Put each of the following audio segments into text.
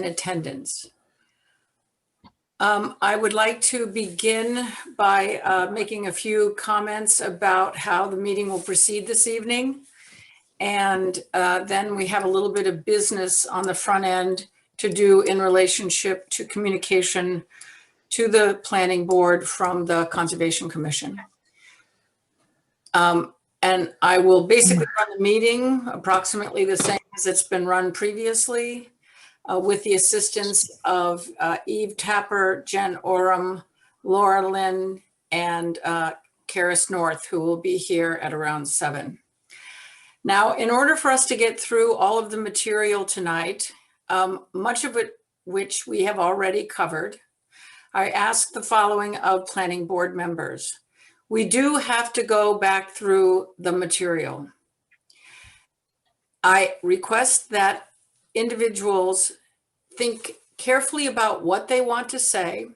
in attendance. I would like to begin by making a few comments about how the meeting will proceed this evening. And then we have a little bit of business on the front end to do in relationship to communication to the planning board from the Conservation Commission. And I will basically run the meeting approximately the same as it's been run previously, with the assistance of Eve Tapper, Jen Oram, Laura Lynn, and Karis North, who will be here at around 7. Now, in order for us to get through all of the material tonight, much of it which we have already covered, I ask the following of planning board members. We do have to go back through the material. I request that individuals think carefully about what they want to say.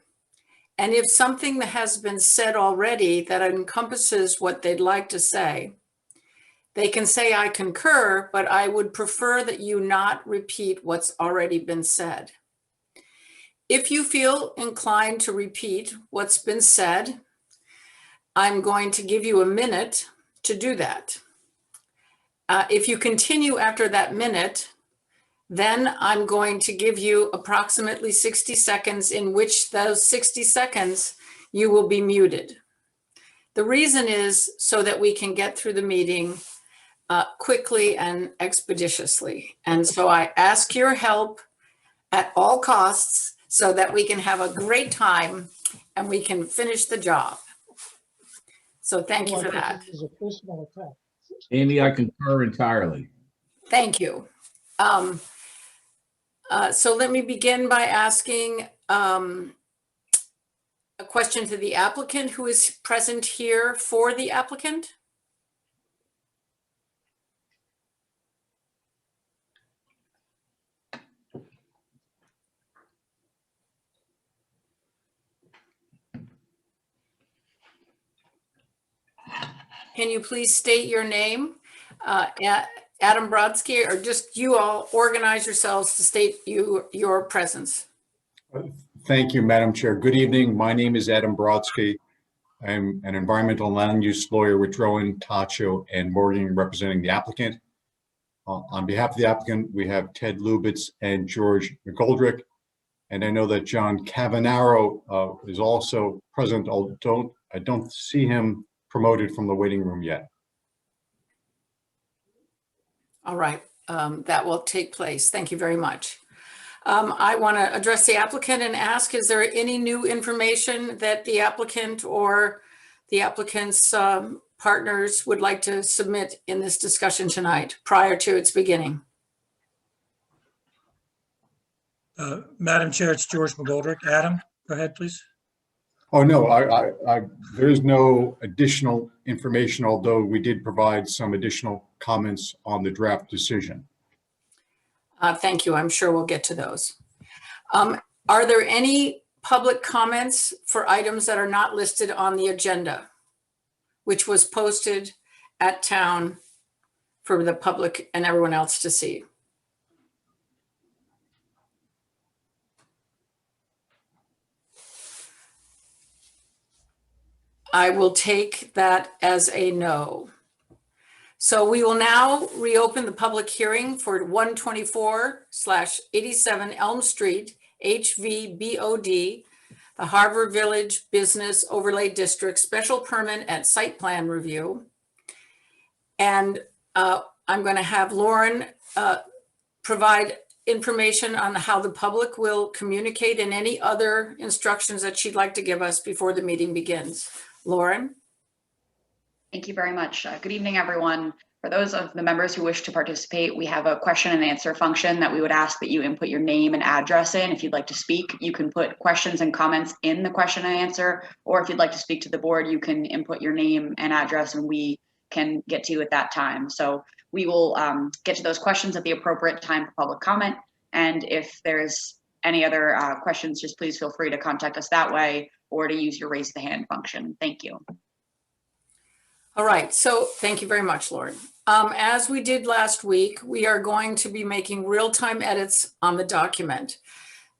And if something that has been said already that encompasses what they'd like to say, they can say, I concur, but I would prefer that you not repeat what's already been said. If you feel inclined to repeat what's been said, I'm going to give you a minute to do that. If you continue after that minute, then I'm going to give you approximately 60 seconds in which those 60 seconds you will be muted. The reason is so that we can get through the meeting quickly and expeditiously. And so I ask your help at all costs so that we can have a great time and we can finish the job. So thank you for that. Amy, I concur entirely. Thank you. So let me begin by asking a question to the applicant who is present here for the applicant. Can you please state your name, Adam Brodsky, or just you all organize yourselves to state your presence? Thank you, Madam Chair. Good evening. My name is Adam Brodsky. I'm an environmental land use lawyer with Rowan, Tacho, and Morgan representing the applicant. On behalf of the applicant, we have Ted Lubitz and George McGoldrick. And I know that John Cavanaro is also present. I don't see him promoted from the waiting room yet. All right, that will take place. Thank you very much. I want to address the applicant and ask, is there any new information that the applicant or the applicant's partners would like to submit in this discussion tonight prior to its beginning? Madam Chair, it's George McGoldrick. Adam, go ahead, please. Oh, no, there's no additional information, although we did provide some additional comments on the draft decision. Thank you. I'm sure we'll get to those. Are there any public comments for items that are not listed on the agenda, which was posted at town for the public and everyone else to see? I will take that as a no. So we will now reopen the public hearing for 124/87 Elm Street, HVBOD, the Harbor Village Business Overlay District Special Permit and Site Plan Review. And I'm going to have Lauren provide information on how the public will communicate and any other instructions that she'd like to give us before the meeting begins. Lauren? Thank you very much. Good evening, everyone. For those of the members who wish to participate, we have a question and answer function that we would ask that you input your name and address in. If you'd like to speak, you can put questions and comments in the question and answer, or if you'd like to speak to the board, you can input your name and address and we can get to you at that time. So we will get to those questions at the appropriate time for public comment. And if there's any other questions, just please feel free to contact us that way or to use your raise the hand function. Thank you. All right, so thank you very much, Lauren. As we did last week, we are going to be making real-time edits on the document.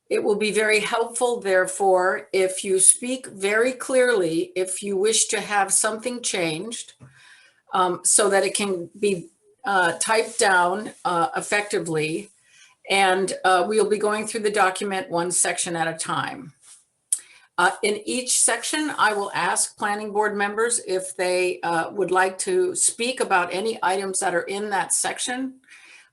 It will be very helpful, therefore, if you speak very clearly, if you wish to have something changed, so that it can be typed down effectively. And we'll be going through the document one section at a time. In each section, I will ask planning board members if they would like to speak about any items that are in that section.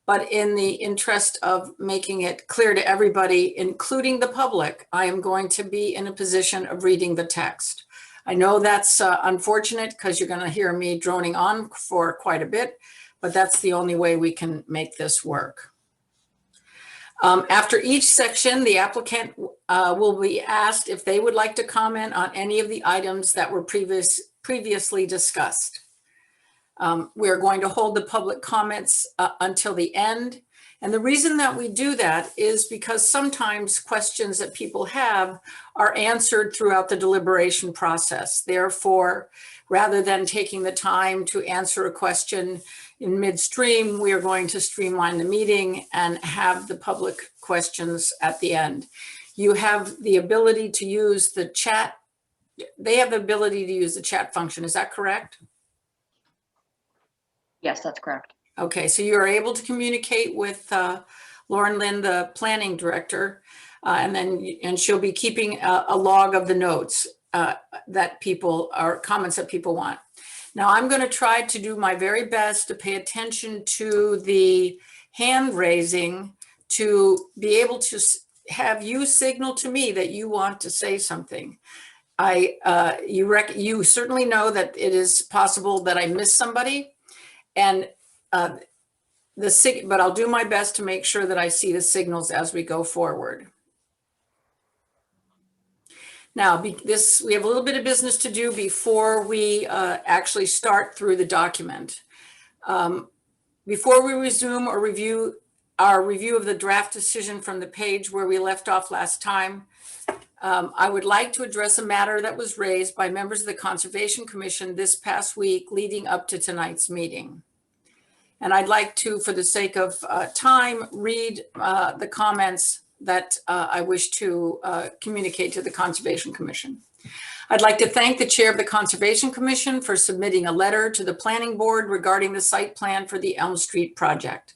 But in the interest of making it clear to everybody, including the public, I am going to be in a position of reading the text. I know that's unfortunate because you're going to hear me droning on for quite a bit, but that's the only way we can make this work. After each section, the applicant will be asked if they would like to comment on any of the items that were previously discussed. We're going to hold the public comments until the end. And the reason that we do that is because sometimes questions that people have are answered throughout the deliberation process. Therefore, rather than taking the time to answer a question in midstream, we are going to streamline the meeting and have the public questions at the end. You have the ability to use the chat. They have the ability to use the chat function. Is that correct? Yes, that's correct. Okay, so you're able to communicate with Lauren Lynn, the planning director, and she'll be keeping a log of the notes that people or comments that people want. Now I'm going to try to do my very best to pay attention to the hand raising to be able to have you signal to me that you want to say something. You certainly know that it is possible that I miss somebody, and but I'll do my best to make sure that I see the signals as we go forward. Now, we have a little bit of business to do before we actually start through the document. Before we resume or review our review of the draft decision from the page where we left off last time, I would like to address a matter that was raised by members of the Conservation Commission this past week leading up to tonight's meeting. And I'd like to, for the sake of time, read the comments that I wish to communicate to the Conservation Commission. I'd like to thank the chair of the Conservation Commission for submitting a letter to the Planning Board regarding the site plan for the Elm Street project.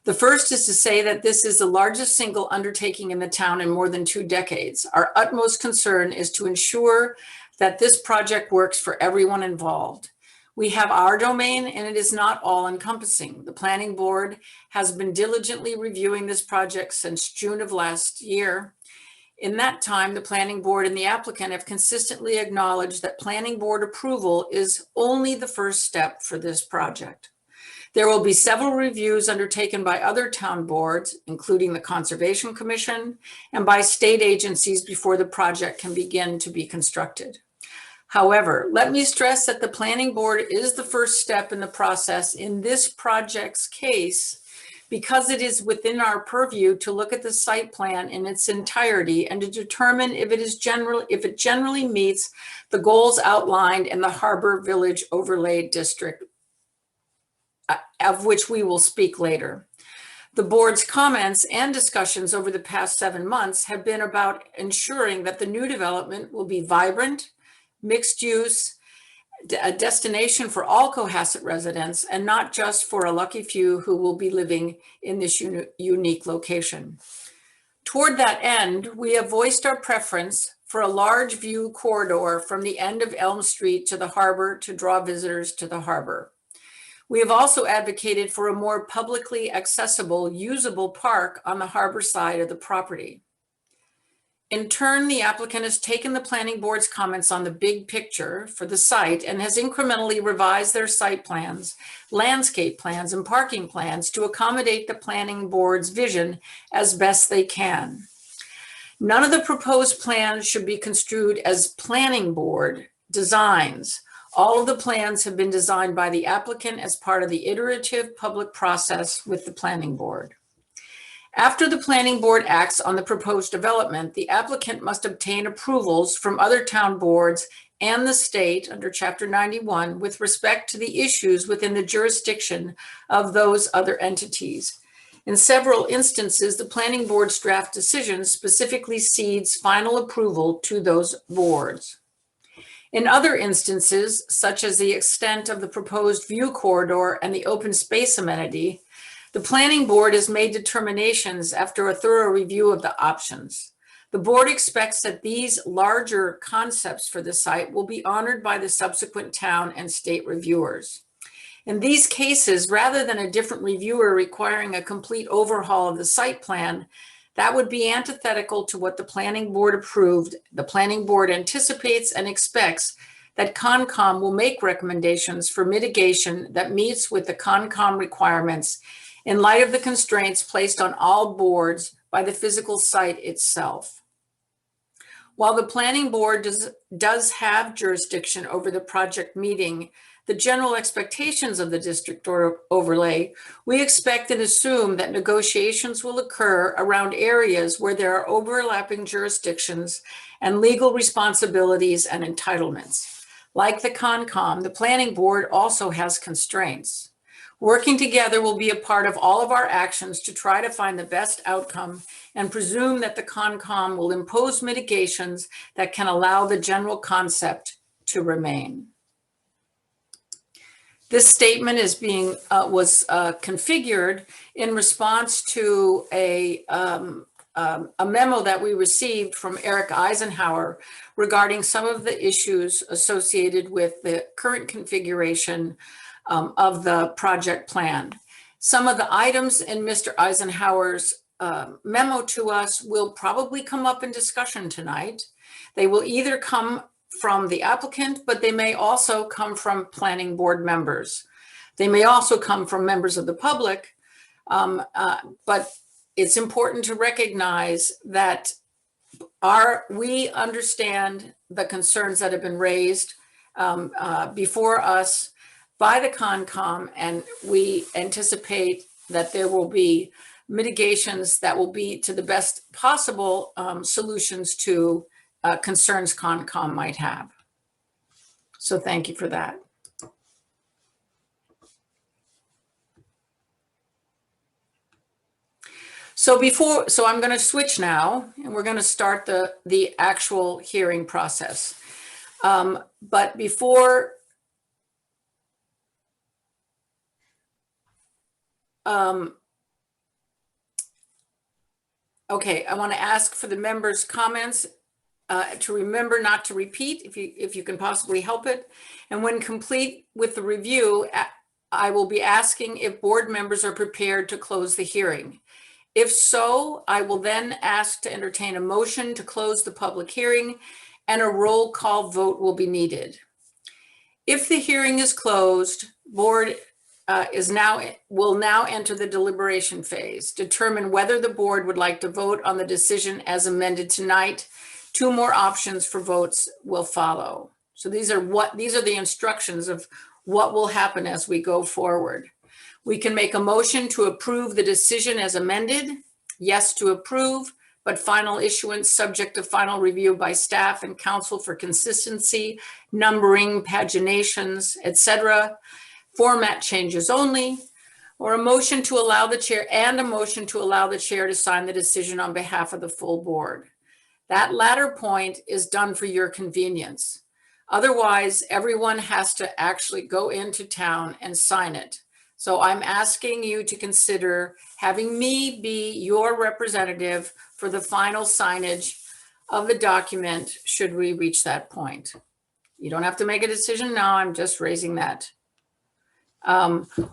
The first is to say that this is the largest single undertaking in the town in more than 2 decades. Our utmost concern is to ensure that this project works for everyone involved. We have our domain and it is not all encompassing. The Planning Board has been diligently reviewing this project since June of last year. In that time, the Planning Board and the applicant have consistently acknowledged that Planning Board approval is only the first step for this project. There will be several reviews undertaken by other town boards, including the Conservation Commission, and by state agencies before the project can begin to be constructed. However, let me stress that the Planning Board is the first step in the process in this project's case, because it is within our purview to look at the site plan in its entirety and to determine if it generally meets the goals outlined in the Harbor Village Overlay District, of which we will speak later. The board's comments and discussions over the past 7 months have been about ensuring that the new development will be vibrant, mixed use, a destination for all Cohasset residents, and not just for a lucky few who will be living in this unique location. Toward that end, we have voiced our preference for a large view corridor from the end of Elm Street to the harbor to draw visitors to the harbor. We have also advocated for a more publicly accessible, usable park on the harbor side of the property. In turn, the applicant has taken the Planning Board's comments on the big picture for the site and has incrementally revised their site plans, landscape plans, and parking plans to accommodate the Planning Board's vision as best they can. None of the proposed plans should be construed as Planning Board designs. All of the plans have been designed by the applicant as part of the iterative public process with the Planning Board. After the Planning Board acts on the proposed development, the applicant must obtain approvals from other town boards and the state under Chapter 91 with respect to the issues within the jurisdiction of those other entities. In several instances, the planning board's draft decision specifically cedes final approval to those boards. In other instances, such as the extent of the proposed view corridor and the open space amenity, the planning board has made determinations after a thorough review of the options. The board expects that these larger concepts for the site will be honored by the subsequent town and state reviewers. In these cases, rather than a different reviewer requiring a complete overhaul of the site plan, that would be antithetical to what the planning board approved. The planning board anticipates and expects that Concom will make recommendations for mitigation that meets with the Concom requirements in light of the constraints placed on all boards by the physical site itself. While the planning board does have jurisdiction over the project meeting the general expectations of the district overlay, we expect and assume that negotiations will occur around areas where there are overlapping jurisdictions and legal responsibilities and entitlements. Like the Concom, the planning board also has constraints. Working together will be a part of all of our actions to try to find the best outcome and presume that the Concom will impose mitigations that can allow the general concept to remain. This statement is was configured in response to a memo that we received from Eric Eisenhower regarding some of the issues associated with the current configuration of the project plan. Some of the items in Mr. Eisenhower's memo to us will probably come up in discussion tonight. They will either come from the applicant, but they may also come from planning board members. They may also come from members of the public, but it's important to recognize that we understand the concerns that have been raised before us by the Concom, and we anticipate that there will be mitigations that will be to the best possible solutions to concerns Concom might have. So thank you for that. So I'm going to switch now, and we're going to start the actual hearing process. But before, okay, I want to ask for the members' comments to remember not to repeat if you can possibly help it. And when complete with the review, I will be asking if board members are prepared to close the hearing. If so, I will then ask to entertain a motion to close the public hearing, and a roll call vote will be needed. If the hearing is closed, board will now enter the deliberation phase, determine whether the board would like to vote on the decision as amended tonight. 2 more options for votes will follow. So these are the instructions of what will happen as we go forward. We can make a motion to approve the decision as amended, yes to approve, but final issuance subject to final review by staff and council for consistency, numbering, paginations, etc. Format changes only, or a motion to allow the chair to sign the decision on behalf of the full board. That latter point is done for your convenience. Otherwise, everyone has to actually go into town and sign it. So I'm asking you to consider having me be your representative for the final signage of the document should we reach that point. You don't have to make a decision now, I'm just raising that.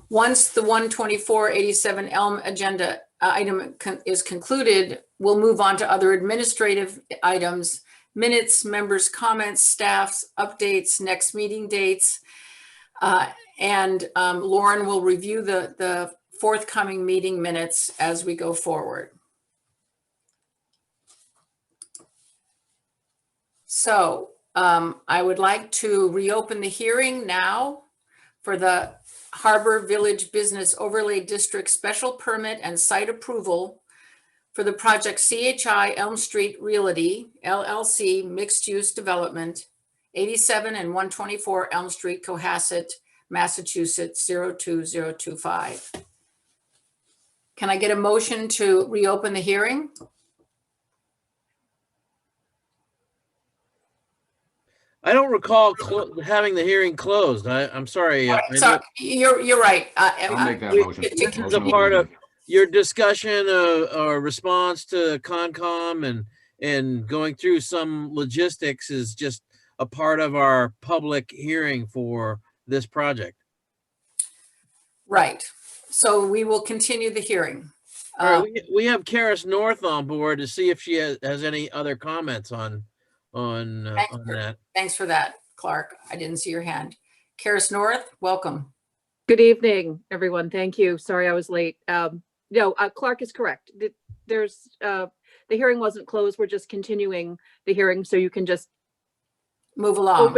Once the 12487 Elm agenda item is concluded, we'll move on to other administrative items, minutes, members' comments, staff's updates, next meeting dates, and Lauren will review the forthcoming meeting minutes as we go forward. So I would like to reopen the hearing now for the Harbor Village Business Overlay District Special Permit and Site Approval for the project CHI Elm Street Realty, LLC Mixed Use Development 87 and 124 Elm Street, Cohasset, Massachusetts, 02025. Can I get a motion to reopen the hearing? I don't recall having the hearing closed. I'm sorry. I So know you're right. I'll make that we- motion. this is Motion a to open part the of hearing. your discussion or response to Concom and going through some logistics is just a part of our public hearing for this project. Right. So we will continue the hearing. All right, we have Karis North on board to see if she has any other comments on that. Thanks for that, Clark. I didn't see your hand. Karis North, welcome. Good evening, everyone. Thank you. Sorry I was late. No, Clark is correct. The hearing wasn't closed. We're just continuing the hearing, so you can just Move along.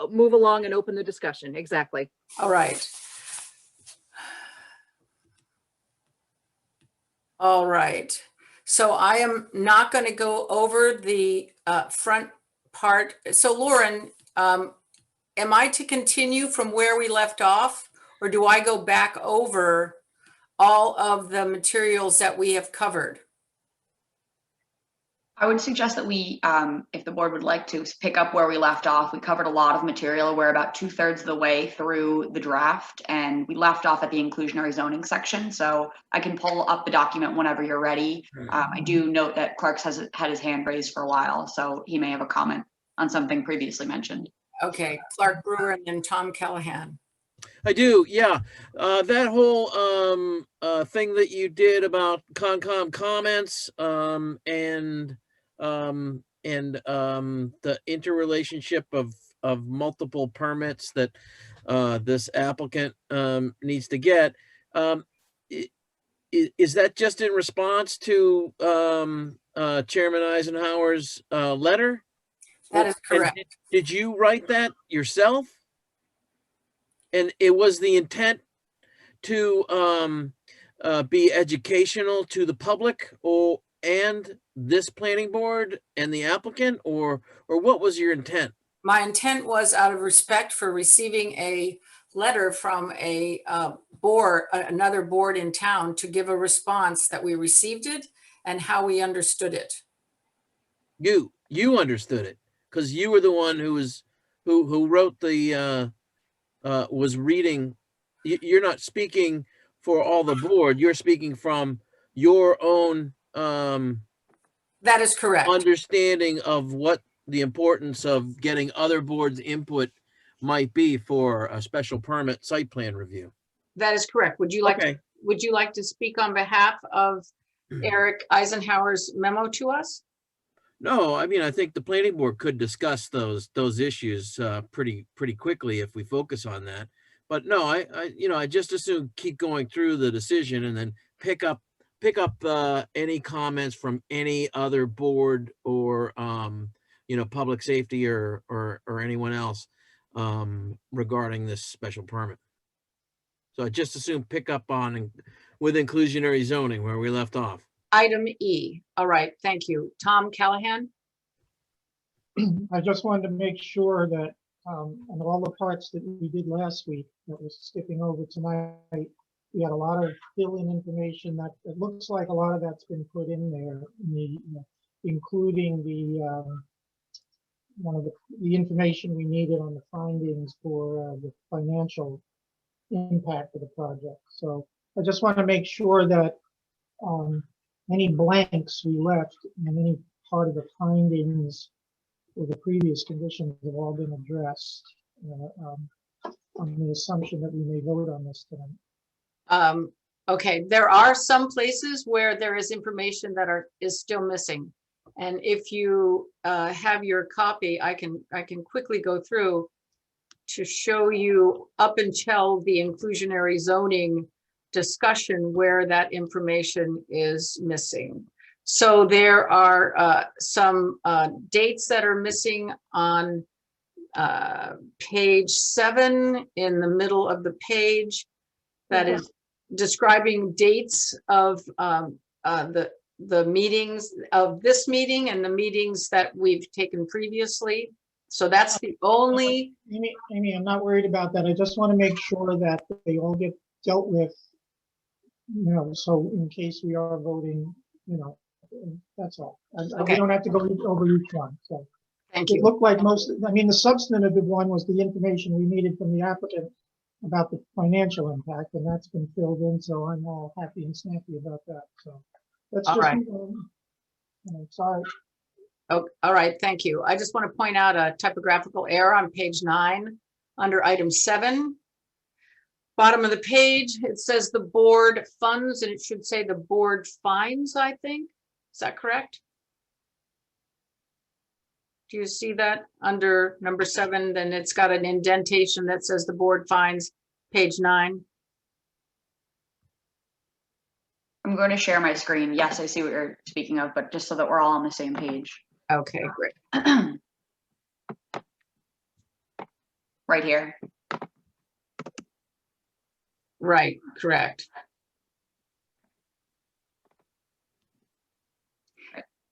move along and open the discussion. Exactly. All right. All right. So I am not going to go over the front part. So Lauren, am I to continue from where we left off, or do I go back over all of the materials that we have covered? I would suggest that we, if the board would like to, pick up where we left off. We covered a lot of material. We're about 2/3 of the way through the draft, and we left off at the inclusionary zoning section. So I can pull up the document whenever you're ready. I do note that Clark's has had his hand raised for a while, so he may have a comment on something previously mentioned. Okay, Clark Brewer and then Tom Callahan. I do, yeah. That whole thing that you did about Concom comments and the interrelationship of multiple permits that this applicant needs to get. Is that just in response to Chairman Eisenhower's letter? That is correct. Did you write that yourself? And it was the intent to be educational to the public and this planning board and the applicant, or what was your intent? My intent was out of respect for receiving a letter from a board, another board in town, to give a response that we received it and how we understood it. You understood it because you were the one who wrote the was reading. You're not speaking for all the board. You're speaking from your own That is correct. understanding of what the importance of getting other boards' input might be for a special permit site plan review. That is correct. Would you like Okay. would you like to speak on behalf of Eric Eisenhower's memo to us? No, I mean, I think the planning board could discuss those issues pretty quickly if we focus on that. But no, I just assume keep going through the decision and then pick up any comments from any other board or public safety or anyone else regarding this special permit. So I just assume pick up on with inclusionary zoning where we left off. Item E. All right, thank you. Tom Callahan? I just wanted to make sure that on all the parts that we did last week that was skipping over tonight, we had a lot of fill-in information that it looks like a lot of that's been put in there, including the one of the information we needed on the findings for the financial impact of the project. So I just want to make sure that any blanks we left and any part of the findings or the previous conditions have all been addressed on the assumption that we may vote on this tonight. Okay, there are some places where there is information that is still missing. And if you have your copy, I can quickly go through to show you up until the inclusionary zoning discussion where that information is missing. So there are some dates that are missing on page 7 in the middle of the page that is describing dates of the meetings of this meeting and the meetings that we've taken previously. So that's the only, Amy, I'm not worried about that. I just want to make sure that they all get dealt with, so in case we are voting, that's all. We Okay. don't have to go over each one, so. thank It you. looked like the substantive one was the information we needed from the applicant about the financial impact, and that's been filled in, so I'm all happy and snappy about that, so. Let's All just, right. sorry. Oh, all right, thank you. I just want to point out a typographical error on page 9 under item 7. Bottom of the page, it says the board funds and it should say the board fines, I think. Is that correct? Do you see that under number 7? Then it's got an indentation that says the board fines, page 9. I'm going to share my screen. Yes, I see what you're speaking of, but just so that we're all on the same page. Okay, great. Right here. Right, correct.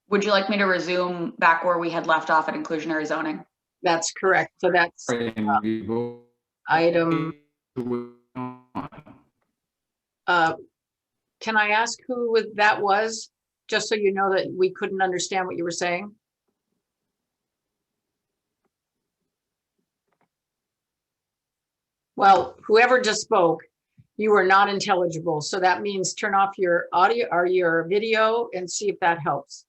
Would you like me to resume back where we had left off at inclusionary zoning? That's correct. So that's item. Can I ask who that was? Just so you know that we couldn't understand what you were saying. Well, whoever just spoke, you were not intelligible. So that means turn off your audio or your video and see if that helps.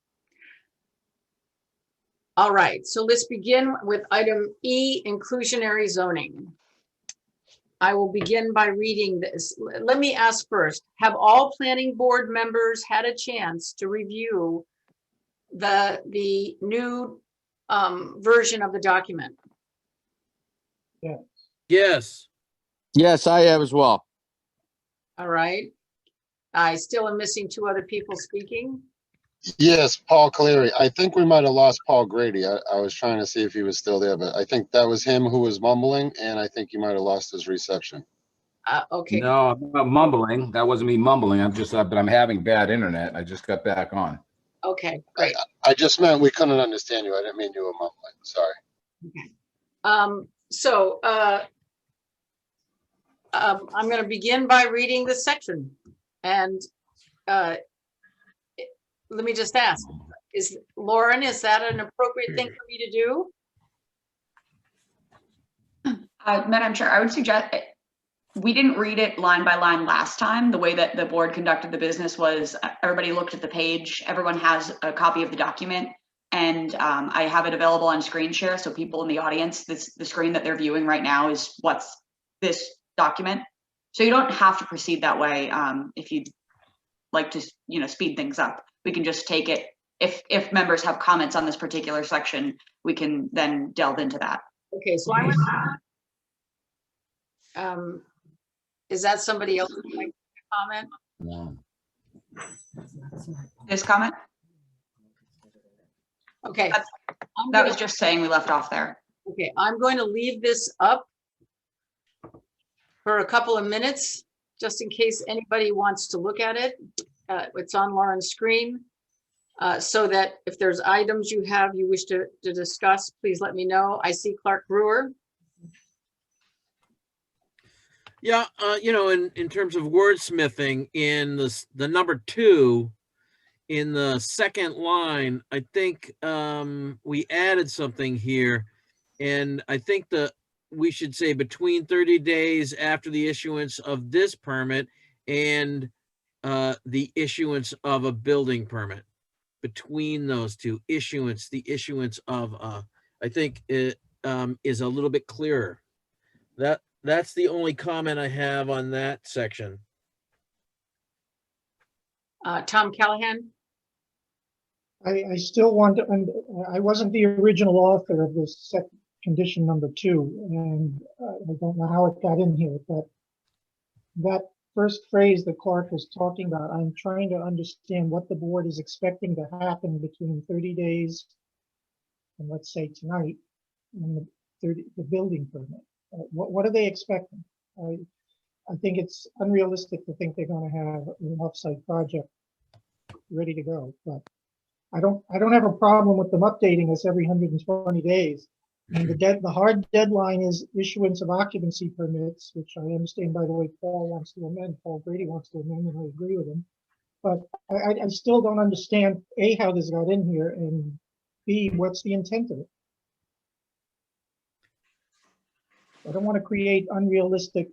All right, so let's begin with item E, inclusionary zoning. I will begin by reading this. Let me ask first, have all planning board members had a chance to review the new version of the document? Yes. Yes, I have as well. All right. I still am missing 2 other people speaking. Yes, Paul Cleary. I think we might have lost Paul Grady. I was trying to see if he was still there, but I think that was him who was mumbling, and I think you might have lost his reception. Okay. No, I'm not mumbling. That wasn't me mumbling. But I'm having bad internet. I just got back on. Okay, great. I just meant we couldn't understand you. I didn't mean you were mumbling. Sorry. Okay. I'm going to begin by reading this section, and let me just ask: Lauren, is that an appropriate thing for me to do? Madam Chair, I would suggest, we didn't read it line by line last time. The way that the board conducted the business was everybody looked at the page, everyone has a copy of the document, and I have it available on screen share. So people in the audience, the screen that they're viewing right now is what's this document. So you don't have to proceed that way. If you'd like to, speed things up, we can just take it. If members have comments on this particular section, we can then delve into that. Okay, so is that somebody else who'd like to comment? No. This comment? Okay. That was just saying we left off there. Okay, I'm going to leave this up for a couple of minutes, just in case anybody wants to look at it. It's on Lauren's screen, so that if there's items you wish to discuss, please let me know. I see Clark Brewer. Yeah, in terms of wordsmithing, in the number 2, in the second line, I think we added something here, and I think we should say between 30 days after the issuance of this permit and the issuance of a building permit. Between those two, the issuance of I think it is a little bit clearer. That's the only comment I have on that section. Tom Callahan. I still want to, I wasn't the original author of this condition number 2, and I don't know how it got in here, but that first phrase that Clark was talking about, I'm trying to understand what the board is expecting to happen between 30 days and, let's say, tonight, and the building permit. What are they expecting? I think it's unrealistic to think they're going to have an offsite project ready to go, but I don't have a problem with them updating us every 120 days. And the hard deadline is issuance of occupancy permits, which I understand, by the way, Paul Grady wants to amend, and I agree with him. But I still don't understand, A, how this got in here, and B, what's the intent of it? I don't want to create unrealistic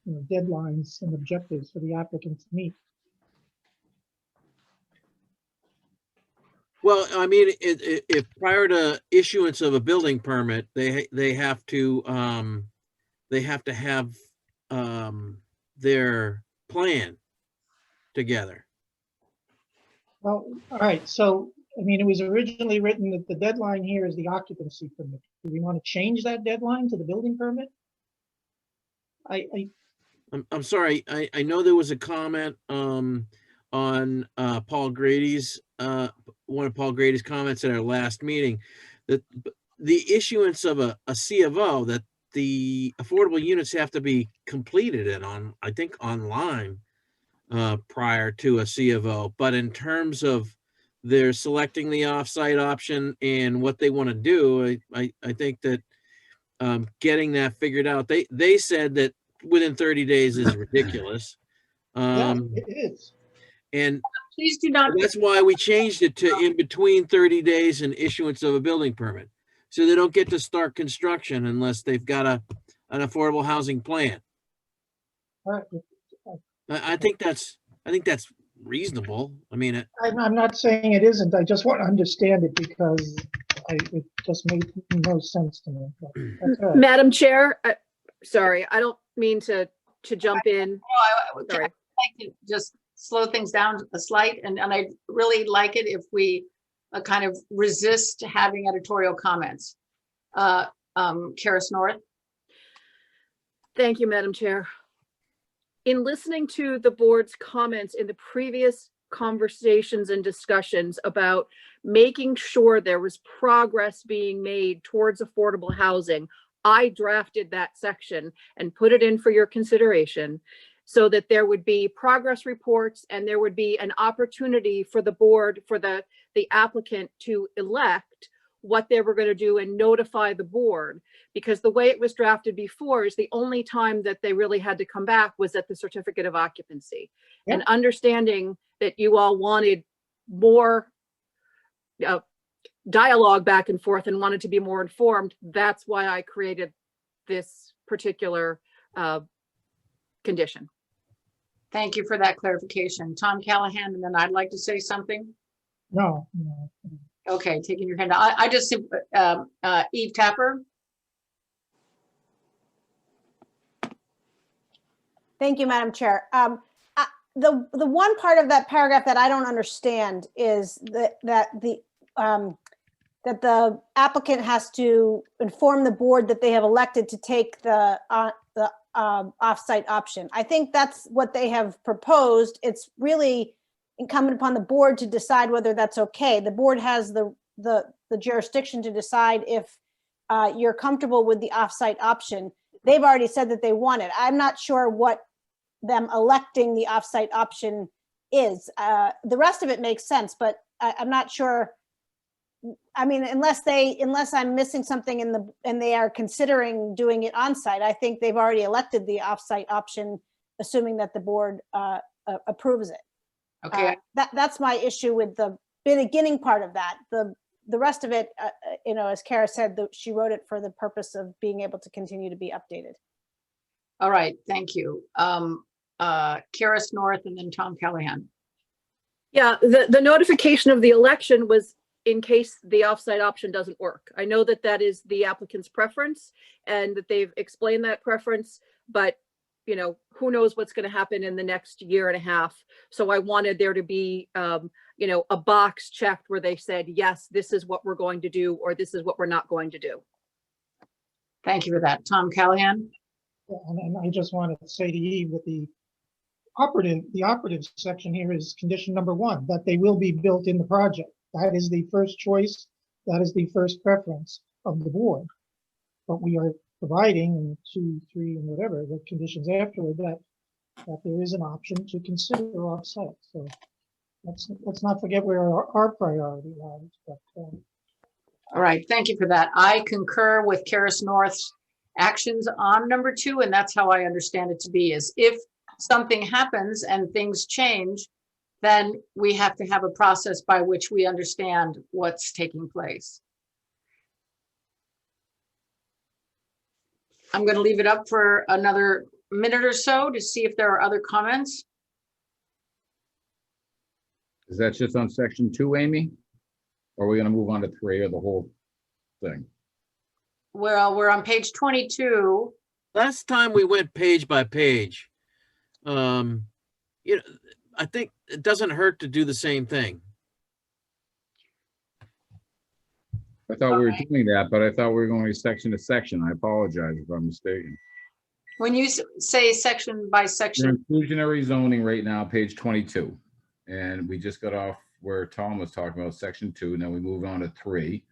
deadlines and objectives for the applicant to meet. Well, I mean, if prior to issuance of a building permit, they have to have their plan together. Well, all right, so, I mean, it was originally written that the deadline here is the occupancy permit. Do we want to change that deadline to the building permit? I'm sorry, I know there was a comment on Paul Grady's one of Paul Grady's comments at our last meeting, that the issuance of a C of O, that the affordable units have to be completed and I think online prior to a C of O. But in terms of their selecting the offsite option and what they want to do, I think that getting that figured out, they said that within 30 days is ridiculous. Yeah, it is. And Please do not. that's why we changed it to in between 30 days and issuance of a building permit. So they don't get to start construction unless they've got an affordable housing plan. All right. I think that's reasonable. I mean, I'm not saying it isn't. I just want to understand it because it just made no sense to me. But that's all right. Madam Chair, sorry, I don't mean to jump in. Sorry. I'd like to just slow things down a slight, and I really like it if we kind of resist having editorial comments. Karis North. Thank you, Madam Chair. In listening to the board's comments in the previous conversations and discussions about making sure there was progress being made towards affordable housing, I drafted that section and put it in for your consideration so that there would be progress reports and there would be an opportunity for the board, for the applicant to elect what they were going to do and notify the board. Because the way it was drafted before is the only time that they really had to come back was at the certificate of occupancy. Yeah. And understanding that you all wanted more dialogue back and forth and wanted to be more informed, that's why I created this particular condition. Thank you for that clarification. Tom Callahan, and then I'd like to say something. No. Okay, taking your hand. I just, Eve Tapper. Thank you, Madam Chair. The one part of that paragraph that I don't understand is that the applicant has to inform the board that they have elected to take the offsite option. I think that's what they have proposed. It's really incumbent upon the board to decide whether that's okay. The board has the jurisdiction to decide if you're comfortable with the offsite option. They've already said that they want it. I'm not sure what them electing the offsite option is. The rest of it makes sense, but I'm not sure. I mean, unless I'm missing something and they are considering doing it on site, I think they've already elected the offsite option, assuming that the board approves it. Okay. That's my issue with the beginning part of that. The rest of it, as Kara said, she wrote it for the purpose of being able to continue to be updated. All right, thank you. Karis North and then Tom Callahan. Yeah, the notification of the election was in case the offsite option doesn't work. I know that that is the applicant's preference and that they've explained that preference, but who knows what's going to happen in the next year and a half. So I wanted there to be, a box checked where they said, yes, this is what we're going to do, or this is what we're not going to do. Thank you for that. Tom Callahan. And I just wanted to say to Eve that the operative section here is condition number 1, that they will be built in the project. That is the first choice. That is the first preference of the board. But we are providing in 2, 3, and whatever the conditions afterward that there is an option to consider offsite. So let's not forget where our priority lies. But All right, thank you for that. I concur with Karis North's actions on number 2, and that's how I understand it to be, is if something happens and things change, then we have to have a process by which we understand what's taking place. I'm going to leave it up for another minute or so to see if there are other comments. Is that just on section 2, Amy? Or are we gonna move on to 3 or the whole thing? Well, we're on page 22. Last time we went page by page. You know, I think it doesn't hurt to do the same thing. I thought we were doing that, but I thought we were going section to section. I apologize if I'm mistaken. When you say section by We're section, inclusionary zoning right now, page 22. And we just got off where Tom was talking about section 2, and then we moved on to 3.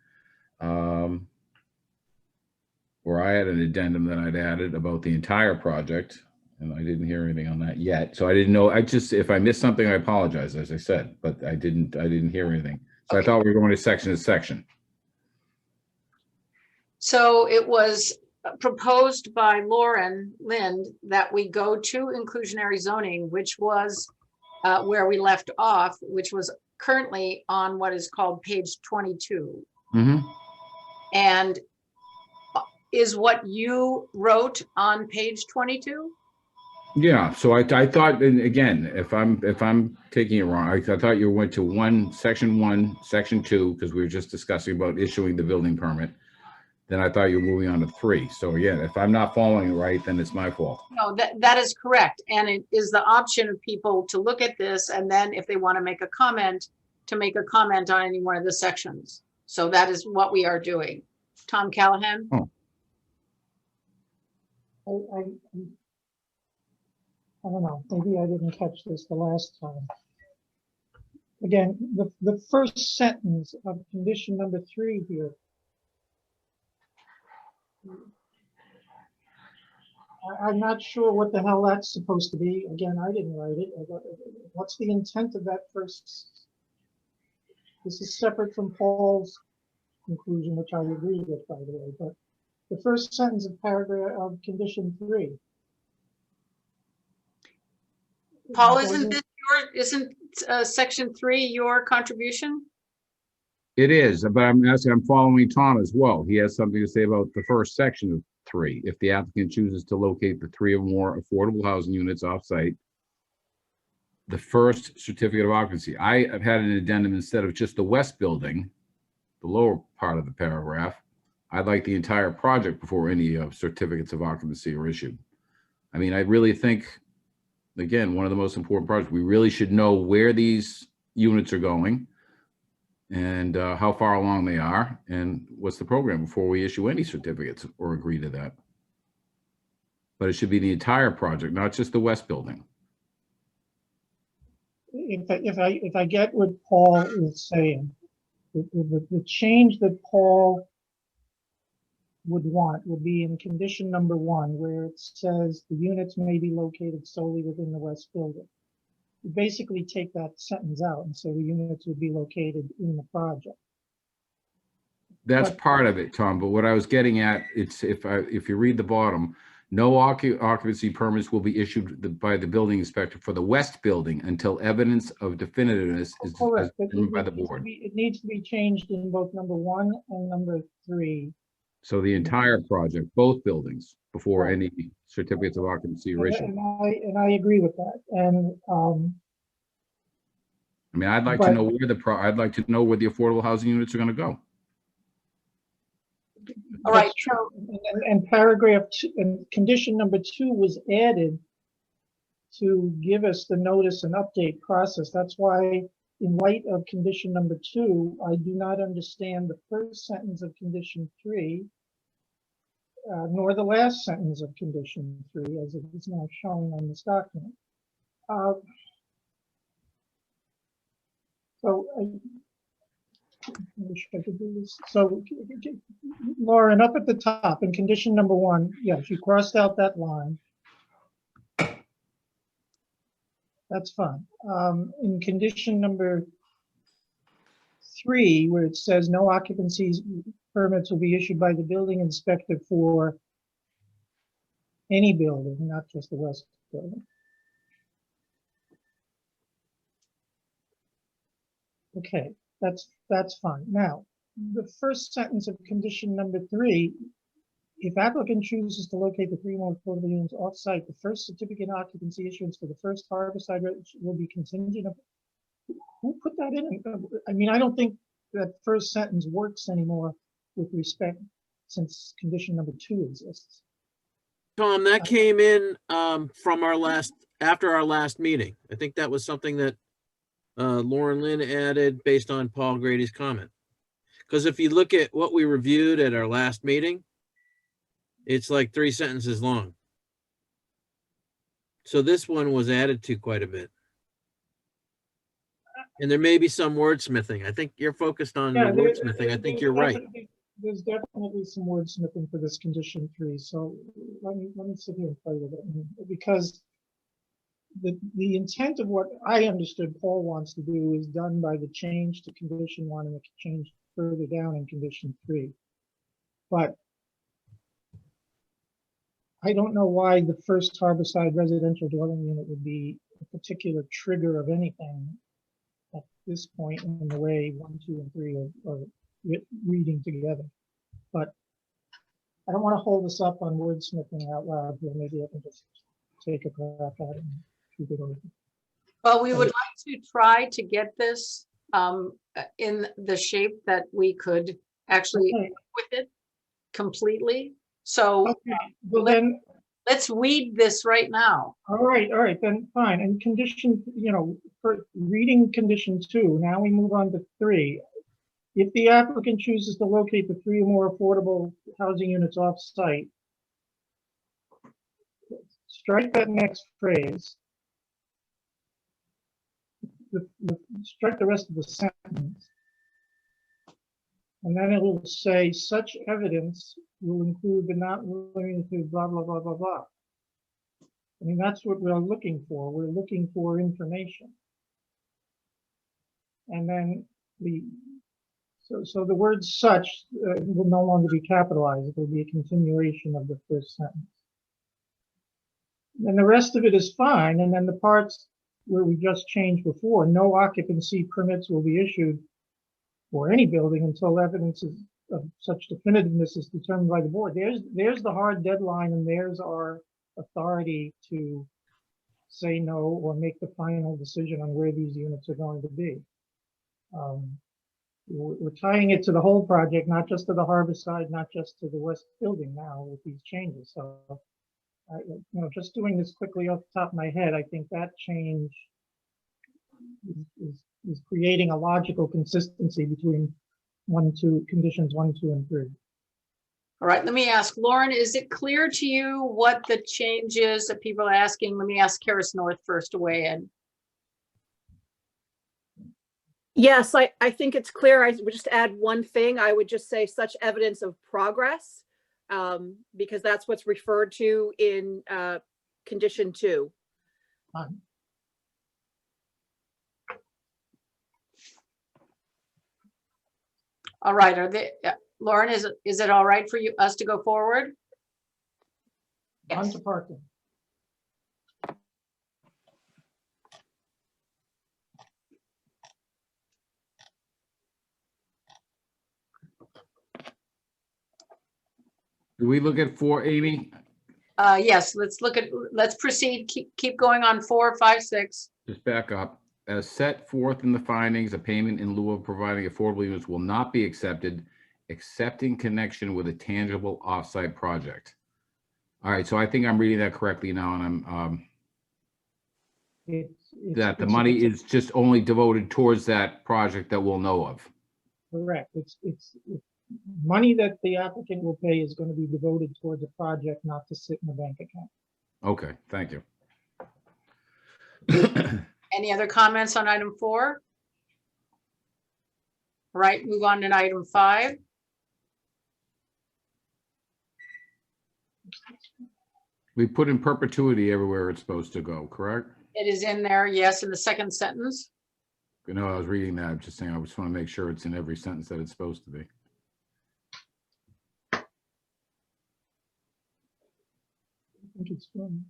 Where I had an addendum that I'd added about the entire project, and I didn't hear anything on that yet. So I didn't know, if I missed something, I apologize, as I said, but I didn't hear anything. So I thought we were going to section to section. so it was proposed by Lauren Lind that we go to inclusionary zoning, which was where we left off, which was currently on what is called page 22. Mm-hmm. And is what you wrote on page 22? Yeah, so I thought, and again, if I'm taking it wrong, I thought you went to section 1, section 2, because we were just discussing about issuing the building permit. Then I thought you were moving on to 3. So again, if I'm not following it right, then it's my fault. No, that is correct. And it is the option of people to look at this, and then if they want to make a comment, to make a comment on any one of the sections. So that is what we are doing. Tom Callahan? Oh. I don't know, maybe I didn't catch this the last time. Again, the first sentence of condition number 3 here. I'm not sure what the hell that's supposed to be. Again, I didn't write it. What's the intent of that first? This is separate from Paul's conclusion, which I agree with, by the way, but the first sentence of paragraph of condition 3. Paul, isn't section 3 your contribution? It is, but I'm following Tom as well. He has something to say about the first section of 3. If the applicant chooses to locate the 3 or more affordable housing units off-site, the first certificate of occupancy. I have had an addendum instead of just the west building, the lower part of the paragraph. I'd like the entire project before any certificates of occupancy are issued. I mean, I really think, again, one of the most important parts, we really should know where these units are going and how far along they are and what's the program before we issue any certificates or agree to that. But it should be the entire project, not just the west building. If I get what Paul is saying, the change that Paul would want would be in condition number 1, where it says the units may be located solely within the west building. You basically take that sentence out and say the units would be located in the project. That's part of it, Tom, but what I was getting at, it's if you read the bottom, no occupancy permits will be issued by the building inspector for the west building until evidence of definitiveness is determined by the board. It needs to be changed in both number 1 and number 3. So the entire project, both buildings, before any certificates of occupancy are issued. And I agree with that. And I mean, I'd like to know I'd like to know where the affordable housing units are going to go. All right. And paragraph 2, and condition number 2 was added to give us the notice and update process. That's why, in light of condition number 2, I do not understand the first sentence of condition 3, nor the last sentence of condition 3, as it is now shown on this document. So I wish I could do this. So, Lauren, up at the top in condition number 1, yes, you crossed out that line. That's fine. In condition number 3, where it says no occupancy permits will be issued by the building inspector for any building, not just the West building. Okay, that's fine. Now, the first sentence of condition number 3, if applicant chooses to locate the 3 more affordable units off-site, the first certificate of occupancy issuance for the first Harborside will be contingent of, who put that in? I mean, I don't think that first sentence works anymore with respect, since condition number 2 exists. Tom, that came in from after our last meeting. I think that was something that Lauren Lynn added based on Paul Grady's comment. Because if you look at what we reviewed at our last meeting, it's like 3 sentences long. So this one was added to quite a bit. And there may be some wordsmithing. I think you're focused on the wordsmithing. I think you're right. There's definitely some wordsmithing for this condition 3. So let me sit here and play with it, because the intent of what I understood Paul wants to do is done by the change to condition 1 and the change further down in condition 3. But I don't know why the first Harborside residential dwelling unit would be a particular trigger of anything at this point in the way 1, 2, and 3 are reading together. But I don't want to hold us up on wordsmithing out loud here. Maybe I can just take a crack at it and keep it over. Well, we would like to try to get this in the shape that we could actually Okay. work with it completely. So Okay, well then, let's weed this right now. all right, then fine. And condition, for reading condition 2, now we move on to 3. If the applicant chooses to locate the 3 or more affordable housing units off-site, strike that next phrase. Strike the rest of the sentence. And then it will say such evidence will include but not limited to blah, blah, blah, blah, blah. I mean, that's what we're looking for. We're looking for information. And then so the word such will no longer be capitalized. It will be a continuation of the first sentence. And the rest of it is fine. And then the parts where we just changed before, no occupancy permits will be issued for any building until evidence of such definitiveness is determined by the board. There's the hard deadline, and there's our authority to say no or make the final decision on where these units are going to be. We're tying it to the whole project, not just to the Harborside, not just to the West building now with these changes. So, just doing this quickly off the top of my head, I think that change is creating a logical consistency between conditions 1, 2, and 3. All right, let me ask Lauren, is it clear to you what the change is that people are asking? Let me ask Karis North first to weigh in. Yes, I think it's clear. I would just add one thing. I would just say such evidence of progress, because that's what's referred to in condition 2. All right, Lauren, is it all right for us to go forward? On to parking. Do we look at 4, Amy? Yes, let's proceed. Keep going on 4, 5, 6. Just back up. As set forth in the findings, a payment in lieu of providing affordable units will not be accepted, except in connection with a tangible offsite project. All right, so I think I'm reading that correctly now, and I'm that the money is just only devoted towards that project that we'll know of. Correct. It's money that the applicant will pay is going to be devoted towards a project, not to sit in a bank account. Okay, thank you. Any other comments on item 4? All right, move on to item 5. We put in perpetuity everywhere it's supposed to go, correct? It is in there, yes, in the second sentence. You know, I was reading that, I'm just saying, I just want to make sure it's in every sentence that it's supposed to be. I think it's fine.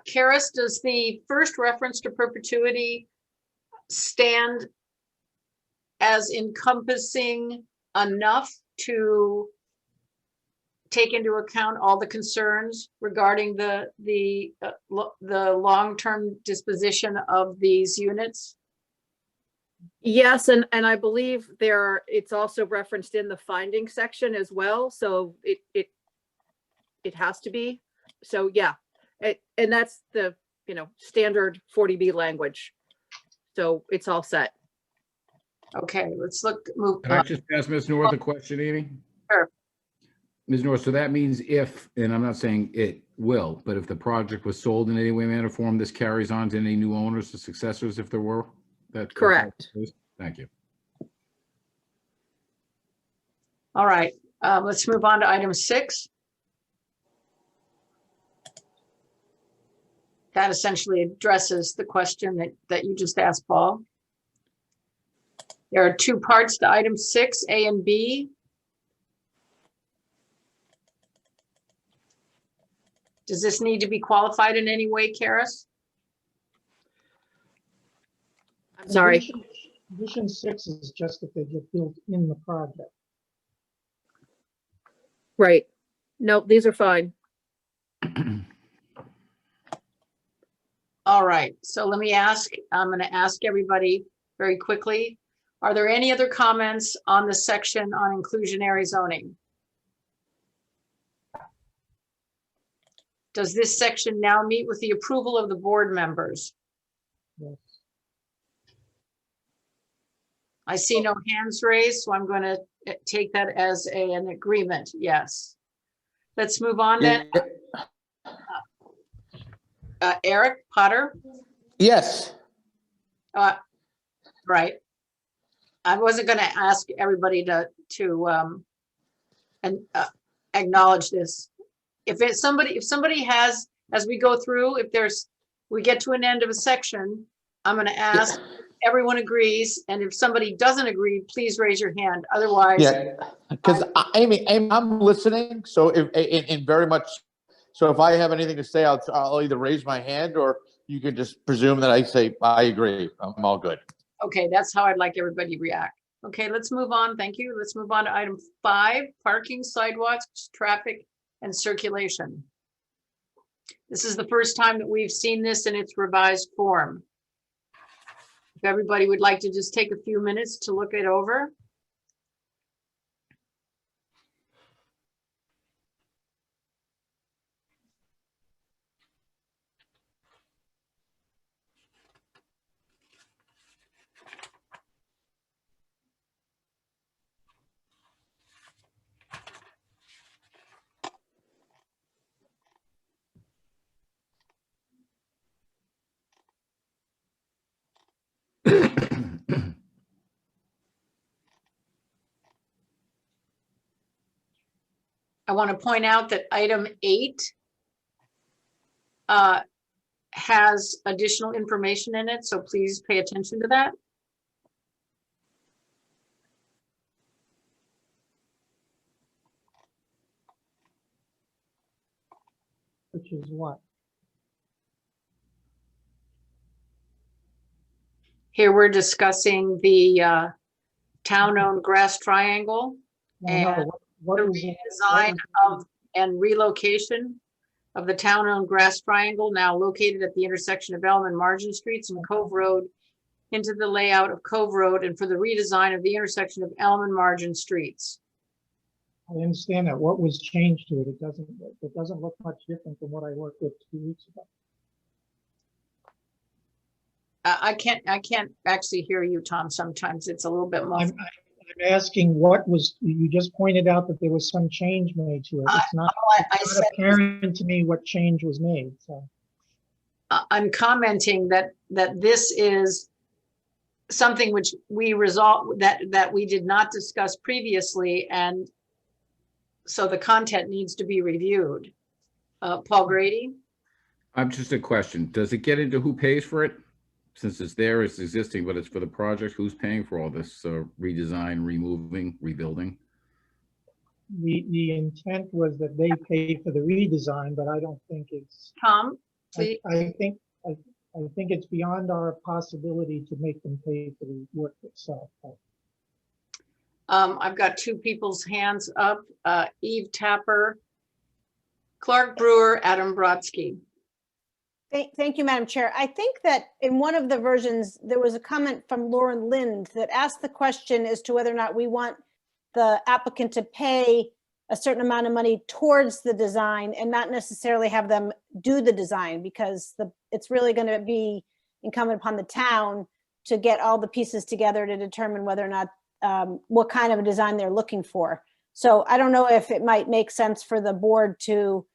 Karis, does the first reference to perpetuity stand as encompassing enough to take into account all the concerns regarding the long-term disposition of these units? Yes, and I believe it's also referenced in the finding section as well, so it has to be. So yeah, and that's the, standard 40B language. So it's all set. Okay, let's move Can I on. just ask Ms. North a question, Amy? Sure. Ms. North, so that means if, and I'm not saying it will, but if the project was sold in any way, manner, or form, this carries on to any new owners or successors if there were? That Correct. Thank you. All right, let's move on to item 6. That essentially addresses the question that you just asked, Paul. There are 2 parts to item 6, A and B. Does this need to be qualified in any way, Karis? I'm sorry. Condition 6 is just that they get built in the project. Right. No, these are fine. All right, so I'm going to ask everybody very quickly. Are there any other comments on the section on inclusionary zoning? Does this section now meet with the approval of the board members? Yes. I see no hands raised, so I'm going to take that as an agreement. Yes. Let's move on then. Eric Potter. Yes. Right. I wasn't going to ask everybody to acknowledge this. If somebody has, as we go through, we get to an end of a section, I'm going to ask, everyone agrees, and if somebody doesn't agree, please raise your hand. Otherwise, Yeah, because Amy, I'm listening. So in very much, so if I have anything to say, I'll either raise my hand or you can just presume that I say I agree. I'm all good. okay, that's how I'd like everybody to react. Okay, let's move on. Thank you. Let's move on to item 5, parking, sidewalks, traffic, and circulation. This is the first time that we've seen this in its revised form. If everybody would like to just take a few minutes to look it over. I want to point out that item 8 has additional information in it, so please pay attention to that. Which is what? Here we're discussing the town-owned grass triangle and What the is it? redesign of and relocation of the town-owned grass triangle now located at the intersection of Elm and Margin Streets and Cove Road into the layout of Cove Road and for the redesign of the intersection of Elm and Margin Streets. I understand that. What was changed to it? It doesn't look much different from what I worked with 2 weeks ago. I can't actually hear you, Tom. Sometimes it's a little bit muffled. I'm asking what was, you just pointed out that there was some change made to it. It's not, it's not apparent to me what change was made, so. I'm commenting that this is something which we resolved, that we did not discuss previously, and so the content needs to be reviewed. Paul Grady? I'm just a question. Does it get into who pays for it? Since it's there, it's existing, but it's for the project. Who's paying for all this redesign, removing, rebuilding? The intent was that they pay for the redesign, but I don't think it's, Tom, I, please. I think, I think it's beyond our possibility to make them pay for the work itself. I've got two people's hands up, Eve Tapper, Clark Brewer, Adam Brodsky. Thank you, Madam Chair. I think that in one of the versions, there was a comment from Lauren Lind that asked the question as to whether or not we want the applicant to pay a certain amount of money towards the design and not necessarily have them do the design, because it's really going to be incumbent upon the town to get all the pieces together to determine whether or not what kind of a design they're looking for. So I don't know if it might make sense for the board to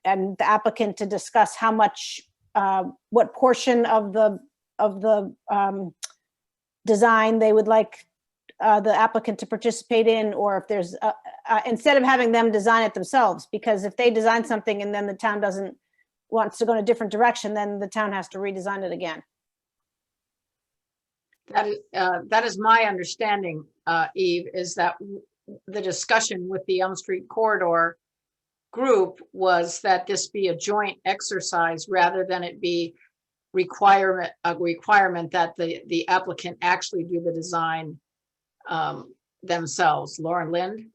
and the applicant to discuss how much, what portion of the design they would like the applicant to participate in, or if there's, instead of having them design it themselves, because if they design something and then the town wants to go in a different direction, then the town has to redesign it again. That is my understanding, Eve, is that the discussion with the Elm Street corridor group was that this be a joint exercise rather than it be a requirement that the applicant actually do the design themselves. Lauren Lind.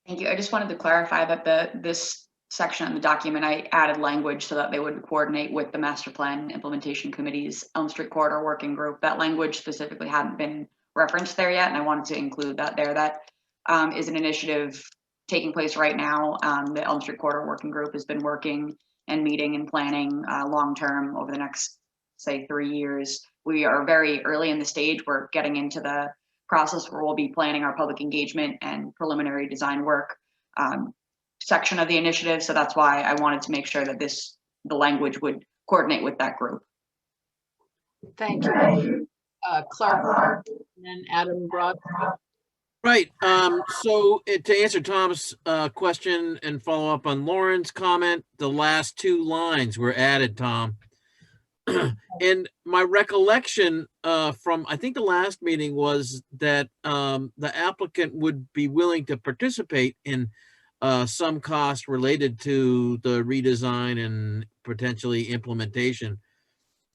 Thank you. I just wanted to clarify that this section of the document, I added language so that they would coordinate with the master plan implementation committee's Elm Street corridor working group. That language specifically hadn't been referenced there yet, and I wanted to include that there. That is an initiative taking place right now. The Elm Street corridor working group has been working and meeting and planning long-term over the next, say, 3 years. We are very early in the stage. We're getting into the process where we'll be planning our public engagement and preliminary design work section of the initiative. So that's why I wanted to make sure that the language would coordinate with that group. Thank you. Clark and then Adam Broad. Right. So to answer Tom's question and follow up on Lauren's comment, the last two lines were added, Tom. And my recollection from, I think the last meeting was that the applicant would be willing to participate in some cost related to the redesign and potentially implementation.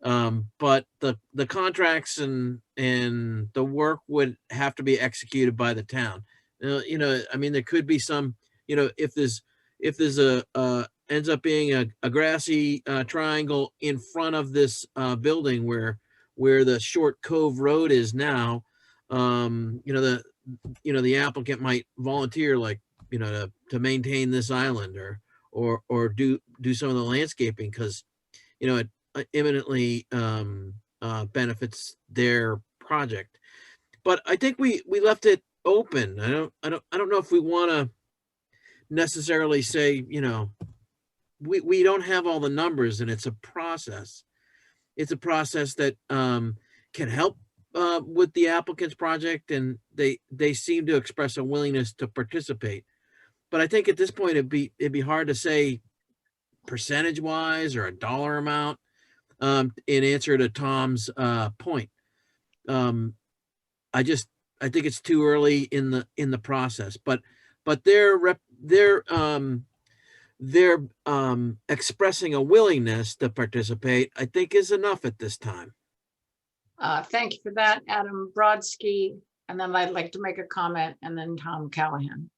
But the contracts and the work would have to be executed by the town. You know, I mean, there could be some, you know, if there's a ends up being a grassy triangle in front of this building where the short cove road is now, you know, the applicant might volunteer, like, you know, to maintain this island or do some of the landscaping, because, you know, it imminently benefits their project. But I think we left it open. I don't know if we want to necessarily say, you know, we don't have all the numbers, and it's a process. It's a process that can help with the applicant's project, and they seem to express a willingness to participate. But I think at this point it'd be hard to say percentage wise or a dollar amount in answer to Tom's point. I think it's too early in the process, but they're expressing a willingness to participate, I think, is enough at this time. Thank you for that, Adam Brodsky. And then I'd like to make a comment, and then Tom Callahan.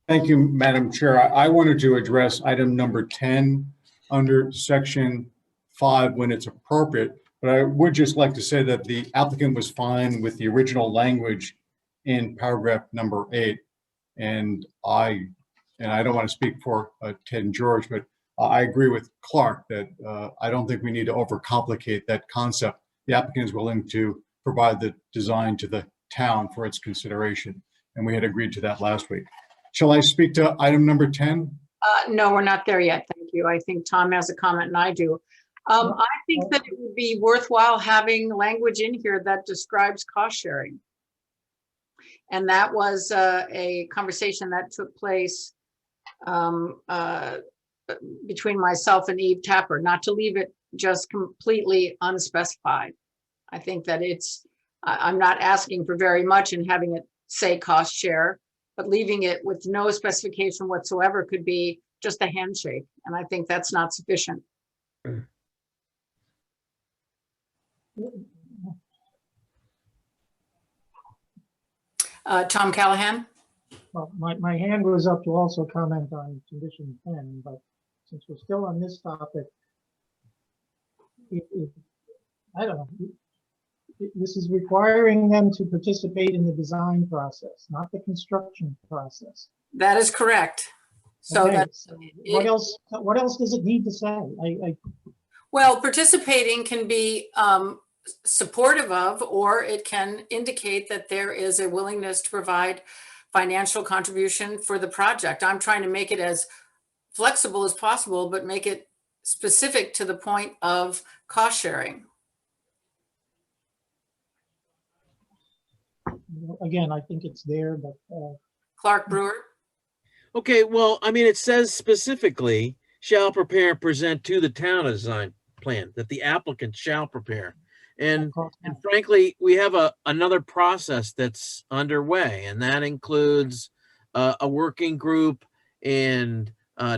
Thank you, Madam Chair. I wanted to address item number 10 under section 5 when it's appropriate, but I would just like to say that the applicant was fine with the original language in paragraph number 8. And I don't want to speak for Ted and George, but I agree with Clark that I don't think we need to overcomplicate that concept. The applicant is willing to provide the design to the town for its consideration, and we had agreed to that last week. Shall I speak to item number 10? No, we're not there yet. Thank you. I think Tom has a comment and I do. I think that it would be worthwhile having language in here that describes cost sharing. And that was a conversation that took place between myself and Eve Tapper, not to leave it just completely unspecified. I think that I'm not asking for very much in having it say cost share, but leaving it with no specification whatsoever could be just a handshake. And I think that's not sufficient. Tom Callahan? Well, my hand was up to also comment on condition 10, but since we're still on this topic, I don't know. This is requiring them to participate in the design process, not the construction process. That is correct. So Okay, that's, so what else does it need to say? well, participating can be supportive of, or it can indicate that there is a willingness to provide financial contribution for the project. I'm trying to make it as flexible as possible, but make it specific to the point of cost sharing. Again, I think it's there, but Clark Brewer? Okay, well, I mean, it says specifically, shall prepare and present to the town a design plan that the applicant shall prepare. And frankly, we have another process that's underway, and that includes a working group and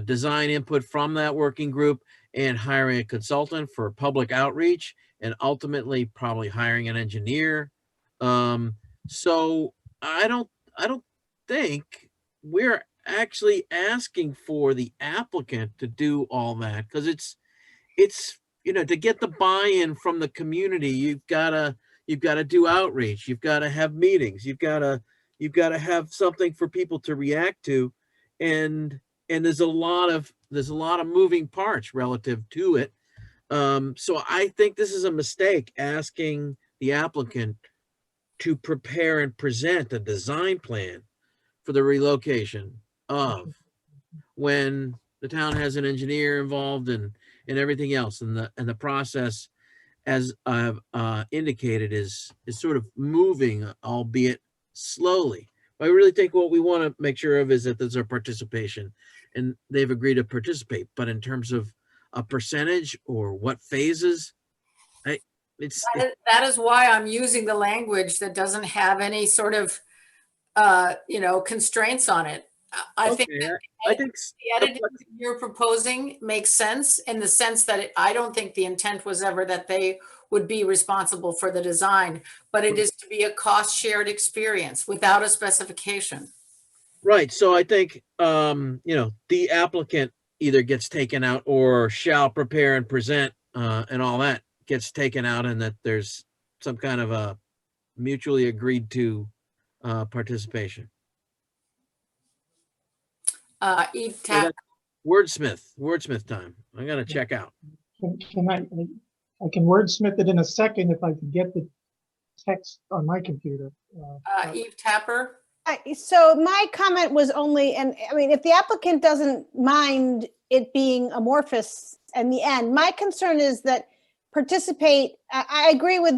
design input from that working group, and hiring a consultant for public outreach, and ultimately probably hiring an engineer. So I don't think we're actually asking for the applicant to do all that, because it's you know, to get the buy-in from the community, you've got to do outreach, you've got to have meetings, you've got to have something for people to react to, and there's a lot of moving parts relative to it. So I think this is a mistake, asking the applicant to prepare and present a design plan for the relocation of, when the town has an engineer involved and everything else, and the process, as I've indicated, is sort of moving, albeit slowly. But I really think what we want to make sure of is that there's a participation, and they've agreed to participate. But in terms of a percentage or what phases, that is why I'm using the language that doesn't have any sort of constraints on it. I think the edit you're proposing makes sense, in the sense that I don't think the intent was ever that they would be responsible for the design, but it is to be a cost shared experience without a specification. Right. So I think, the applicant either gets taken out, or shall prepare and present, and all that gets taken out, and that there's some kind of a mutually agreed to participation. Eve So Tapper. wordsmith time. I'm going to check out. I can wordsmith it in a second if I can get the text on my computer. Eve Tapper. So my comment was only, and I mean, if the applicant doesn't mind it being amorphous in the end, my concern is that participate. I agree with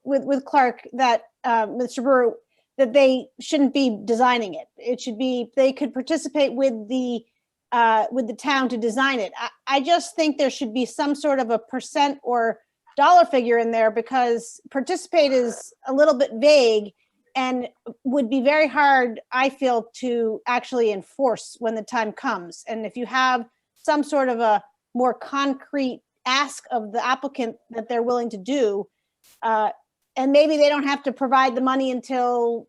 with Clark that Mr. Brewer, that they shouldn't be designing it. It should be, they could participate with the town to design it. I just think there should be some sort of a percent or dollar figure in there, because participate is a little bit vague and would be very hard, I feel, to actually enforce when the time comes. And if you have some sort of a more concrete ask of the applicant that they're willing to do, and maybe they don't have to provide the money until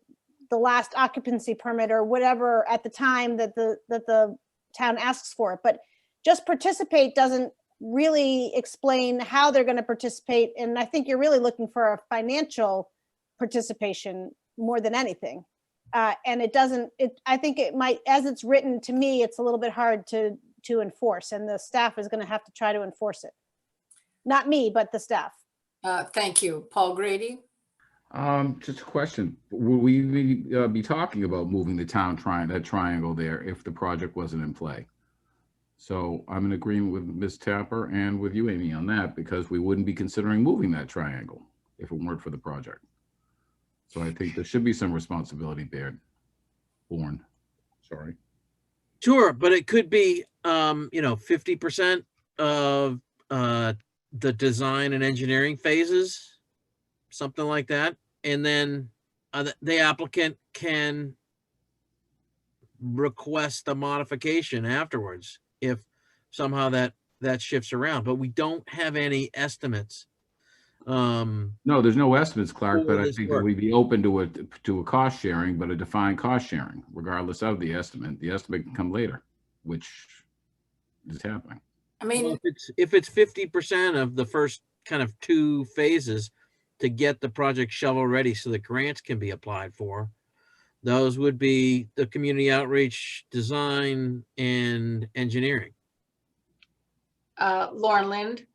the last occupancy permit or whatever at the time that the town asks for it. But just participate doesn't really explain how they're going to participate. And I think you're really looking for a financial participation more than anything. And it doesn't, I think it might, as it's written to me, it's a little bit hard to enforce, and the staff is going to have to try to enforce it. Not me, but the staff. Thank you. Paul Grady. Just a question. Will we be talking about moving the town that triangle there if the project wasn't in play? So I'm in agreement with Ms. Tapper and with you, Amy, on that, because we wouldn't be considering moving that triangle if it weren't for the project. So I think there should be some responsibility borne. Sorry. Sure, but it could be, 50% of the design and engineering phases, something like that. And then the applicant can request a modification afterwards if somehow that shifts around, but we don't have any estimates. No, there's no estimates, Clark, For but I this think that work. we'd be open to a cost sharing, but a defined cost sharing, regardless of the estimate. The estimate can come later, which is happening. I Well, mean, if it's 50% of the first kind of 2 phases to get the project shovel ready so the grants can be applied for, those would be the community outreach, design, and engineering. Lauren Lind,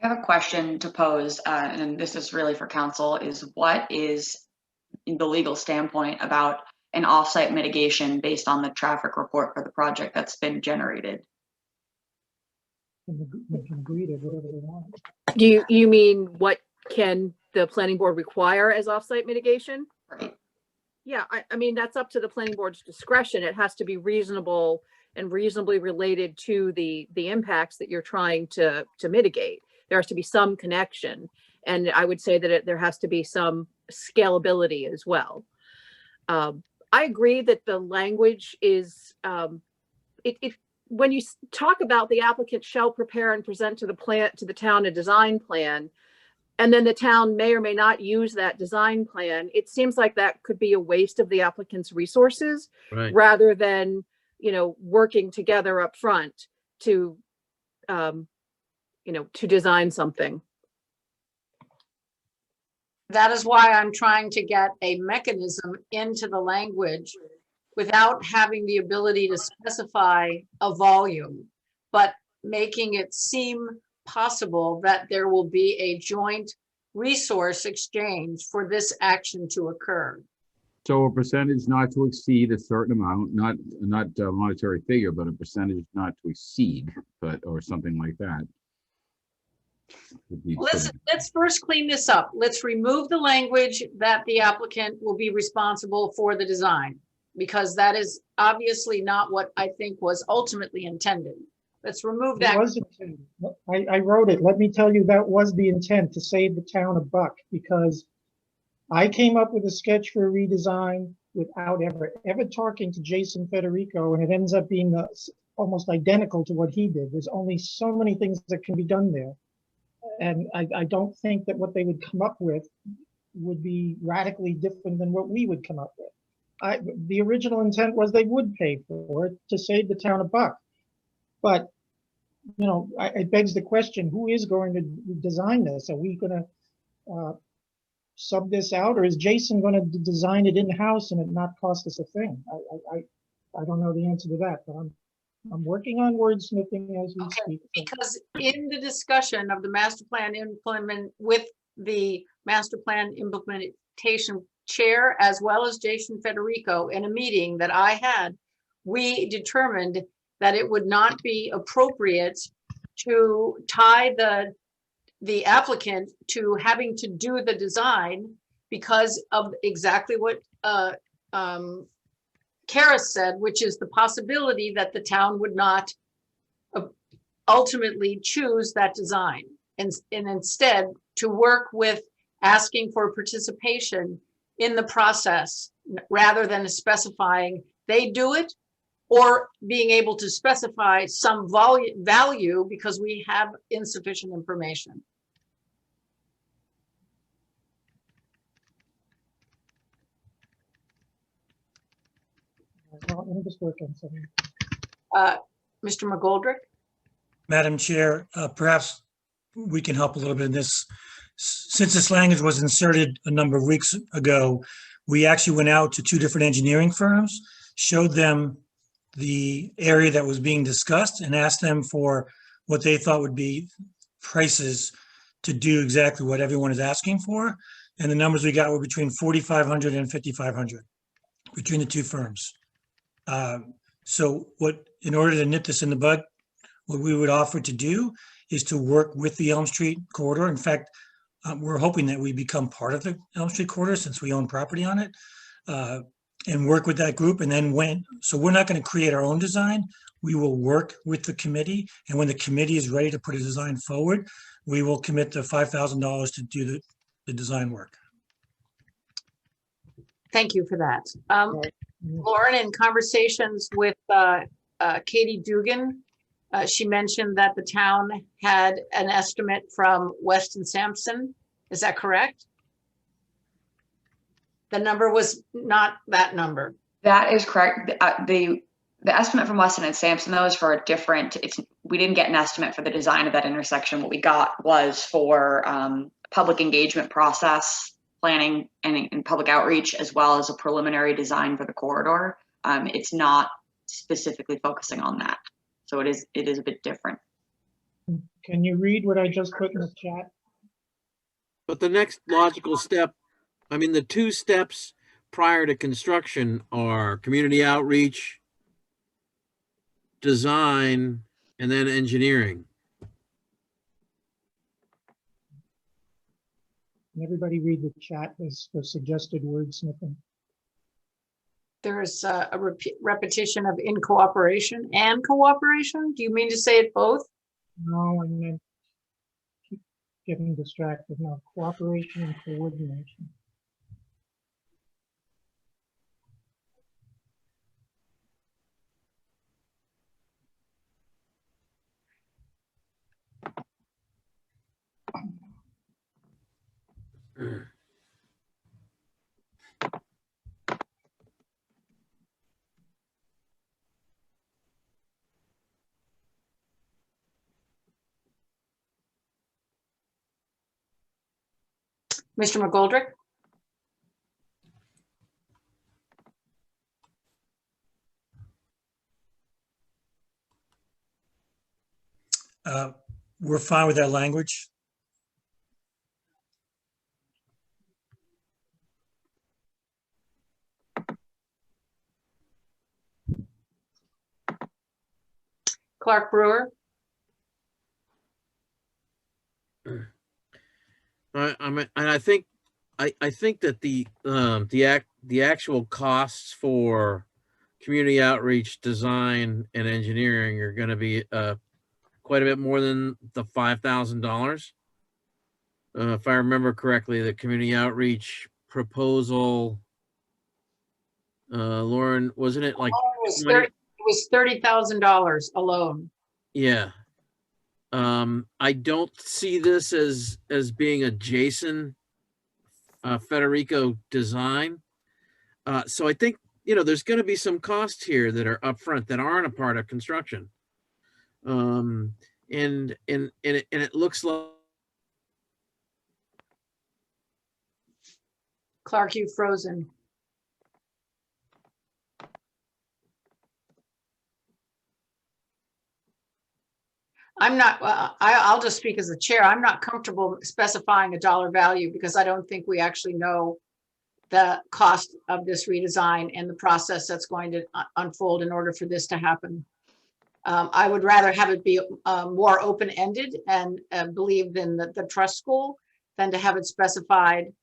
I have a question to pose, and this is really for council, is what is the legal standpoint about an offsite mitigation based on the traffic report for the project that's been generated? They can agree to whatever they want. You mean what can the planning board require as offsite mitigation? Right. Yeah, I mean, that's up to the planning board's discretion. It has to be reasonable and reasonably related to the impacts that you're trying to mitigate. There has to be some connection. And I would say that there has to be some scalability as well. I agree that the language is, when you talk about the applicant shall prepare and present to the town a design plan, and then the town may or may not use that design plan, it seems like that could be a waste of the applicant's resources, Right. rather than, working together up front to, to design something. that is why I'm trying to get a mechanism into the language without having the ability to specify a volume, but making it seem possible that there will be a joint resource exchange for this action to occur. So a percentage not to exceed a certain amount, not a monetary figure, but a percentage not to exceed, or something like that. Let's first clean this up. Let's remove the language that the applicant will be responsible for the design, because that is obviously not what I think was ultimately intended. Let's remove It that. was intended. I wrote it. Let me tell you, that was the intent, to save the town a buck, because I came up with a sketch for a redesign without ever talking to Jason Federico, and it ends up being almost identical to what he did. There's only so many things that can be done there. And I don't think that what they would come up with would be radically different than what we would come up with. The original intent was they would pay for it to save the town a buck. But, it begs the question, who is going to design this? Are we going to sub this out, or is Jason going to design it in-house and it not cost us a thing? I don't know the answer to that, but I'm working on wordsmithing as we speak. Because in the discussion of the master plan with the master plan implementation chair, as well as Jason Federico, in a meeting that I had, we determined that it would not be appropriate to tie the applicant to having to do the design because of exactly what Kara said, which is the possibility that the town would not ultimately choose that design, and instead to work with asking for participation in the process rather than specifying they do it, or being able to specify some value because we have insufficient information. Well, let me just work on something. Mr. McGoldrick? Madam Chair, perhaps we can help a little bit in this. Since this language was inserted a number of weeks ago, we actually went out to 2 different engineering firms, showed them the area that was being discussed, and asked them for what they thought would be prices to do exactly what everyone is asking for. And the numbers we got were between $4,500 and $5,500 between the 2 firms. So in order to nip this in the bud, what we would offer to do is to work with the Elm Street corridor. In fact, we're hoping that we become part of the Elm Street corridor since we own property on it, and work with that group. And then so we're not going to create our own design. We will work with the committee. And when the committee is ready to put a design forward, we will commit the $5,000 to do the design work. Thank you for that. Lauren, in conversations with Katie Dugan, she mentioned that the town had an estimate from West and Sampson. Is that correct? The number was not that number. That is correct. The estimate from Weston and Sampson, though, is for a different, we didn't get an estimate for the design of that intersection. What we got was for public engagement process, planning and public outreach, as well as a preliminary design for the corridor. It's not specifically focusing on that. So it is a bit different. Can you read what I just put in the chat? But the next logical step, I mean, the two steps prior to construction are community outreach, design, and then engineering. Can everybody read the chat as for suggested wordsmithing? There is a repetition of in cooperation and cooperation. Do you mean to say it both? No, I meant keep getting distracted now. Cooperation and coordination. Mr. McGoldrick? We're fine with that language. Clark Brewer? I think that the actual costs for community outreach, design, and engineering are going to be quite a bit more than the $5,000. If I remember correctly, the community outreach proposal, Lauren, wasn't it like It was $30,000 alone. Yeah. I don't see this as being a Jason Federico design. So I think, there's going to be some costs here that are upfront that aren't a part of construction. And it looks like. Clark, you've frozen. I'm not, I'll just speak as a chair. I'm not comfortable specifying a dollar value because I don't think we actually know the cost of this redesign and the process that's going to unfold in order for this to happen. I would rather have it be more open-ended and believe in the trust school than to have it specified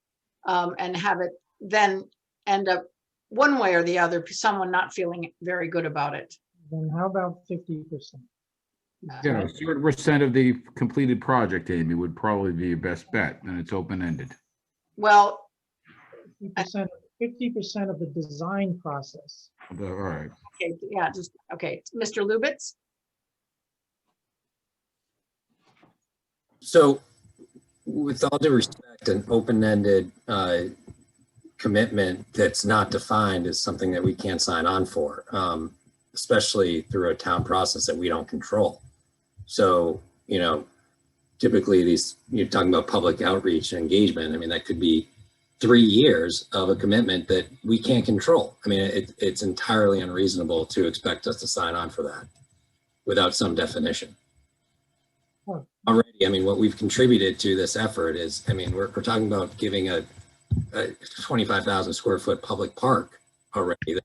and have it then end up one way or the other, someone not feeling very good about it. Then how about 50%? Yeah, a certain percent of the completed project, Amy, would probably be your best bet, and it's open-ended. Well, 50% of the design process. All right. okay, yeah, just, okay. Mr. Lubitz? So with all due respect, an open-ended commitment that's not defined is something that we can't sign on for, especially through a town process that we don't control. So, typically you're talking about public outreach and engagement. I mean, that could be 3 years of a commitment that we can't control. I mean, it's entirely unreasonable to expect us to sign on for that without some definition. Already, I mean, what we've contributed to this effort is, I mean, we're talking about giving a 25,000 square foot public park already, to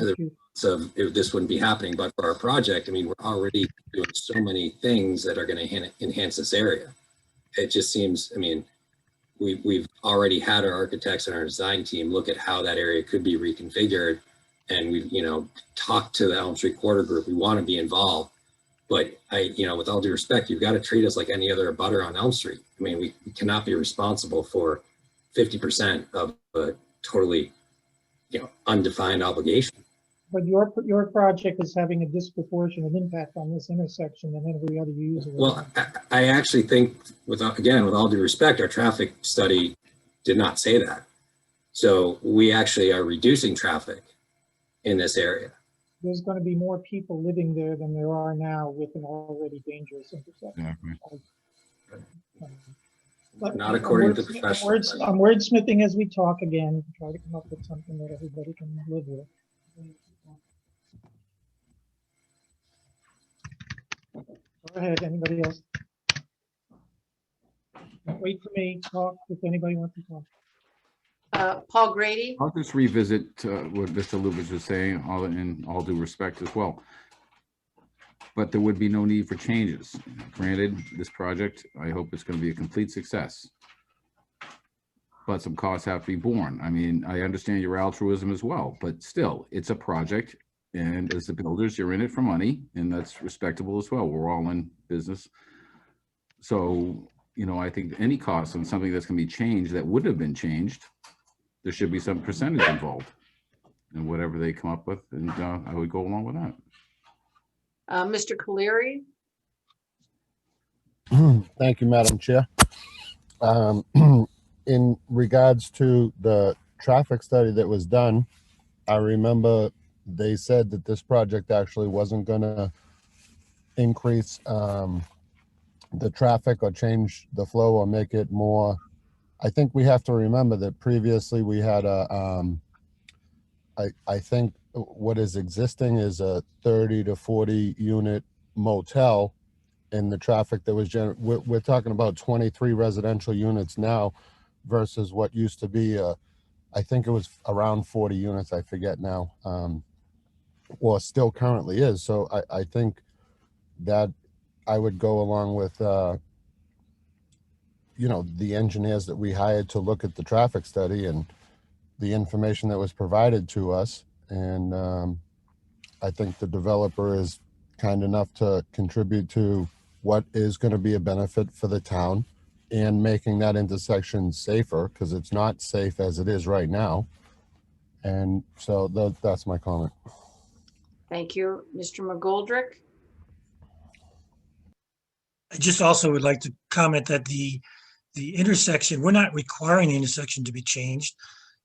the of if this wouldn't be happening, but for our project, I mean, we're already doing so many things that are going to enhance this area. It just seems, I mean, we've already had our architects and our design team look at how that area could be reconfigured. And we've, talked to the Elm Street Quarter Group. We want to be involved. But with all due respect, you've got to treat us like any other abutter on Elm Street. I mean, we cannot be responsible for 50% of a totally, undefined obligation. But your project is having a disproportionate impact on this intersection than every other user. Well, I actually think, with all due respect, our traffic study did not say that. So we actually are reducing traffic in this area. There's going to be more people living there than there are now with an already dangerous intersection. But Not according to professionals. I'm wordsmithing as we talk again, to try to come up with something that everybody can live with. Go ahead, anybody else? Don't wait for me, talk if anybody wants to talk. Paul Grady? I'll just revisit what Mr. Lubitz was saying, in all due respect as well. But there would be no need for changes. Granted, this project, I hope it's going to be a complete success. But some costs have to be borne. I mean, I understand your altruism as well, but still, it's a project. And as the builders, you're in it for money, and that's respectable as well. We're all in business. So, I think any cost on something that's going to be changed that would have been changed, there should be some percentage involved in whatever they come up with, and I would go along with that. Mr. Caleri? Thank you, Madam Chair. In regards to the traffic study that was done, I remember they said that this project actually wasn't going to increase the traffic or change the flow or make it more. I think we have to remember that previously we had I think what is existing is a 30 to 40 unit motel, and the traffic that was we're talking about 23 residential units now versus what used to be I think it was around 40 units, I forget now, or still currently is. So I think that I would go along with the engineers that we hired to look at the traffic study and the information that was provided to us. And I think the developer is kind enough to contribute to what is going to be a benefit for the town and making that intersection safer, because it's not safe as it is right now. And so that's my comment. Thank you. Mr. McGoldrick? I just also would like to comment that the intersection, we're not requiring the intersection to be changed.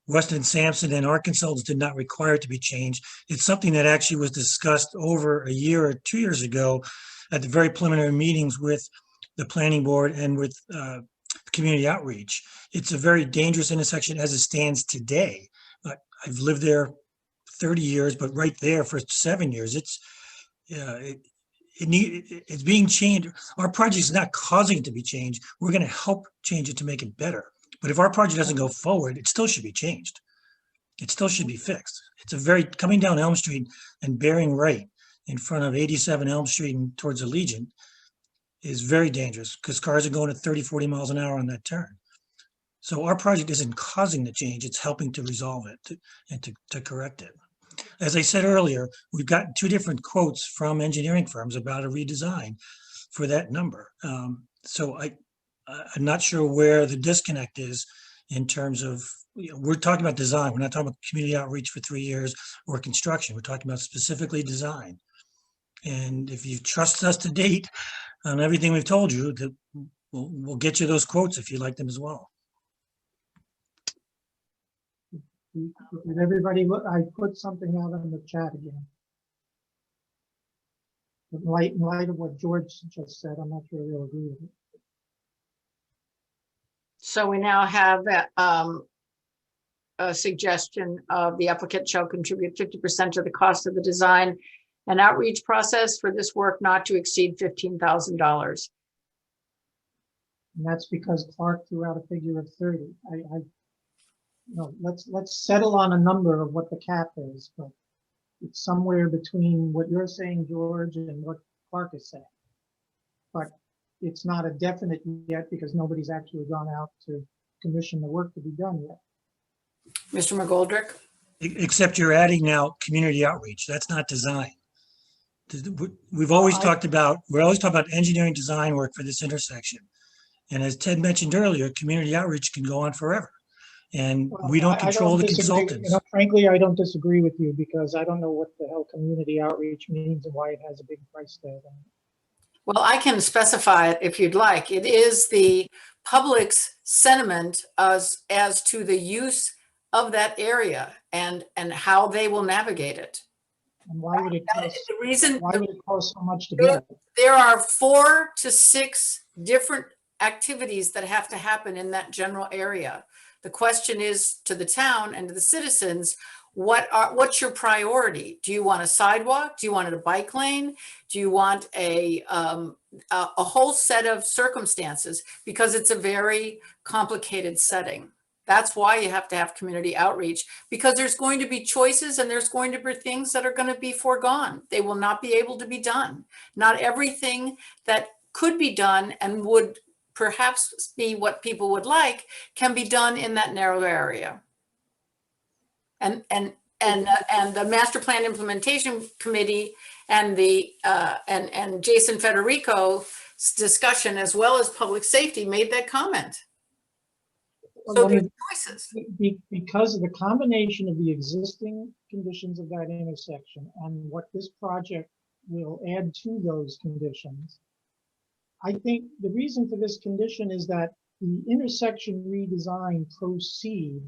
Weston Sampson and our consultants did not require it to be changed. It's something that actually was discussed over a year or 2 years ago at the very preliminary meetings with the planning board and with community outreach. It's a very dangerous intersection as it stands today. I've lived there 30 years, but right there for 7 years, it's being changed. Our project is not causing it to be changed. We're going to help change it to make it better. But if our project doesn't go forward, it still should be changed. It still should be fixed. It's coming down Elm Street and bearing right in front of 87 Elm Street and towards the Legion is very dangerous because cars are going at 30, 40 miles an hour on that turn. So our project isn't causing the change. It's helping to resolve it and to correct it. As I said earlier, we've gotten 2 different quotes from engineering firms about a redesign for that number. So I'm not sure where the disconnect is in terms of, we're talking about design. We're not talking about community outreach for 3 years or construction. We're talking about specifically design. And if you trust us to date on everything we've told you, that we'll get you those quotes if you like them as well. Did everybody look? I put something out in the chat again. In light of what George just said, I'm not sure they'll agree with it. So we now have a suggestion of the applicant shall contribute 50% of the cost of the design and outreach process for this work not to exceed $15,000. And that's because Clark threw out a figure of 30. Let's settle on a number of what the cap is, but it's somewhere between what you're saying, George, and what Clark is saying. But it's not a definite yet because nobody's actually gone out to commission the work to be done yet. Mr. McGoldrick? Except you're adding now community outreach. That's not design. We've always talked about, we're always talking about engineering design work for this intersection. And as Ted mentioned earlier, community outreach can go on forever. And we don't control the disagree. consultants. Frankly, I don't disagree with you because I don't know what the hell community outreach means and why it has a big price tag on it. Well, I can specify it if you'd like. It is the public's sentiment as to the use of that area and how they will navigate it. And why would it cost? The reason Why would it cost so much to get it? there are 4 to 6 different activities that have to happen in that general area. The question is to the town and to the citizens, what's your priority? Do you want a sidewalk? Do you want a bike lane? Do you want a whole set of circumstances? Because it's a very complicated setting. That's why you have to have community outreach, because there's going to be choices and there's going to be things that are going to be foregone. They will not be able to be done. Not everything that could be done and would perhaps be what people would like can be done in that narrow area. And the Master Plan Implementation Committee and the and Jason Federico's discussion, as well as public safety, made that comment. So there's choices. Because of the combination of the existing conditions of that intersection and what this project will add to those conditions, I think the reason for this condition is that the intersection redesign proceed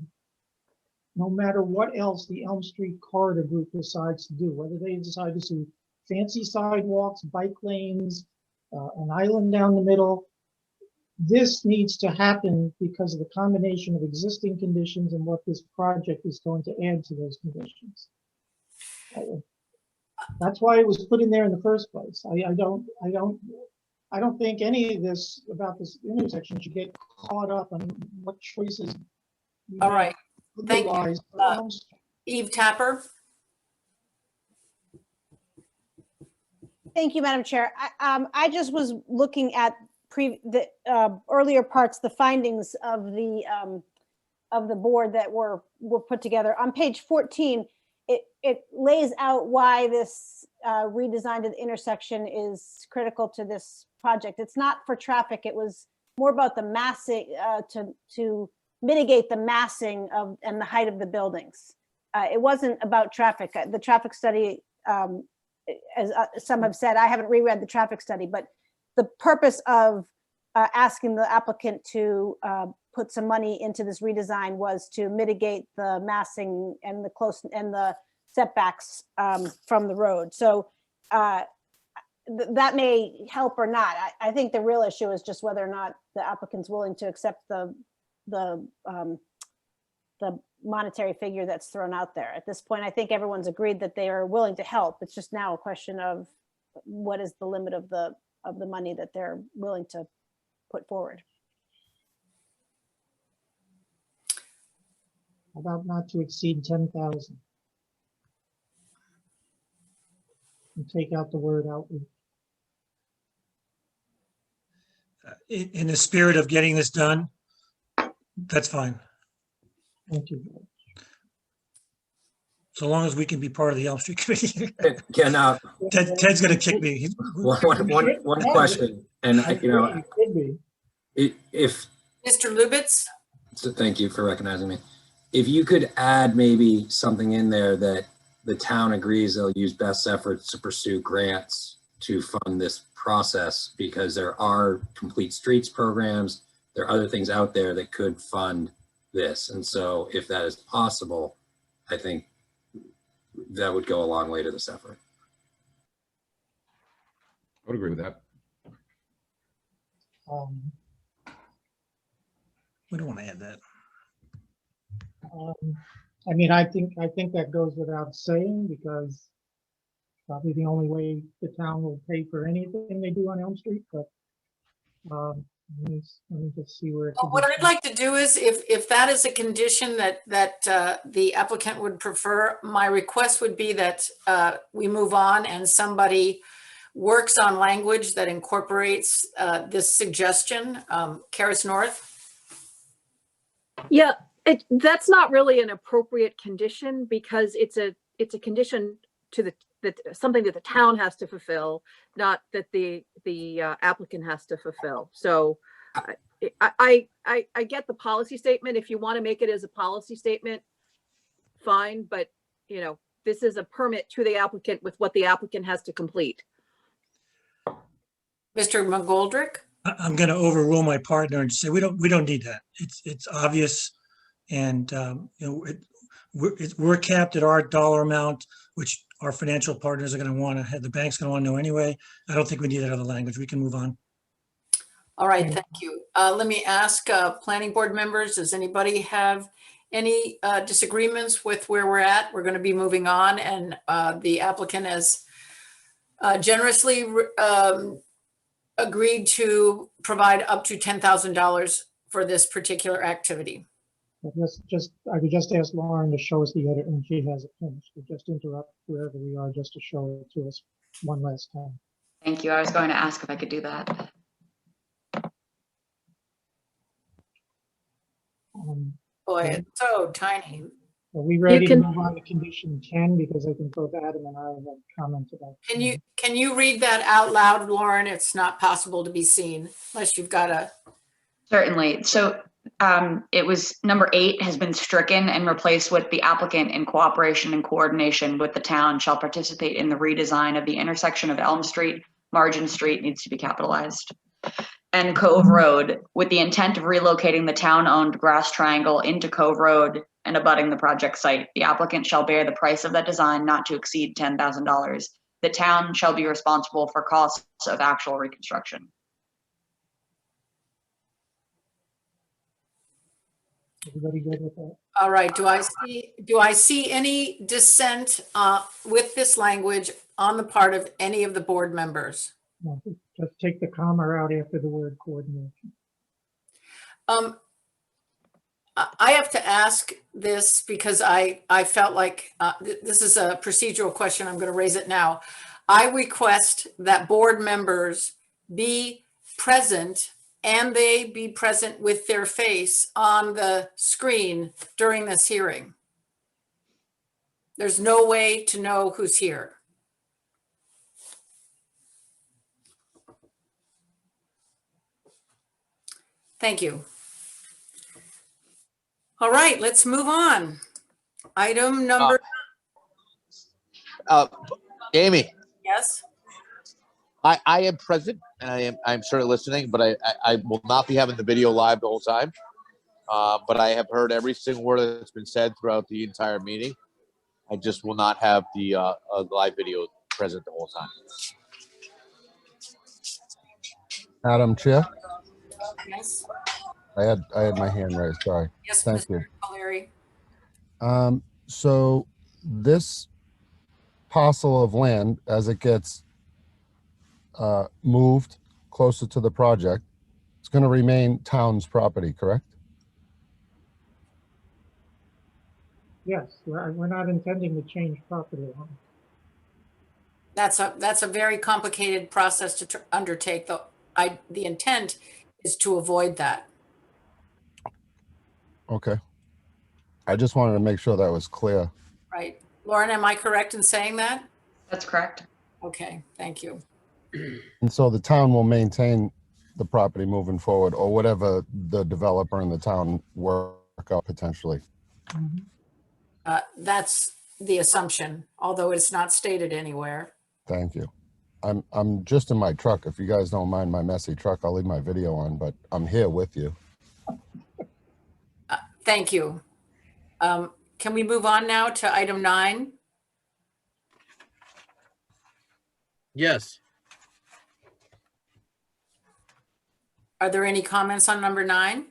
no matter what else the Elm Street Corridor Group decides to do, whether they decide to do fancy sidewalks, bike lanes, an island down the middle. This needs to happen because of the combination of existing conditions and what this project is going to add to those conditions. That's why it was put in there in the first place. I don't think any of this about this intersection should get caught up on what choices. All right. Thank you. Eve Tapper. Thank you, Madam Chair. I just was looking at the earlier parts, the findings of the board that were put together. On page 14, it lays out why this redesign of the intersection is critical to this project. It's not for traffic. It was more about the massing to mitigate the massing of and the height of the buildings. It wasn't about traffic. The traffic study, as some have said, I haven't reread the traffic study, but the purpose of asking the applicant to put some money into this redesign was to mitigate the massing and the setbacks from the road. So that may help or not. I think the real issue is just whether or not the applicant's willing to accept the monetary figure that's thrown out there. At this point, I think everyone's agreed that they are willing to help. It's just now a question of what is the limit of the money that they're willing to put forward. About not to exceed 10,000. And take out the word outreach. In the spirit of getting this done, that's fine. Thank you. So long as we can be part of the Elm Street Committee. Ted's gonna kick me. One question, and if Mr. Lubitz. So thank you for recognizing me. If you could add maybe something in there that the town agrees they'll use best efforts to pursue grants to fund this process, because there are complete streets programs, there are other things out there that could fund this. And so if that is possible, I think that would go a long way to this effort. I would agree with that. We don't want to add that. I mean, I think that goes without saying, because probably the only way the town will pay for anything they do on Elm Street, but let me just see where. Well, what I'd like to do is, if that is a condition that the applicant would prefer, my request would be that we move on and somebody works on language that incorporates this suggestion. Karis North. Yeah, that's not really an appropriate condition because it's a condition to that something that the town has to fulfill, not that the applicant has to fulfill. So I get the policy statement. If you want to make it as a policy statement, fine, but you know, this is a permit to the applicant with what the applicant has to complete. Mr. McGoldrick? I'm going to overrule my partner and say we don't need that. It's obvious, and you know, we're capped at our dollar amount, which our financial partners are going to want to have. The bank's going to want to know anyway. I don't think we need that other language. We can move on. All right, thank you. Let me ask planning board members, does anybody have any disagreements with where we're at? We're going to be moving on, and the applicant has generously agreed to provide up to $10,000 for this particular activity. I would just ask Lauren to show us the edit when she has it finished. We'll just interrupt wherever we are just to show it to us one last time. Thank you. I was going to ask if I could do that. Boy, it's so tiny. Are we ready to can- move on to condition 10? Because I think both Adam and I have comments about. Can you read that out loud, Lauren? It's not possible to be seen unless you've got a. Certainly. So it was number 8 has been stricken and replaced with the applicant in cooperation and coordination with the town shall participate in the redesign of the intersection of Elm Street, Margin Street needs to be capitalized, and Cove Road with the intent of relocating the town-owned grass triangle into Cove Road and abutting the project site. The applicant shall bear the price of that design not to exceed $10,000. The town shall be responsible for costs of actual reconstruction. Everybody good with that? All right, do I see any dissent with this language on the part of any of the board members? No, just take the comma out after the word coordination. I have to ask this because I felt like this is a procedural question. I'm going to raise it now. I request that board members be present and they be present with their face on the screen during this hearing. There's no way to know who's here. Thank you. All right, let's move on. Item number, Amy, yes? I am present and I'm certainly listening, but I will not be having the video live the whole time. But I have heard every single word that's been said throughout the entire meeting. I just will not have the live video present the whole time. Madam Chair, Yes. I had my hand raised, sorry. Yes, Thank Mr. you. O'Leary. So this parcel of land, as it gets moved closer to the project, it's going to remain town's property, correct? Yes, we're not intending to change property line. That's a very complicated process to undertake. The intent is to avoid that. Okay. I just wanted to make sure that was clear. Right. Lauren, am I correct in saying that? That's correct. Okay, thank you. And so the town will maintain the property moving forward, or whatever the developer and the town work out potentially. That's the assumption, although it's not stated anywhere. Thank you. I'm just in my truck. If you guys don't mind my messy truck, I'll leave my video on, but I'm here with you. Thank you. Can we move on now to item 9? Yes. Are there any comments on number 9?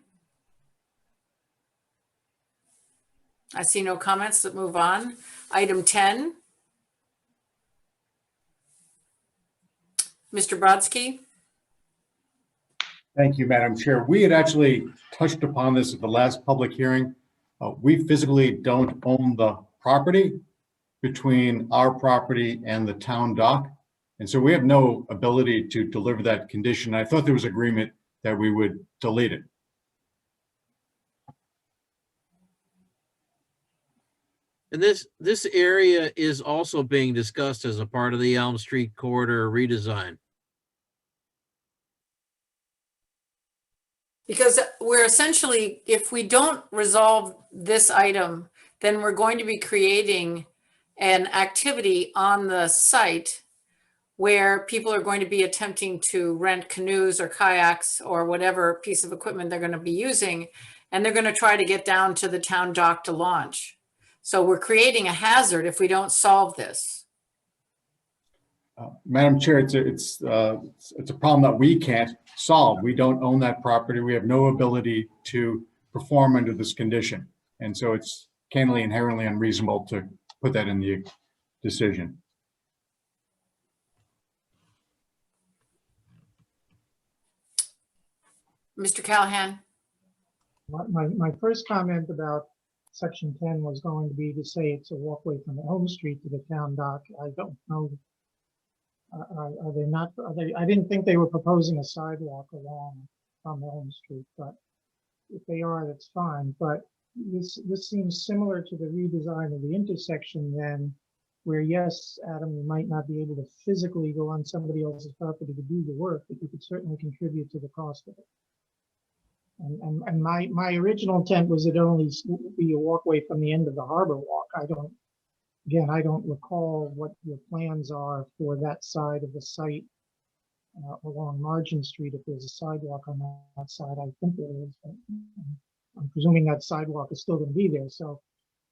I see no comments. Let's move on. Item 10. Mr. Brodsky? Thank you, Madam Chair. We had actually touched upon this at the last public hearing. We physically don't own the property between our property and the town dock. And so we have no ability to deliver that condition. I thought there was agreement that we would delete it. And this area is also being discussed as a part of the Elm Street corridor redesign. Because we're essentially, if we don't resolve this item, then we're going to be creating an activity on the site where people are going to be attempting to rent canoes or kayaks or whatever piece of equipment they're going to be using, and they're going to try to get down to the town dock to launch. So we're creating a hazard if we don't solve this. Madam Chair, it's a problem that we can't solve. We don't own that property. We have no ability to perform under this condition. And so it's candidly inherently unreasonable to put that in the decision. Mr. Callahan? My first comment about section 10 was going to be to say it's a walkway from the home street to the town dock. I don't know. Are they not, I didn't think they were proposing a sidewalk along from the home street, but if they are, that's fine. But this seems similar to the redesign of the intersection then, where yes, Adam, you might not be able to physically go on somebody else's property to do the work, but you could certainly contribute to the cost of it. And my original intent was it only be a walkway from the end of the harbor walk. I don't recall what your plans are for that side of the site along Margin Street. If there's a sidewalk on that side, I think there is. But I'm presuming that sidewalk is still going to be there. So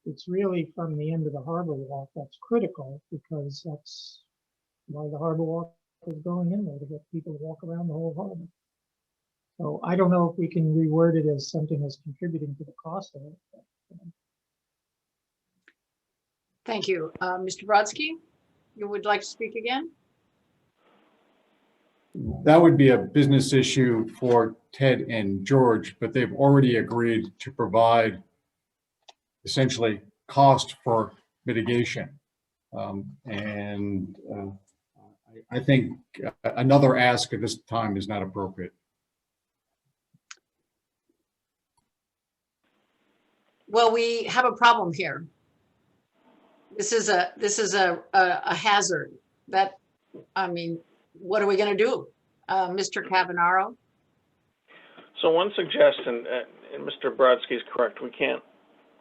it's really from the end of the harbor walk that's critical, because that's why the harbor walk is going in there, to get people to walk around the whole harbor. So I don't know if we can reword it as something that's contributing to the cost of it. But, Thank you. Mr. Brodsky, you would like to speak again? That would be a business issue for Ted and George, but they've already agreed to provide essentially cost for mitigation. I think another ask at this time is not appropriate. Well, we have a problem here. This is a hazard that, I mean, what are we going to do? Mr. Cavanaro? So one suggestion, and Mr. Brodsky is correct, we can't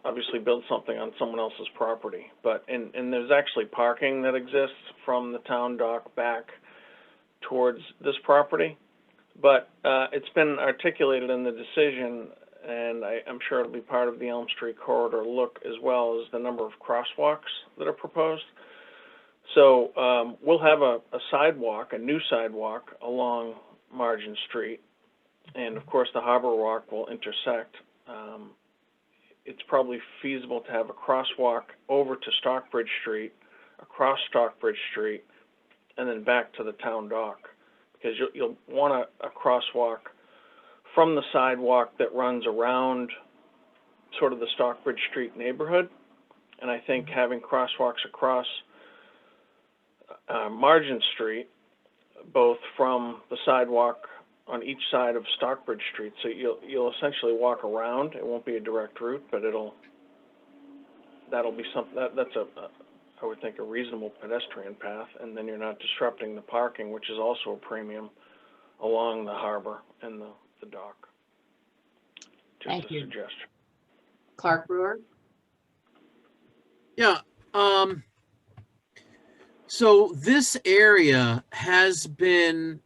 obviously build something on someone else's property, but and there's actually parking that exists from the town dock back towards this property, but it's been articulated in the decision, and I'm sure it'll be part of the Elm Street corridor look as well, as the number of crosswalks that are proposed. So we'll have a sidewalk, a new sidewalk along Margin Street, and of course the harbor walk will intersect. It's probably feasible to have a crosswalk over to Stockbridge Street, across Stockbridge Street, and then back to the town dock, because you'll want a crosswalk from the sidewalk that runs around sort of the Stockbridge Street neighborhood. And I think having crosswalks across Margin Street, both from the sidewalk on each side of Stockbridge Street, so you'll essentially walk around. It won't be a direct route, but that'll be something that's I would think a reasonable pedestrian path, and then you're not disrupting the parking, which is also a premium along the harbor and the dock. Just Thank you. a suggestion. Clark Brewer? Yeah. So this area has been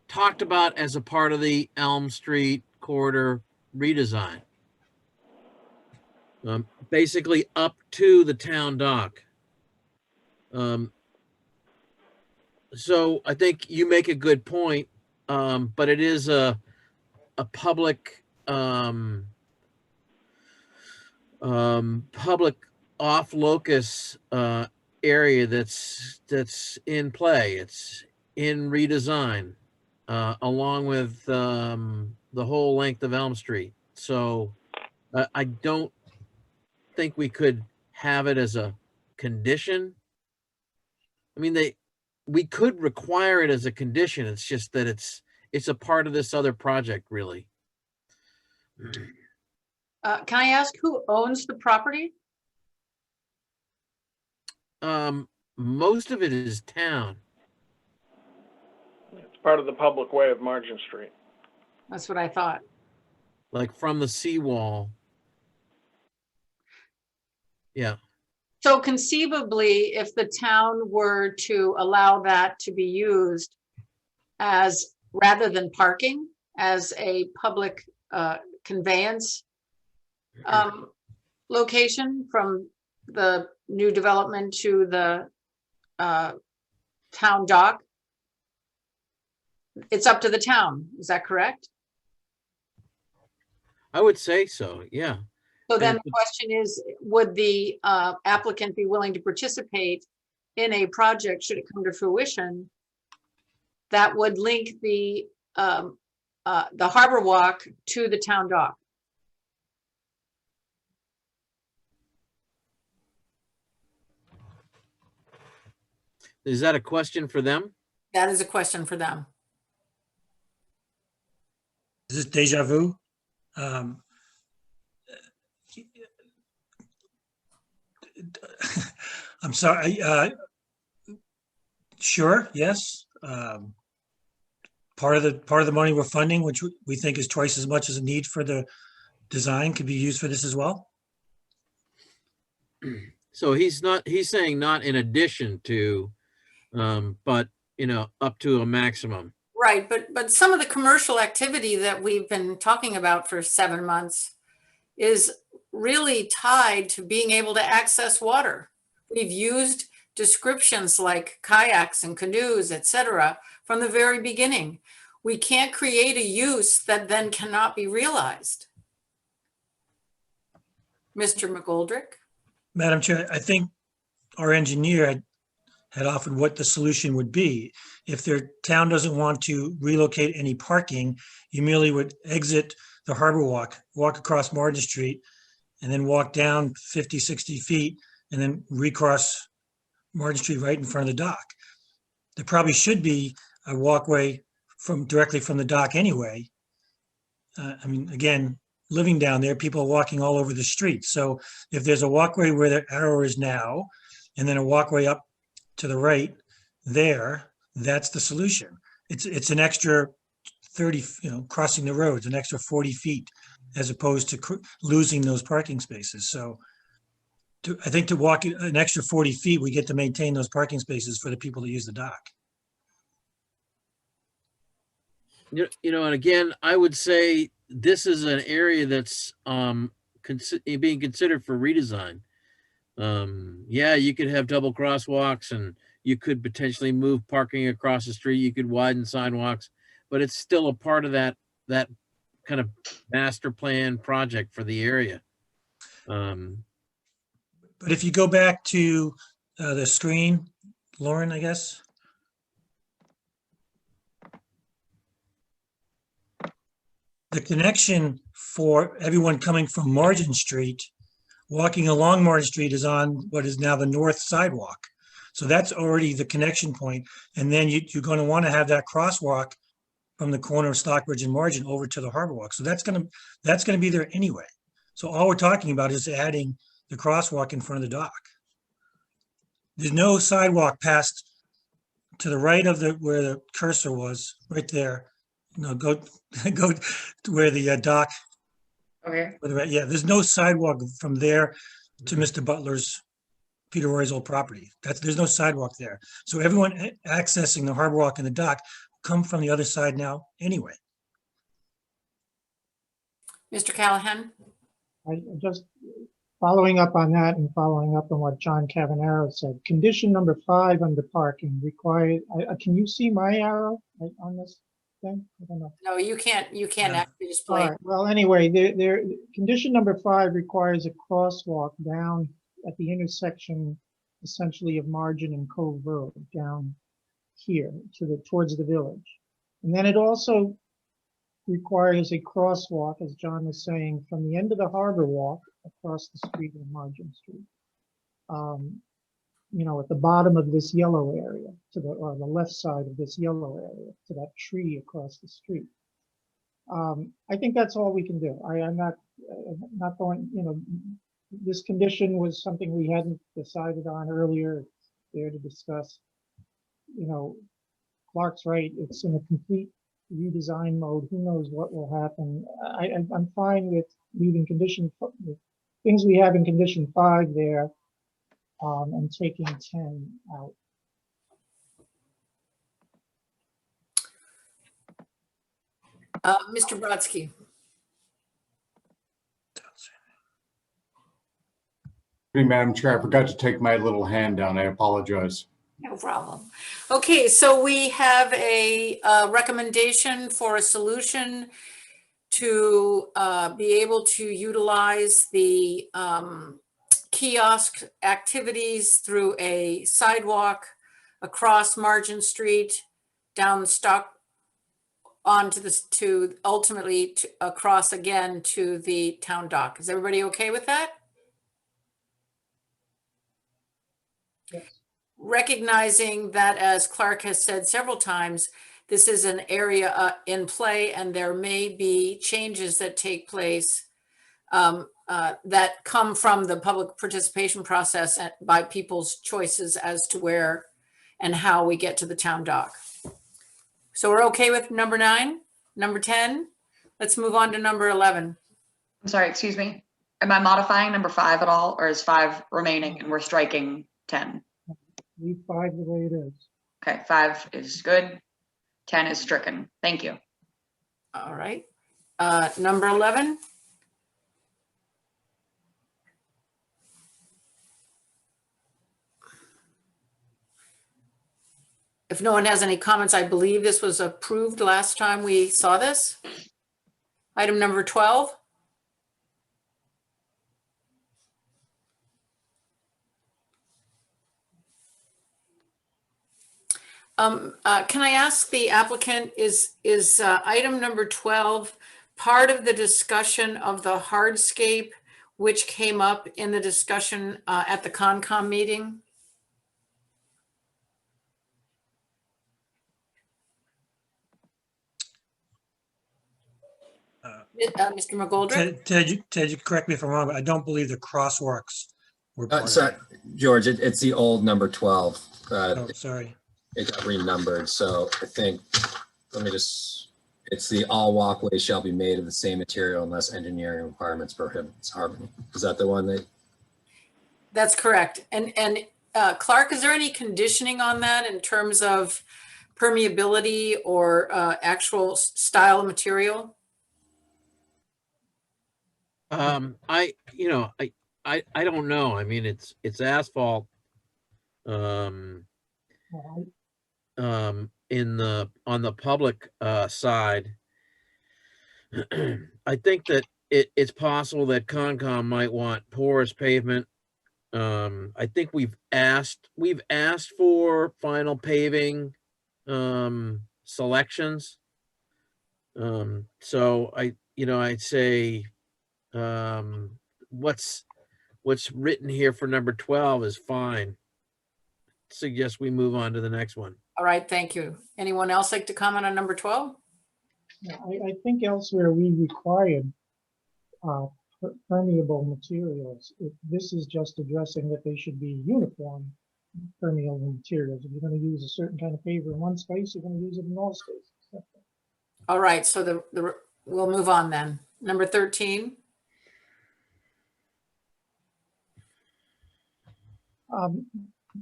talked about as a part of the Elm Street corridor redesign. Basically up to the town dock. So I think you make a good point, but it is a public public off locus area that's in play. It's in redesign along with the whole length of Elm Street. So I don't think we could have it as a condition. I mean, we could require it as a condition. It's just that it's a part of this other project, really. Can I ask who owns the property? most of it is town. It's part of the public way of Margin Street. That's what I thought. Like from the seawall. Yeah. So conceivably, if the town were to allow that to be used as, rather than parking, as a public conveyance location from the new development to the town dock, it's up to the town. Is that correct? I would say so, yeah. So then And- the question is, would the applicant be willing to participate in a project, should it come to fruition, that would link the harbor walk to the town dock? Is that a question for them? That is a question for them. Is this deja vu? I'm sorry, sure, yes. Part of the money we're funding, which we think is twice as much as a need for the design, could be used for this as well. So he's saying not in addition to, but, up to a maximum. Right, but some of the commercial activity that we've been talking about for 7 months is really tied to being able to access water. We've used descriptions like kayaks and canoes, etc., from the very beginning. We can't create a use that then cannot be realized. Mr. McGoldrick? Madam Chair, I think our engineer had offered what the solution would be. If their town doesn't want to relocate any parking, you merely would exit the harbor walk across Martin Street, and then walk down 50, 60 feet, and then recross Martin Street right in front of the dock. There probably should be a walkway directly from the dock anyway. I mean, again, living down there, people are walking all over the street. So if there's a walkway where the arrow is now, and then a walkway up to the right there, that's the solution. It's an extra 30, crossing the roads, an extra 40 feet, as opposed to losing those parking spaces. So I think to walk an extra 40 feet, we get to maintain those parking spaces for the people that use the dock. And again, I would say this is an area that's being considered for redesign. Yeah, you could have double crosswalks, and you could potentially move parking across the street. You could widen sidewalks, but it's still a part of that kind of master plan project for the area. But if you go back to the screen, Lauren, I guess. The connection for everyone coming from Margin Street, walking along Margin Street, is on what is now the north sidewalk. So that's already the connection point. And then you're going to want to have that crosswalk from the corner of Stockbridge and Margin over to the harbor walk. So that's going to be there anyway. So all we're talking about is adding the crosswalk in front of the dock. There's no sidewalk past to the right of where the cursor was, right there. No, go to where the dock. Okay. Yeah, there's no sidewalk from there to Mr. Butler's, Peter Roy's old property. There's no sidewalk there. So everyone accessing the harbor walk and the dock come from the other side now anyway. Mr. Callahan? I just following up on that and following up on what John Cavanero said. Condition number 5 under parking required. Can you see my arrow on this thing? I don't know. No, you can't No. actually display. All right. Well, anyway, condition number 5 requires a crosswalk down at the intersection, essentially, of Margin and Cove Road down here towards the village. And then it also requires a crosswalk, as John was saying, from the end of the harbor walk across the street on Margin Street. At the bottom of this yellow area, or the left side of this yellow area, to that tree across the street. I think that's all we can do. I'm not going, this condition was something we hadn't decided on earlier. there to discuss. You know, Clark's right, it's in a complete redesign mode. Who knows what will happen? I'm fine with leaving things we have in condition 5 there, and taking 10 out. Mr. Brodsky. Madam Chair, I forgot to take my little hand down. I apologize. No problem. Okay, so we have a recommendation for a solution to be able to utilize the kiosk activities through a sidewalk across Margin Street, down Stock, onto this, to ultimately across again to the town dock. Is everybody okay with that? Yes. Recognizing that, as Clark has said several times, this is an area in play and there may be changes that take place that come from the public participation process by people's choices as to where and how we get to the town dock. So we're okay with number 9, number 10. Let's move on to number 11. I'm sorry, excuse me. Am I modifying number 5 at all, or is 5 remaining and we're striking 10? Leave 5 the way it is. Okay, 5 is good. 10 is stricken. Thank you. All right. Number 11. If no one has any comments, I believe this was approved last time we saw this. Item number 12. Can I ask the applicant, is item number 12 part of the discussion of the hardscape which came up in the discussion at the Concom meeting? Mr. McGoldrick? Ted, you correct me if I'm wrong, but I don't believe the crosswalks were part of Sorry, George, it's the old number 12. it. Oh, sorry. It got renumbered, so I think, it's the all walkways shall be made of the same material unless engineering requirements prohibit its hardening. Is that the one that? That's correct. And Clark, is there any conditioning on that in terms of permeability or actual style of material? I don't know. I mean, it's asphalt. On the public side, I think that it's possible that Concom might want porous pavement. I think we've asked for final paving selections. So I'd say what's written here for number 12 is fine. Suggest we move on to the next one. All right, thank you. Anyone else like to comment on number 12? Yeah, I think elsewhere we required permeable materials. This is just addressing that they should be uniform permeable materials. If you're going to use a certain kind of paver in one space, you're going to use it in all spaces. All right, so we'll move on then. Number 13.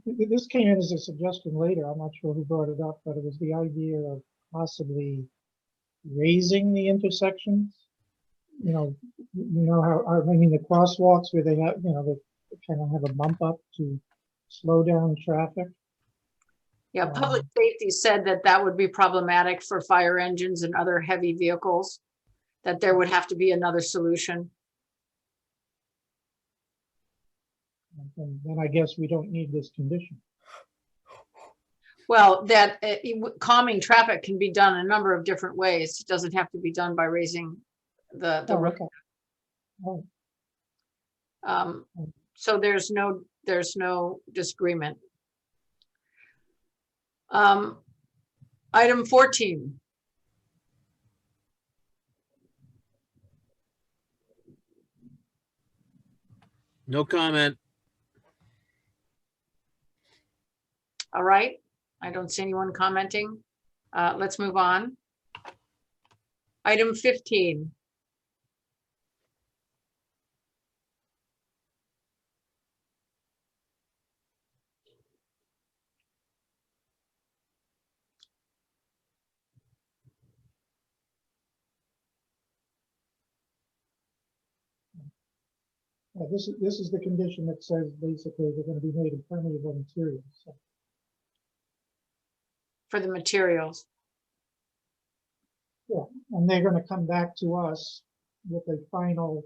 This came in as a suggestion later. I'm not sure who brought it up, but it was the idea of possibly raising the intersections. You know how, I mean, the crosswalks where they have, they kind of have a bump up to slow down traffic. Yeah, public safety said that would be problematic for fire engines and other heavy vehicles, that there would have to be another solution. And then I guess we don't need this condition. Well, that calming traffic can be done a number of different ways. It doesn't have to be done by raising the roof. Okay. Oh. So there's no disagreement. Item 14. No comment. All right, I don't see anyone commenting. Let's move on. Item 15. This is the condition that says basically they're going to be made of permeable materials. So, For the materials. yeah, and they're going to come back to us with a final,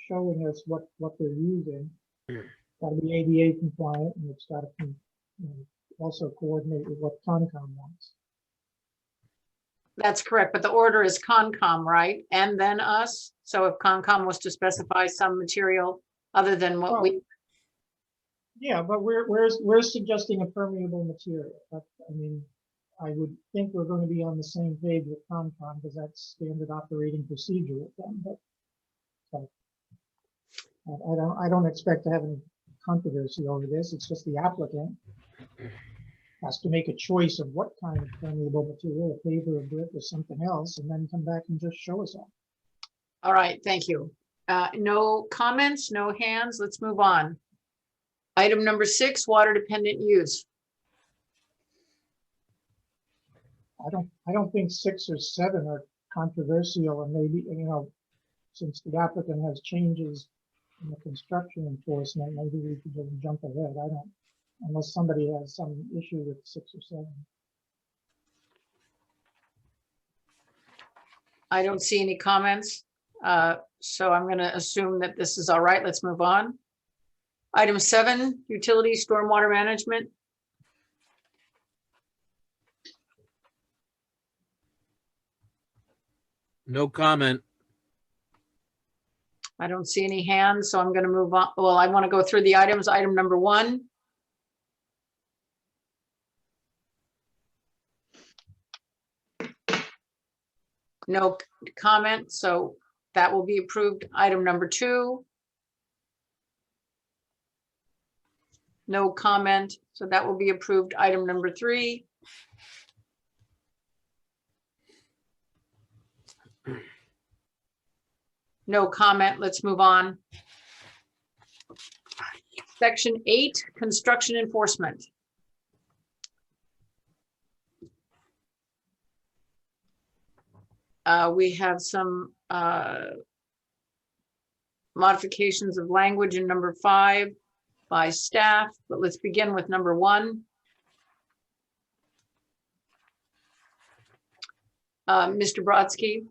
showing us what they're using. Got to be ADA compliant, and it's got to also coordinate with what Concom wants. That's correct, but the order is Concom, right? And then us. So if Concom was to specify some material other than what we. Yeah, but we're suggesting a permeable material. But, I mean, I would think we're going to be on the same page with Concom because that's standard operating procedure with them. But so, I don't expect to have any controversy over this. It's just the applicant has to make a choice of what kind of permeable material, a paver, a brick, or something else, and then come back and just show us all. All right, thank you. No comments, no hands. Let's move on. Item number 6, water dependent use. I don't think 6 or 7 are controversial, and maybe, since the applicant has changes in the construction enforcement, maybe we could just jump ahead. I don't, unless somebody has some issue with 6 or 7. I don't see any comments. So I'm going to assume that this is all right. Let's move on. Item 7, utility stormwater management. No comment. I don't see any hands, so I'm going to move on. Well, I want to go through the items. Item number 1. No comment, so that will be approved. Item number 2. No comment, so that will be approved. Item number 3. No comment, let's move on. Section 8, construction enforcement. We have some modifications of language in number 5 by staff, but let's begin with number 1. Mr. Brodsky.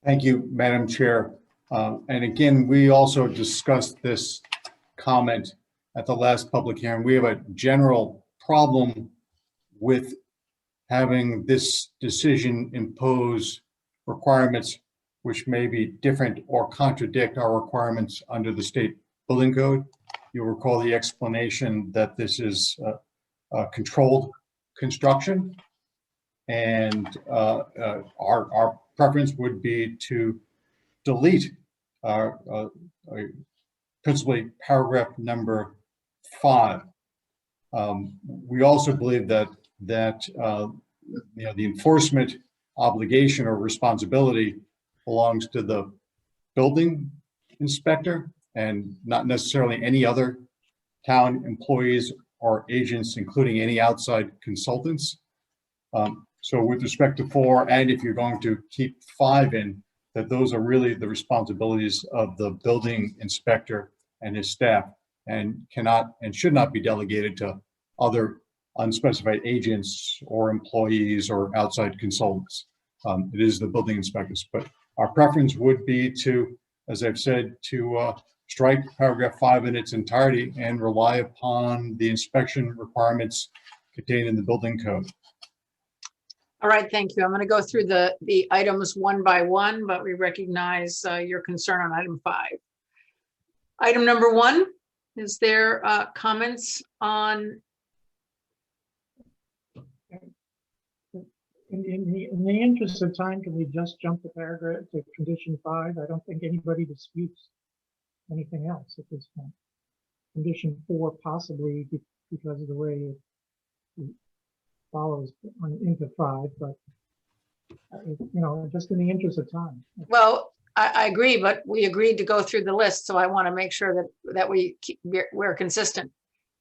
Thank you, Madam Chair. And again, we also discussed this comment at the last public hearing. We have a general problem with having this decision impose requirements which may be different or contradict our requirements under the state building code. You'll recall the explanation that this is a controlled construction, and our preference would be to delete principally paragraph number 5. We also believe that the enforcement obligation or responsibility belongs to the building inspector and not necessarily any other town employees or agents, including any outside consultants. So with respect to 4, and if you're going to keep 5 in, that those are really the responsibilities of the building inspector and his staff, and cannot and should not be delegated to other unspecified agents or employees or outside consultants. It is the building inspectors, but our preference would be to, as I've said, to strike paragraph 5 in its entirety and rely upon the inspection requirements contained in the building code. All right, thank you. I'm going to go through the items one by one, but we recognize your concern on item 5. Item number 1, is there comments on? In the interest of time, can we just jump to paragraph to condition 5? I don't think anybody disputes anything else at this point. condition 4 possibly because of the way it follows on into 5, but just in the interest of time. Well, I agree, but we agreed to go through the list, so I want to make sure that we're consistent.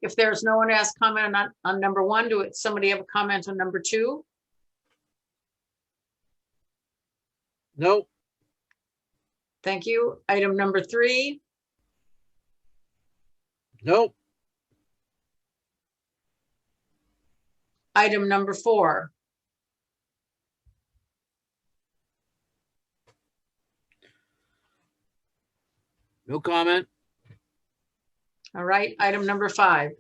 If there's no one who has comment on number 1, somebody have a comment on number 2? No, Thank you. Item number 3, no, item number 4, no comment. all right, item number 5.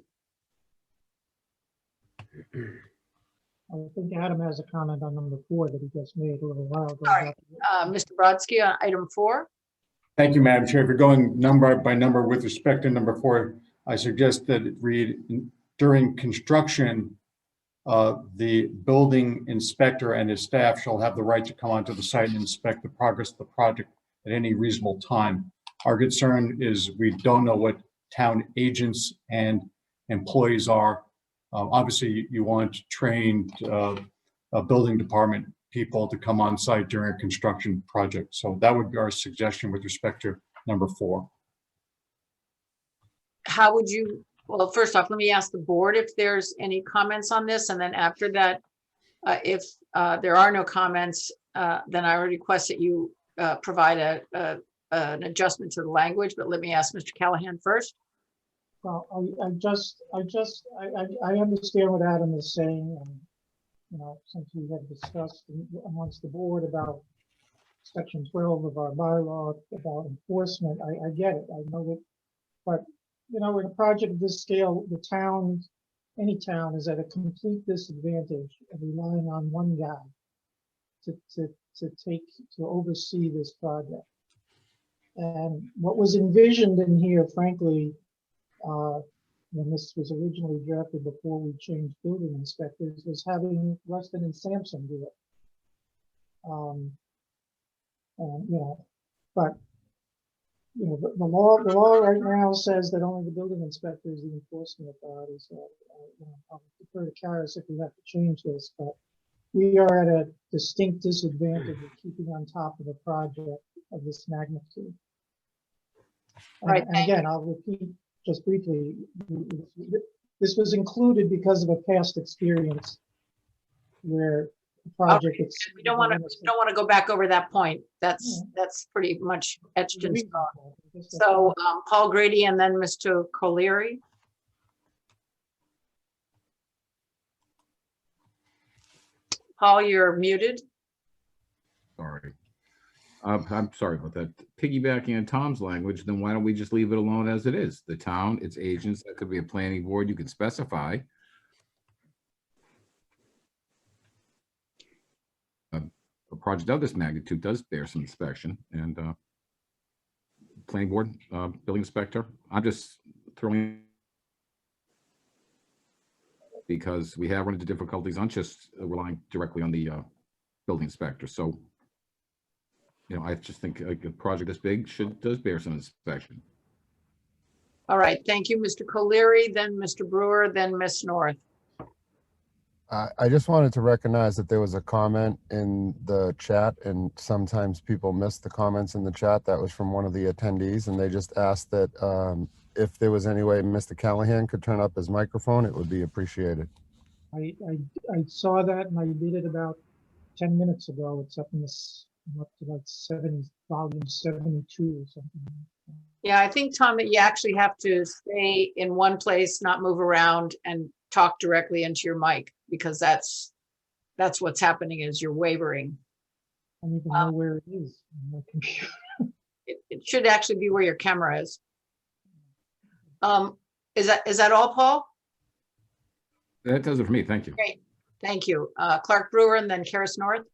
I think Adam has a comment on number 4 that he just made a little while ago. All right. Mr. Brodsky on item 4. Thank you, Madam Chair. If you're going number by number with respect to number 4, I suggest that it read, during construction, the building inspector and his staff shall have the right to come onto the site and inspect the progress of the project at any reasonable time. Our concern is we don't know what town agents and employees are. Obviously, you want trained building department people to come on site during a construction project. So that would be our suggestion with respect to number 4. How would you, well, first off, let me ask the board if there's any comments on this, and then after that, if there are no comments, then I would request that you provide an adjustment to the language, but let me ask Mr. Callahan first. Well, I understand what Adam is saying, and since we have discussed amongst the board about section 12 of our bylaw about enforcement, I get it. I know that, but in a project of this scale, the town, any town, is at a complete disadvantage of relying on one guy to oversee this project. And what was envisioned in here, frankly, when this was originally drafted before we changed building inspectors, was having Rustin and Sampson do it. But the law right now says that only the building inspector is the enforcement authority. So I'll defer to Karis if we have to change this, but we are at a distinct disadvantage of keeping on top of a project of this magnitude. Right. And again, I'll repeat just briefly, this was included because of a past experience where the project. We don't want to go back over that point. That's pretty much etched in stone. So Paul Grady and then Mr. Colleary. Paul, you're muted. Sorry. I'm sorry about that. Piggybacking on Tom's language, then why don't we just leave it alone as it is? The town, its agents, that could be a planning board, you could specify. A project of this magnitude does bear some inspection, and planning board, building inspector, I'm just throwing, because we have run into difficulties on just relying directly on the building inspector. So I just think a project this big does bear some inspection. All right, thank you, Mr. Colleary, then Mr. Brewer, then Ms. North. I just wanted to recognize that there was a comment in the chat, and sometimes people miss the comments in the chat. That was from one of the attendees, and they just asked that if there was any way Mr. Callahan could turn up his microphone, it would be appreciated. I saw that, and I did it about 10 minutes ago. It's up in this, up to like volume 72 or something. Yeah, I think, Tom, that you actually have to stay in one place, not move around, and talk directly into your mic, because that's what's happening is you're wavering. I don't even know where it is on my computer. It should actually be where your camera is. Is that all, Paul? That does it for me. Thank you. Great. Thank you. Clark Brewer and then Karis North.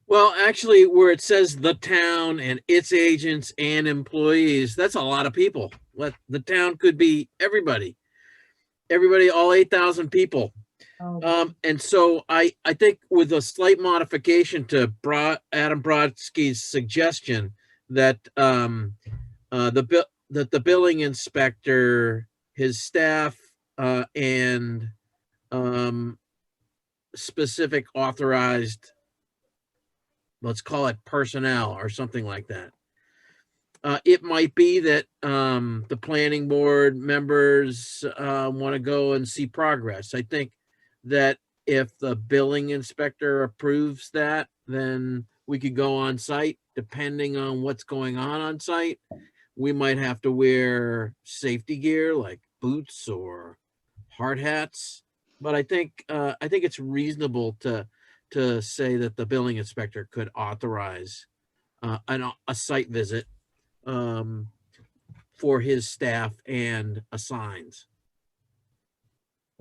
Well, actually, where it says the town and its agents and employees, that's a lot of people. The town could be everybody, all 8,000 people. And so I think with a slight modification to Adam Brodsky's suggestion that the billing inspector his staff, and specific authorized, let's call it personnel or something like that. It might be that the planning board members want to go and see progress. I think that if the building inspector approves that, then we could go on site. Depending on what's going on site, we might have to wear safety gear like boots or hard hats. But I think it's reasonable to say that the building inspector could authorize a site visit for his staff and assigns.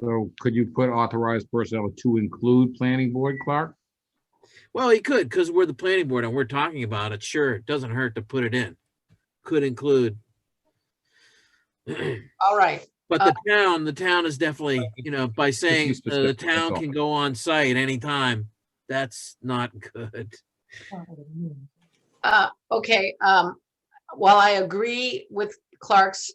So could you put authorized personnel to include planning board, Clark? Well, he could, because we're the planning board and we're talking about it. Sure, it doesn't hurt to put it in. Could include. All right. But the town is definitely, by saying the specific, that's town all. can go on site anytime, that's not good. Okay. While I agree with Clark's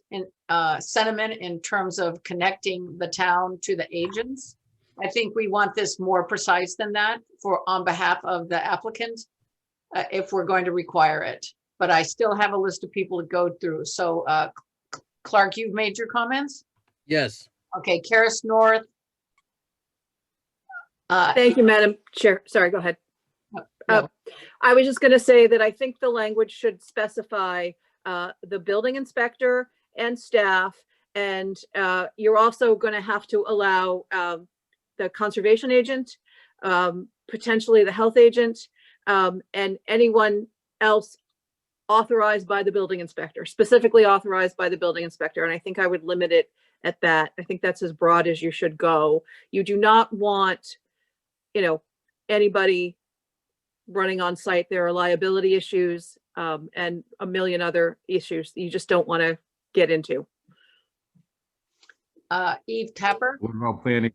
sentiment in terms of connecting the town to the agents, I think we want this more precise than that on behalf of the applicant, if we're going to require it. But I still have a list of people to go through. So Clark, you've made your comments? Yes. Okay, Karis North. Thank you, Madam Chair. Sorry, go ahead. No. I was just going to say that I think the language should specify the building inspector and staff, and you're also going to have to allow the conservation agent, potentially the health agent, and anyone else authorized by the building inspector, specifically authorized by the building inspector. And I think I would limit it at that. I think that's as broad as you should go. You do not want, anybody running on site. There are liability issues and a million other issues you just don't want to get into. Eve Tapper. What about planning?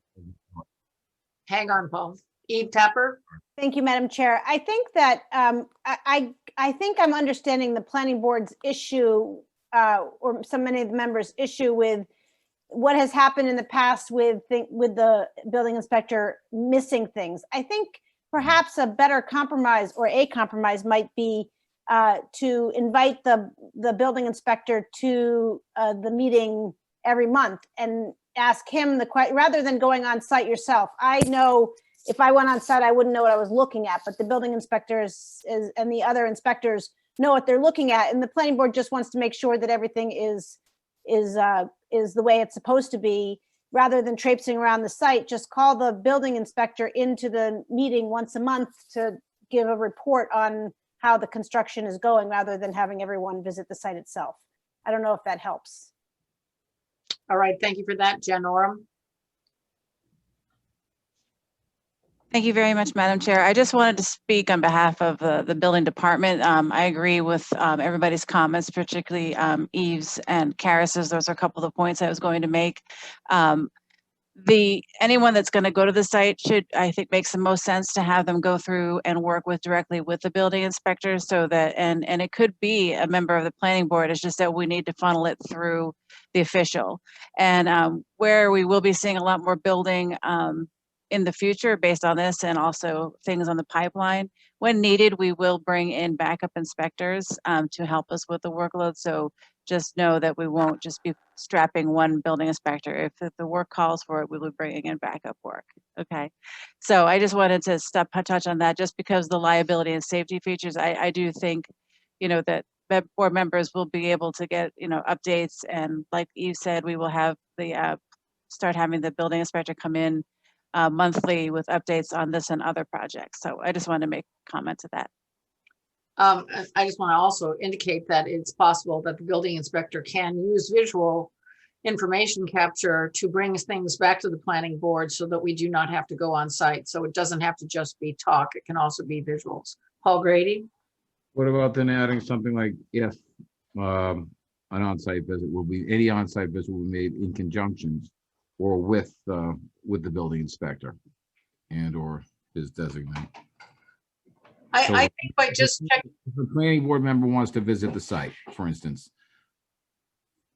Hang on, Paul. Eve Tapper. Thank you, Madam Chair. I think that I think I'm understanding the planning board's issue, or so many of the members' issue with what has happened in the past with the building inspector missing things. I think perhaps a better compromise, or a compromise, might be to invite the building inspector to the meeting every month and ask him the question, rather than going on site yourself. I know if I went on site, I wouldn't know what I was looking at, but the building inspectors and the other inspectors know what they're looking at, and the planning board just wants to make sure that everything is the way it's supposed to be. Rather than traipsing around the site, just call the building inspector into the meeting once a month to give a report on how the construction is going, rather than having everyone visit the site itself. I don't know if that helps. All right, thank you for that, Jen Oram. Thank you very much, Madam Chair. I just wanted to speak on behalf of the building department. I agree with everybody's comments, particularly Eve's and Karis's. Those are a couple of the points I was going to make. Anyone that's going to go to the site should, I think, makes the most sense to have them go through and work directly with the building inspector, so that, and it could be a member of the planning board. It's just that we need to funnel it through the official. And where we will be seeing a lot more building in the future based on this, and also things on the pipeline, when needed, we will bring in backup inspectors to help us with the workload. So just know that we won't just be strapping one building inspector. If the work calls for it, we will be bringing in backup work. Okay. So I just wanted to touch on that, just because the liability and safety features. I do think, that board members will be able to get, updates. And like Eve said, we will have start having the building inspector come in monthly with updates on this and other projects. So I just wanted to make a comment to that. I just want to also indicate that it's possible that the building inspector can use visual information capture to bring things back to the planning board, so that we do not have to go on site. So it doesn't have to just be talk. It can also be visuals. Paul Grady. What about then adding something like, if an on-site visit will be, any on-site visit will be made in conjunction or with the building inspector and or his designate. I think by just checking. If a planning board member wants to visit the site, for instance,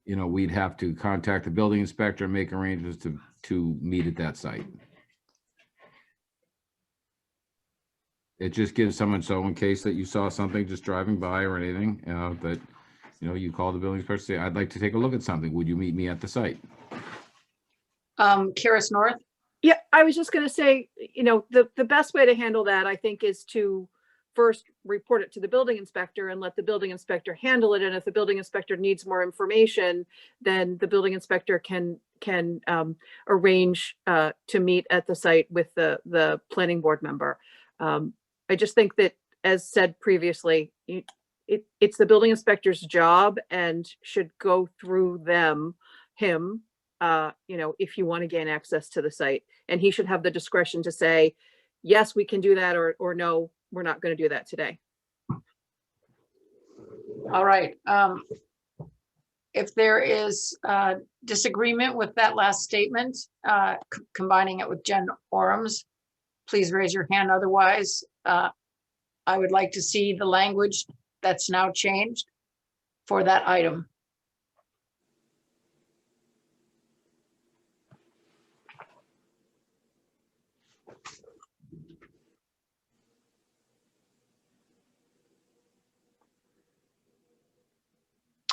we'd have to contact the building inspector and make arrangements to meet at that site. It just gives someone, so in case that you saw something just driving by or anything, that, you call the building inspector, say, I'd like to take a look at something. Would you meet me at the site? Karis North? Yeah, I was just gonna say, the best way to handle that, I think, is to first report it to the building inspector and let the building inspector handle it. And if the building inspector needs more information, then the building inspector can arrange to meet at the site with the planning board member. I just think that, as said previously, it's the building inspector's job and should go through him, if you want to gain access to the site. And he should have the discretion to say, yes, we can do that, or no, we're not going to do that today. All right. If there is disagreement with that last statement, combining it with Jen Orum's, please raise your hand. Otherwise, I would like to see the language that's now changed for that item.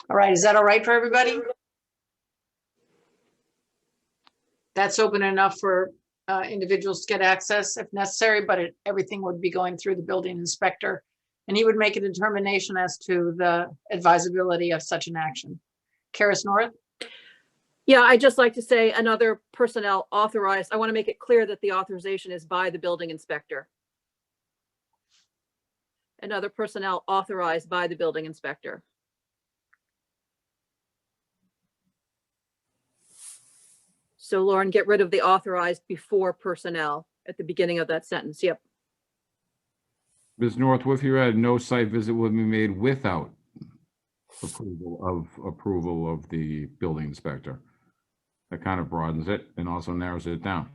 All right, is that all right for everybody? That's open enough for individuals to get access if necessary, but everything would be going through the building inspector, and he would make a determination as to the advisability of such an action. Karis North? Yeah, I'd just like to say another personnel authorized. I want to make it clear that the authorization is by the building inspector. Another personnel authorized by the building inspector. So Lauren, get rid of the authorized before personnel at the beginning of that sentence. Yep. Ms. North, if you add no site visit will be made without approval of the building inspector. That kind of broadens it and also narrows it down.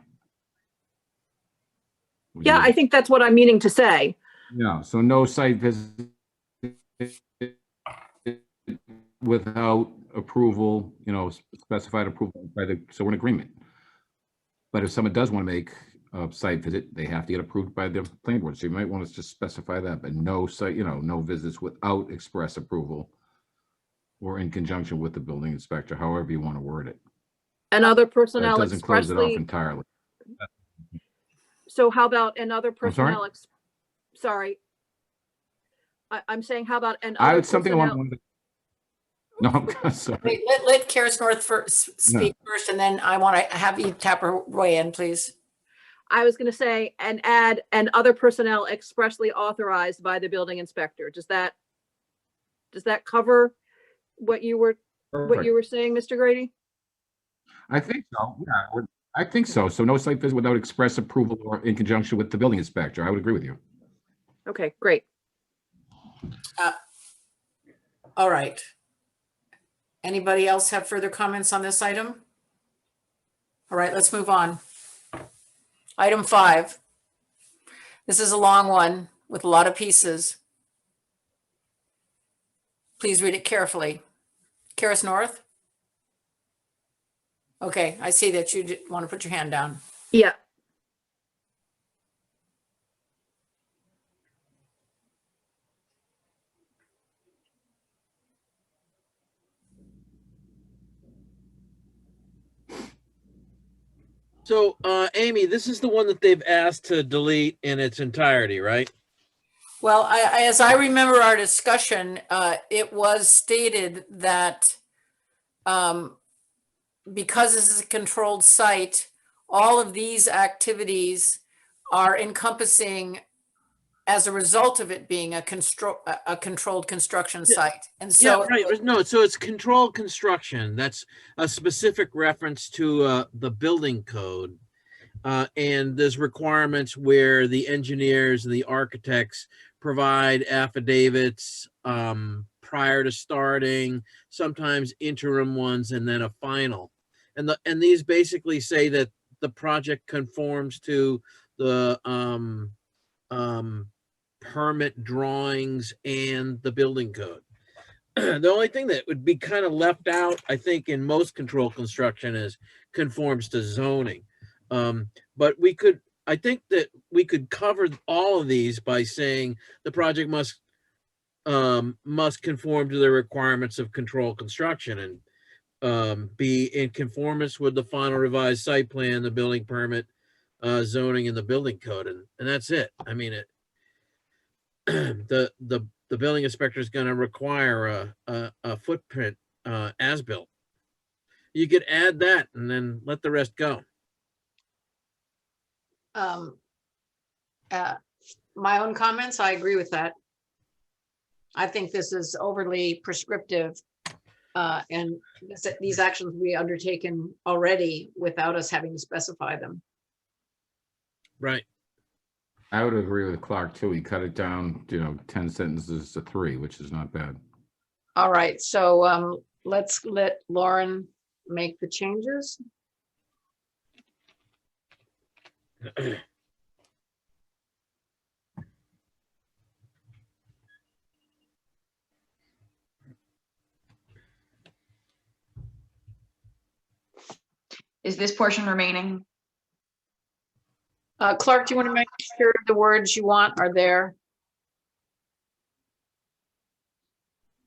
Yeah, I think that's what I'm meaning to say. Yeah, so no site visit without approval, specified approval by so we're in agreement. But if someone does want to make a site visit, they have to get approved by the planning board. So you might want to just specify that, but no site, no visits without express approval or in conjunction with the building inspector, however you want to word it. Another personnel That doesn't close it off expressly. entirely. So how about another I'm sorry? personnel? Sorry. I'm saying, how about an I other had something I personnel? wanted to. No, I'm sorry. Wait, let Karis North speak first, and then I want to have Eve Tapper weigh in, please. I was going to say, and add and other personnel expressly authorized by the building inspector. Does that cover what you were saying, Mr. Grady? I think so. Yeah, I think so. So no site visit without express approval or in conjunction with the building inspector. I would agree with you. Okay, great. All right. Anybody else have further comments on this item? All right, let's move on. Item 5. This is a long one with a lot of pieces. Please read it carefully. Karis North? Okay, I see that you want to put your hand down. Yeah. So, Amy, this is the one that they've asked to delete in its entirety, right? Well, as I remember our discussion, it was stated that because this is a controlled site, all of these activities are encompassing as a result of it being a controlled construction site. And so, yeah, right. No, so it's controlled construction. That's a specific reference to the building code. And there's requirements where the engineers and the architects provide affidavits prior to starting, sometimes interim ones, and then a final. And these basically say that the project conforms to the permit drawings and the building code. the only thing that would be kind of left out, I think, in most control construction is conforms to zoning. But I think that we could cover all of these by saying the project must conform to the requirements of control construction and be in conformance with the final revised site plan, the building permit, zoning, and the building code, and that's it. I mean, the building inspector is going to require a footprint as built. You could add that and then let the rest go. My own comments, I agree with that. I think this is overly prescriptive, and these actions will be undertaken already without us having to specify them. Right. I would agree with Clark too. He cut it down, 10 sentences to 3, which is not bad. All right, so let's let Lauren make the changes. Is this portion remaining? Clark, do you want to make sure the words you want are there?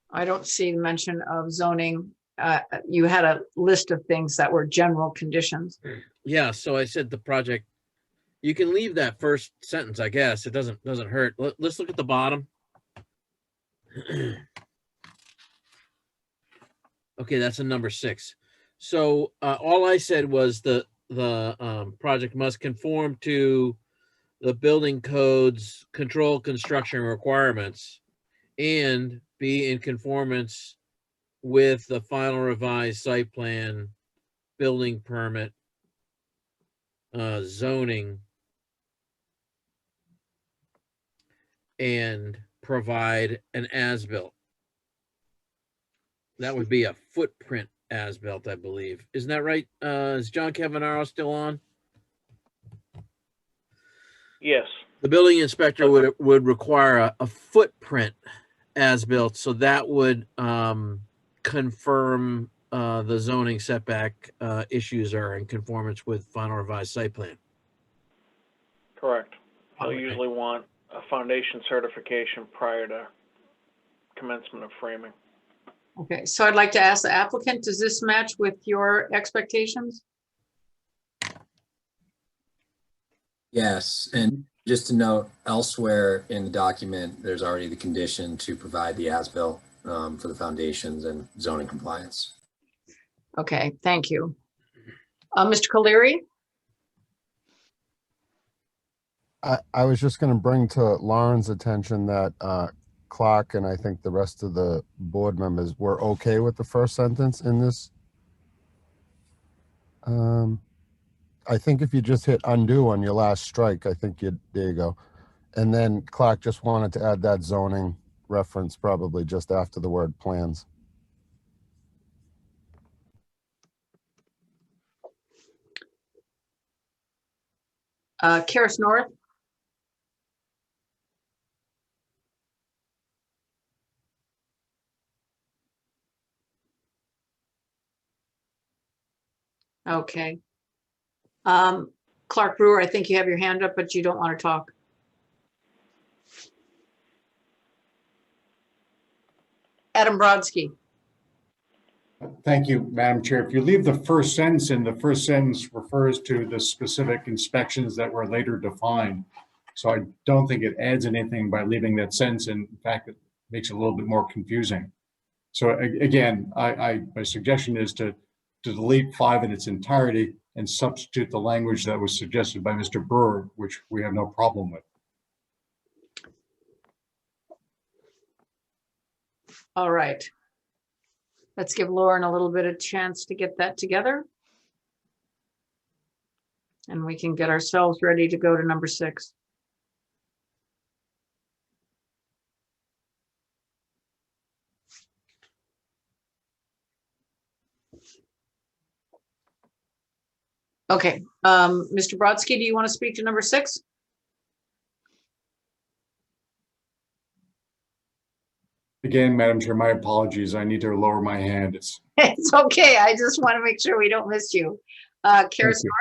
I don't see mention of zoning. You had a list of things that were general conditions. Yeah, so I said the project, you can leave that first sentence, I guess. It doesn't hurt. Let's look at the bottom. Okay, that's a number 6. So all I said was the project must conform to the building code's control construction requirements and be in conformance with the final revised site plan, building permit, zoning, and provide an as-built. That would be a footprint as-built, I believe. Isn't that right? Is John Cavanaro still on? Yes. The building inspector would require a footprint as-built, so that would confirm the zoning setback issues are in conformance with final revised site plan. Correct. They'll Okay. usually want a foundation certification prior to commencement of framing. Okay, so I'd like to ask the applicant, does this match with your expectations? Yes, and just to note, elsewhere in the document, there's already the condition to provide the as-built for the foundations and zoning compliance. Okay, thank you. Mr. Colery? I was just going to bring to Lauren's attention that Clark and I think the rest of the board members were okay with the first sentence in this. I think if you just hit undo on your last strike, I think there you go. And then Clark just wanted to add that zoning reference probably just after the word plans. Karis North? Okay. Clark Brewer, I think you have your hand up, but you don't want to talk. Adam Brodsky. Thank you, Madam Chair. If you leave the first sentence in, the first sentence refers to the specific inspections that were later defined. So I don't think it adds anything by leaving that sentence. In fact, it makes it a little bit more confusing. So again, my suggestion is to delete 5 in its entirety and substitute the language that was suggested by Mr. Brewer, which we have no problem with. All right. Let's give Lauren a little bit of chance to get that together. And we can get ourselves ready to go to number 6. Okay, Mr. Brodsky, do you want to speak to number 6? Again, Madam Chair, my apologies. I need to lower my hand. It's, It's okay. I just want to make sure we don't miss you. Kara, Thank you.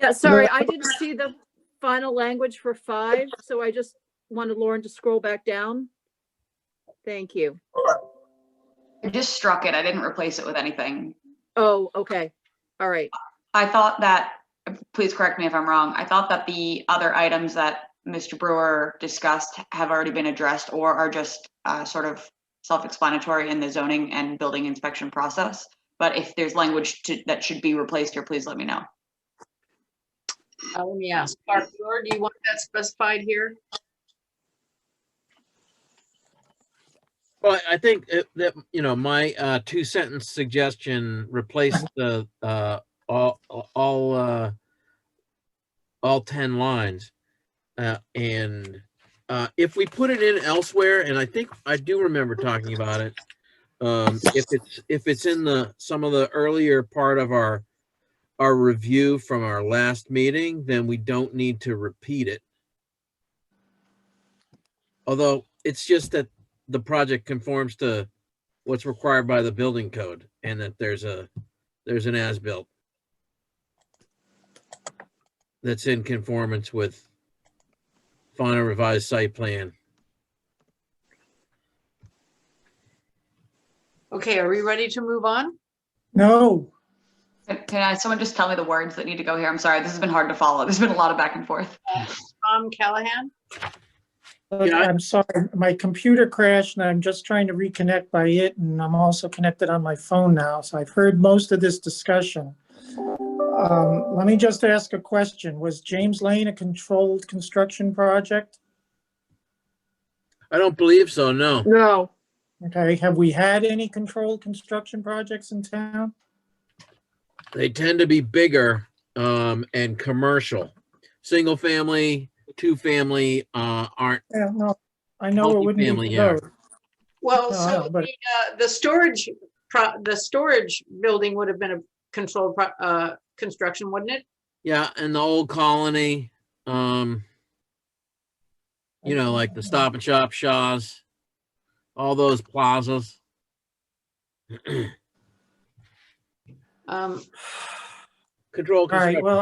Yeah, sorry, I didn't see the final language for 5, so I just wanted Lauren to scroll back down. Thank you. I just struck it. I didn't replace it with anything. Oh, okay. All right. I thought that, please correct me if I'm wrong, I thought that the other items that Mr. Brewer discussed have already been addressed or are just sort of self-explanatory in the zoning and building inspection process. But if there's language that should be replaced here, please let me know. let me ask. Clark, do you want that specified here? Well, I think that, you know, my 2-sentence suggestion replaced the all 10 lines. And if we put it in elsewhere, and I think I do remember talking about it, if it's in some of the earlier part of our review from our last meeting, then we don't need to repeat it. Although it's just that the project conforms to what's required by the building code, and that there's an as-built that's in conformance with final revised site plan. Okay, are we ready to move on? No, Can someone just tell me the words that need to go here? I'm sorry, this has been hard to follow. There's been a lot of back and forth. Tom Callahan? Yeah, I'm sorry, my computer crashed and I'm just trying to reconnect by it, and I'm also connected on my phone now, so I've heard most of this discussion. Let me just ask a question. Was James Lane a controlled construction project? I don't believe so, no. No. Okay, have we had any controlled construction projects in town? They tend to be bigger and commercial. Single family, 2-family aren't. Yeah, no, I know it wouldn't Multifamily, be yeah. those. Well, No, I so know, but- the storage building would have been a controlled construction, wouldn't it? Yeah, and the old colony, you know, like the Stop and Shop Shaws, all those plazas. Control All right, construction. well,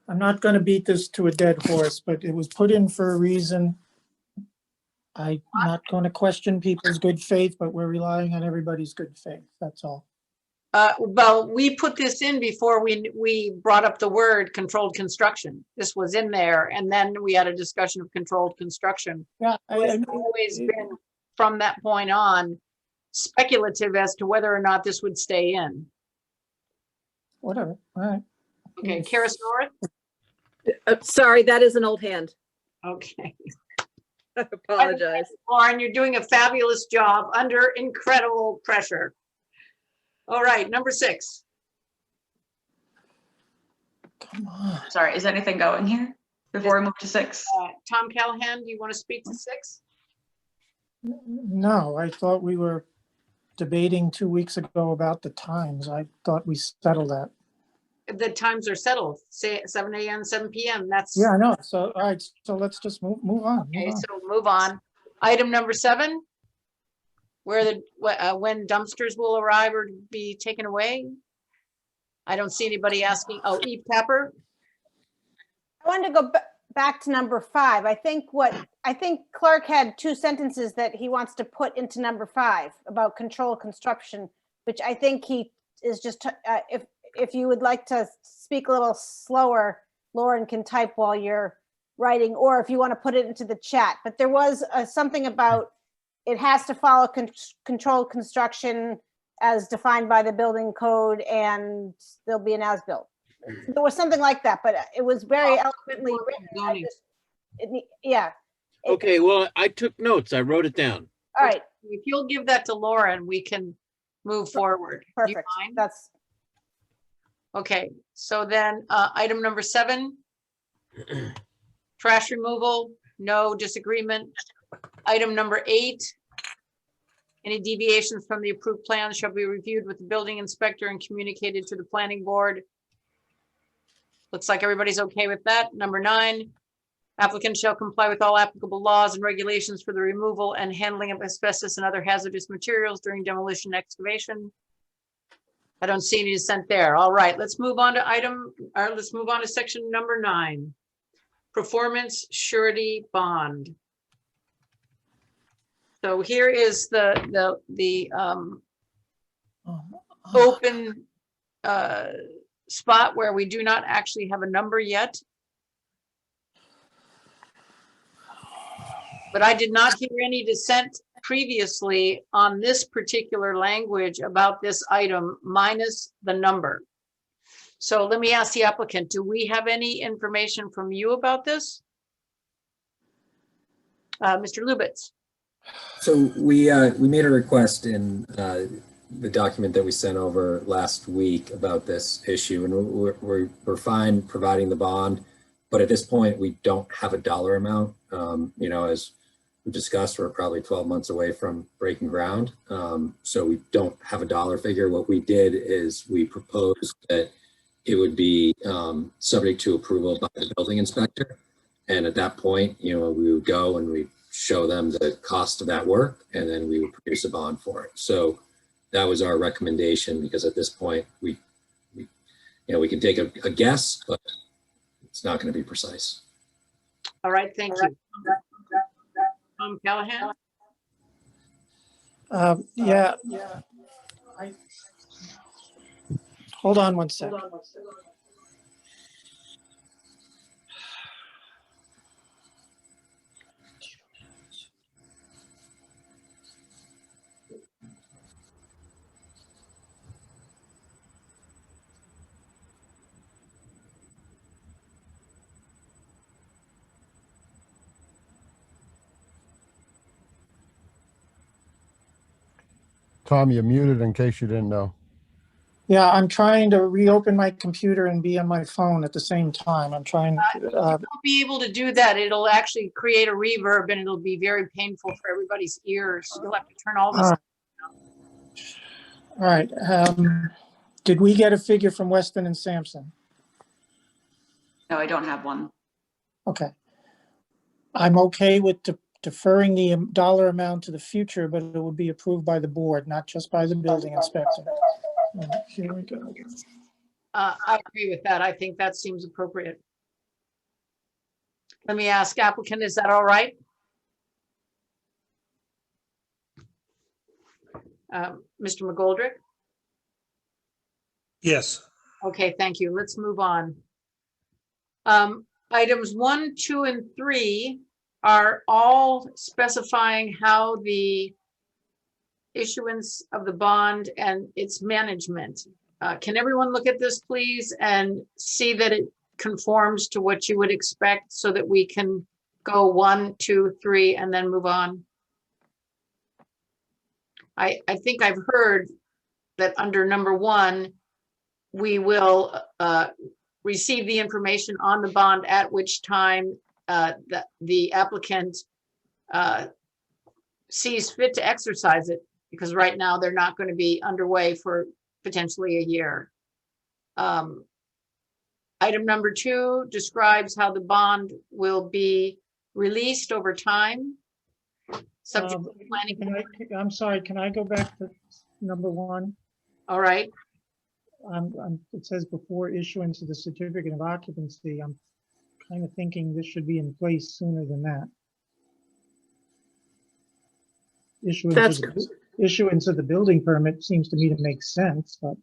I'm not gonna beat this to a dead horse, but it was put in for a reason. I'm not gonna question people's good faith, but we're relying on everybody's good faith, that's all. Well, we put this in before we brought up the word controlled construction. This was in there, and then we had a discussion of controlled construction. Yeah. It's always been, from that point on, speculative as to whether or not this would stay in. Whatever, all right. Okay, Karis North? Sorry, that is an old hand. Okay. I apologize. Lauren, you're doing a fabulous job under incredible pressure. All right, number 6. Come on. Sorry, is anything going here before we move to 6? Tom Callahan, do you want to speak to 6? No, I thought we were debating 2 weeks ago about the times. I thought we settled that. The times are settled, say 7 a.m., 7 p.m. That's Yeah, I know. So, all right, so let's just move on. okay. So move on. Item number 7, where when dumpsters will arrive or be taken away. I don't see anybody asking. Oh, Eve Pepper. I wanted to go back to number 5. I think Clark had 2 sentences that he wants to put into number 5 about controlled construction, which I think he is just, if you would like to speak a little slower, Lauren can type while you're writing, or if you want to put it into the chat. But there was something about it has to follow controlled construction as defined by the building code, and there'll be an as-built. There was something like that, but it was very eloquently written. Yeah. Okay, well, I took notes. I wrote it down. All right. If you'll give that to Lauren, we can move forward. Do you Perfect. mind? That's Okay, so then item number 7, trash removal, no disagreement. Item number 8, any deviations from the approved plan shall be reviewed with the building inspector and communicated to the planning board. Looks like everybody's okay with that. Number 9, Applicant shall comply with all applicable laws and regulations for the removal and handling of asbestos and other hazardous materials during demolition and excavation. I don't see any dissent there. All right, let's move on to section number 9. Performance surety bond. So here is the open spot where we do not actually have a number yet. But I did not hear any dissent previously on this particular language about this item minus the number. So let me ask the applicant, do we have any information from you about this? Mr. Lubitz. So we made a request in the document that we sent over last week about this issue, and we're fine providing the bond, but at this point we don't have a dollar amount. You know, as we discussed, we're probably 12 months away from breaking ground, so we don't have a dollar figure. What we did is we proposed that it would be subject to approval by the building inspector, and at that point, you know, we would go and we show them the cost of that work, and then we would produce a bond for it. So that was our recommendation, because at this point we you know, we can take a guess, but it's not going to be precise. All right, thank you. Callahan. Yeah. Hold on one sec. Tom, you're muted in case you didn't know. Yeah, I'm trying to reopen my computer and be on my phone at the same time. I'm trying. You'll be able to do that. It'll actually create a reverb, and it'll be very painful for everybody's ears. You'll have to turn all this. All right. Did we get a figure from Weston and Sampson? No, I don't have one. Okay. I'm okay with deferring the dollar amount to the future, but it would be approved by the board, not just by the building inspector. All right, here we go. I agree with that. I think that seems appropriate. Let me ask applicant, is that all right? Mr. McGoldrick? Yes. Okay, thank you. Let's move on. Items 1, 2, and 3 are all specifying how the issuance of the bond and its management. Can everyone look at this, please, and see that it conforms to what you would expect, so that we can go 1, 2, 3, and then move on? I think I've heard that under number 1, we will receive the information on the bond, at which time the applicant sees fit to exercise it, because right now they're not going to be underway for potentially a year. Item number 2 describes how the bond will be released over time. Subject to planning. I'm sorry, can I go back to number 1? All right. It says before issuance of the certificate of occupancy. I'm kind of thinking this should be in place sooner than that. Issuance of the building permit seems to me to make sense, but.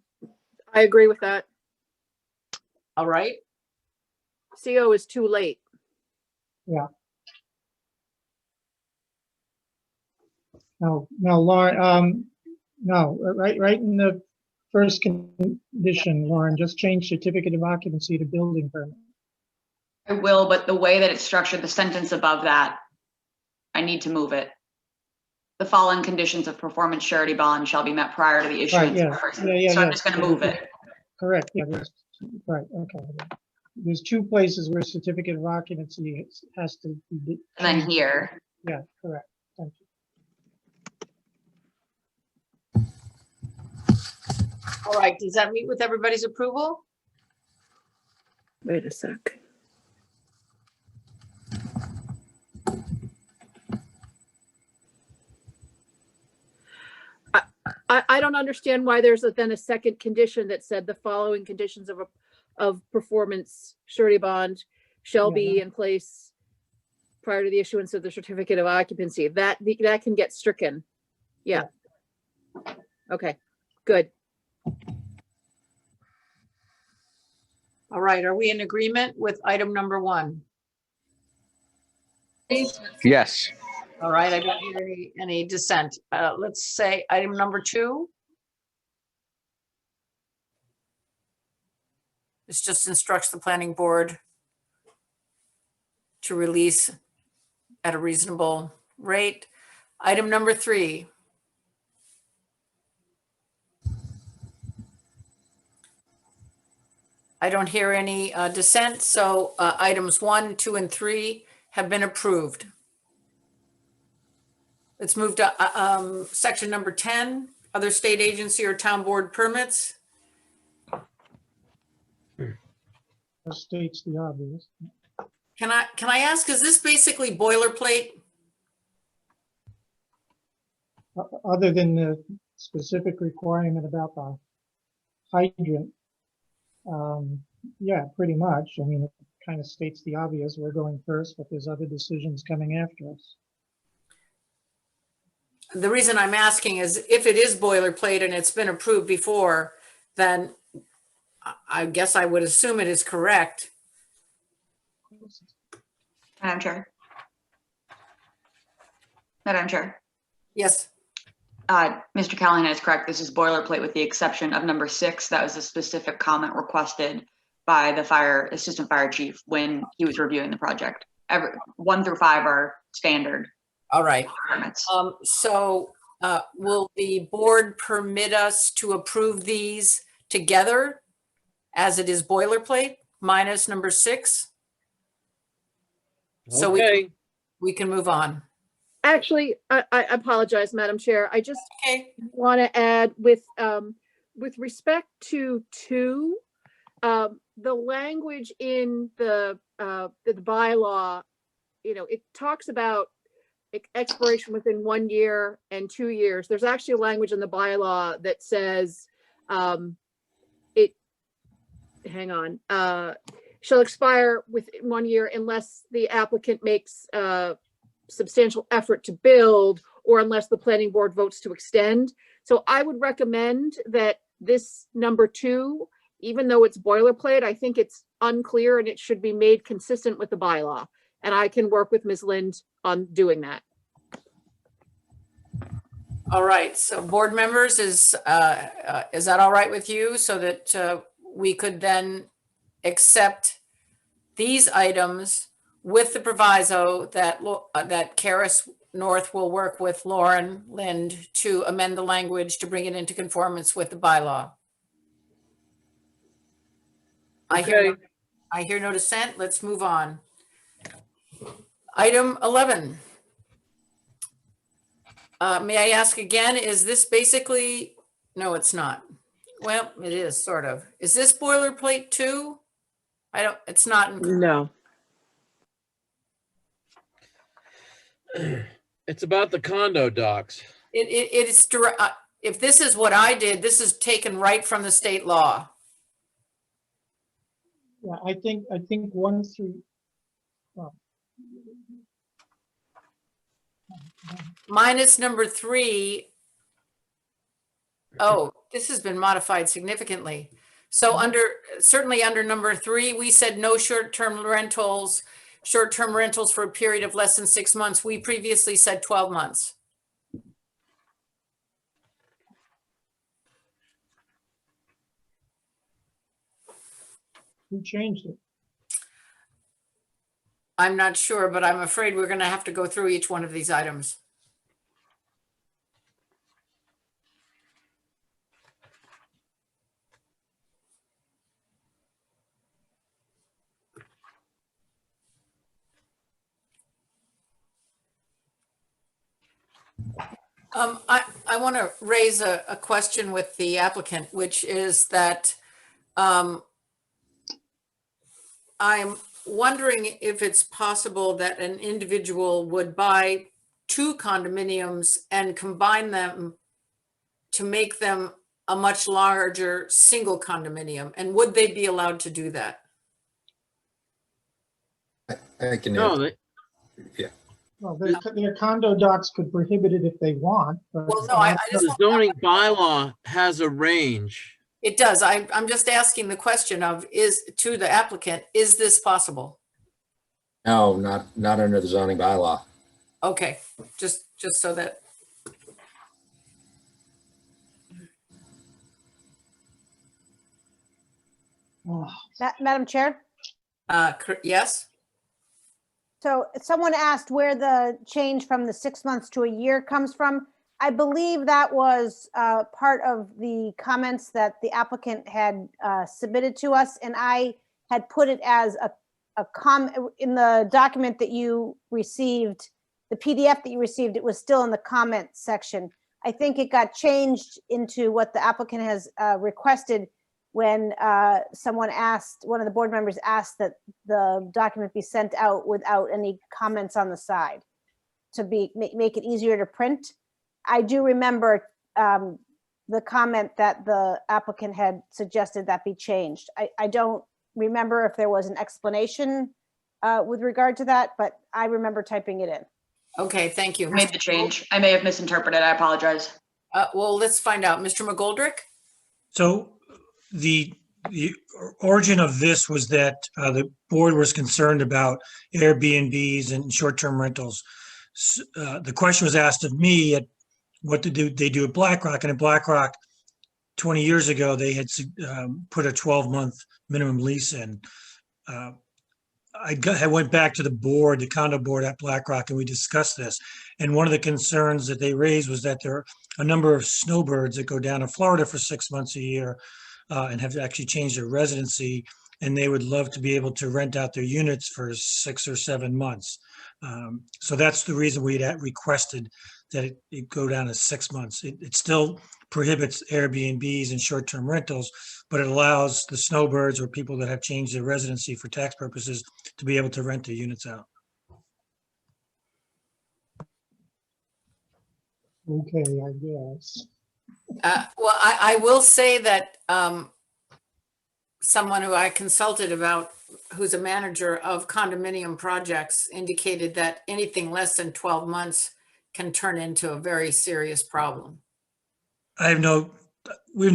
I agree with that. All right. CO is too late. Yeah. No, Lauren, no, right in the first condition, Lauren, just change certificate of occupancy to building permit. I will, but the way that it's structured, the sentence above that, I need to move it. The following conditions of performance surety bond shall be met prior to the issuance. Right, So I'm just going to move it. Correct. Yeah. Right. Okay. There's 2 places where certificate of occupancy has to be. And then here. Yeah. Correct. Thank you. All right. Does that meet with everybody's approval? Wait a sec. I don't understand why there's then a second condition that said the following conditions of performance surety bond shall Yeah, be in place prior to the issuance of the certificate of occupancy. That can get stricken. Yeah. Okay, good. All right, are we in agreement with item number 1? Yes. All right, I don't hear any dissent. Let's say item number 2. This just instructs the planning board to release at a reasonable rate. Item number 3. I don't hear any dissent, so items 1, 2, and 3 have been approved. Let's move to section number 10, other state agency or town board permits. That states the obvious. Can I ask, is this basically boilerplate? Other than the specific requirement about the hydrant, yeah, pretty much. I mean, it kind of states the obvious. We're going first, but there's other decisions coming after us. The reason I'm asking is if it is boilerplate and it's been approved before, then I guess I would assume it is correct. Madam Chair. Madam Chair. Yes. Mr. Callahan is correct. This is boilerplate with the exception of number 6. That was a specific comment requested by the assistant fire chief when he was reviewing the project. 1 through 5 are standard. All right. Permits. So will the board permit us to approve these together as it is boilerplate minus number 6? So Okay. we can move on. Actually, I apologize, Madam Chair. I just Okay. want to add with respect to 2, the language in the bylaw, it talks about expiration within 1 year and 2 years. There's actually a language in the bylaw that says shall expire within 1 year unless the applicant makes substantial effort to build or unless the planning board votes to extend. So I would recommend that this number 2, even though it's boilerplate, I think it's unclear and it should be made consistent with the bylaw. And I can work with Ms. Lind on doing that. All right. So board members, is that all right with you so that we could then accept these items with the proviso that that Karis North will work with Lauren Lind to amend the language to bring it into conformance with the bylaw? Okay. I hear no dissent. Let's move on. Item 11. May I ask again, is this basically, no, it's not. Well, it is sort of. Is this boilerplate too? It's not. No. It's about the condo docs. It is, if this is what I did, this is taken right from the state law. Yeah, I think 1 through, Minus number 3. Oh, this has been modified significantly. So certainly under number 3, we said no short-term rentals for a period of less than 6 months. We previously said 12 months. who changed it? I'm not sure, but I'm afraid we're going to have to go through each one of these items. I want to raise a question with the applicant, which is that I'm wondering if it's possible that an individual would buy 2 condominiums and combine them to make them a much larger single condominium? And would they be allowed to do that? I can No, answer. Well, their condo docs could prohibit it if they want, but. Well, no, I just, the zoning bylaw has a range. it does. I'm just asking the question of, to the applicant, is this possible? No, not under the zoning bylaw. Okay, just so that, Madam Chair? yes? So someone asked where the change from the 6 months to a year comes from. I believe that was part of the comments that the applicant had submitted to us, and I had put it as a comment in the document that you received, the PDF that you received. It was still in the comment section. I think it got changed into what the applicant has requested when someone asked, one of the board members asked that the document be sent out without any comments on the side to make it easier to print. I do remember the comment that the applicant had suggested that be changed. I don't remember if there was an explanation with regard to that, but I remember typing it in. Okay, thank you. I made the change. I may have misinterpreted. I apologize. Well, let's find out. Mr. McGoldrick? So the origin of this was that the board was concerned about Airbnbs and short-term rentals. The question was asked of me at what they do at BlackRock, and at BlackRock 20 years ago, they had put a 12-month minimum lease in. I went back to the board, the condo board at BlackRock, and we discussed this. And one of the concerns that they raised was that there are a number of snowbirds that go down to Florida for 6 months a year and have actually changed their residency, and they would love to be able to rent out their units for 6 or 7 months. So that's the reason we had requested that it go down to 6 months. It still prohibits Airbnbs and short-term rentals, but it allows the snowbirds or people that have changed their residency for tax purposes to be able to rent their units out. Okay, I guess. Well, I will say that someone who I consulted about, who's a manager of condominium projects, indicated that anything less than 12 months can turn into a very serious problem. We have no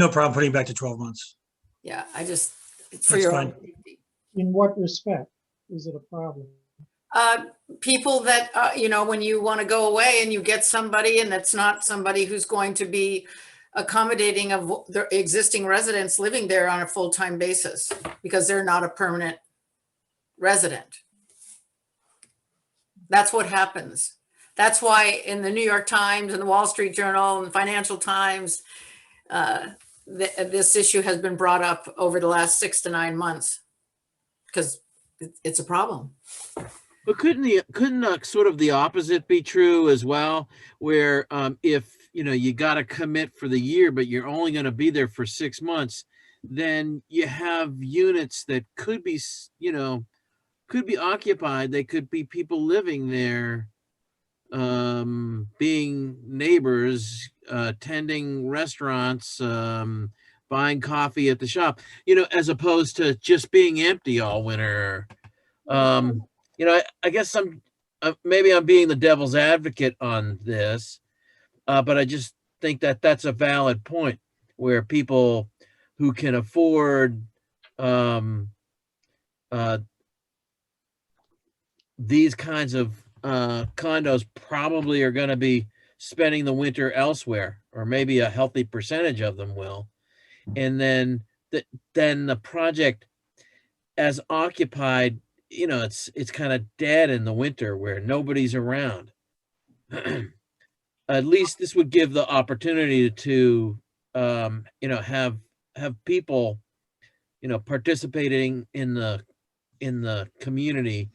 problem putting it back to 12 months. Yeah, it's for That's your fine. own safety. In what respect is it a problem? People that, when you want to go away and you get somebody and that's not somebody who's going to be accommodating of their existing residents living there on a full-time basis because they're not a permanent resident. That's what happens. That's why in the New York Times and the Wall Street Journal and the Financial Times, this issue has been brought up over the last 6 to 9 months because it's a problem. But couldn't sort of the opposite be true as well, where if you got to commit for the year, but you're only going to be there for 6 months, then you have units that could be occupied. They could be people living there, being neighbors, attending restaurants, buying coffee at the shop, as opposed to just being empty all winter. I guess maybe I'm being the devil's advocate on this, but I just think that that's a valid point where people who can afford these kinds of condos probably are going to be spending the winter elsewhere, or maybe a healthy percentage of them will. And then the project as occupied, it's kind of dead in the winter where nobody's around. At least this would give the opportunity to, have people, participating in the community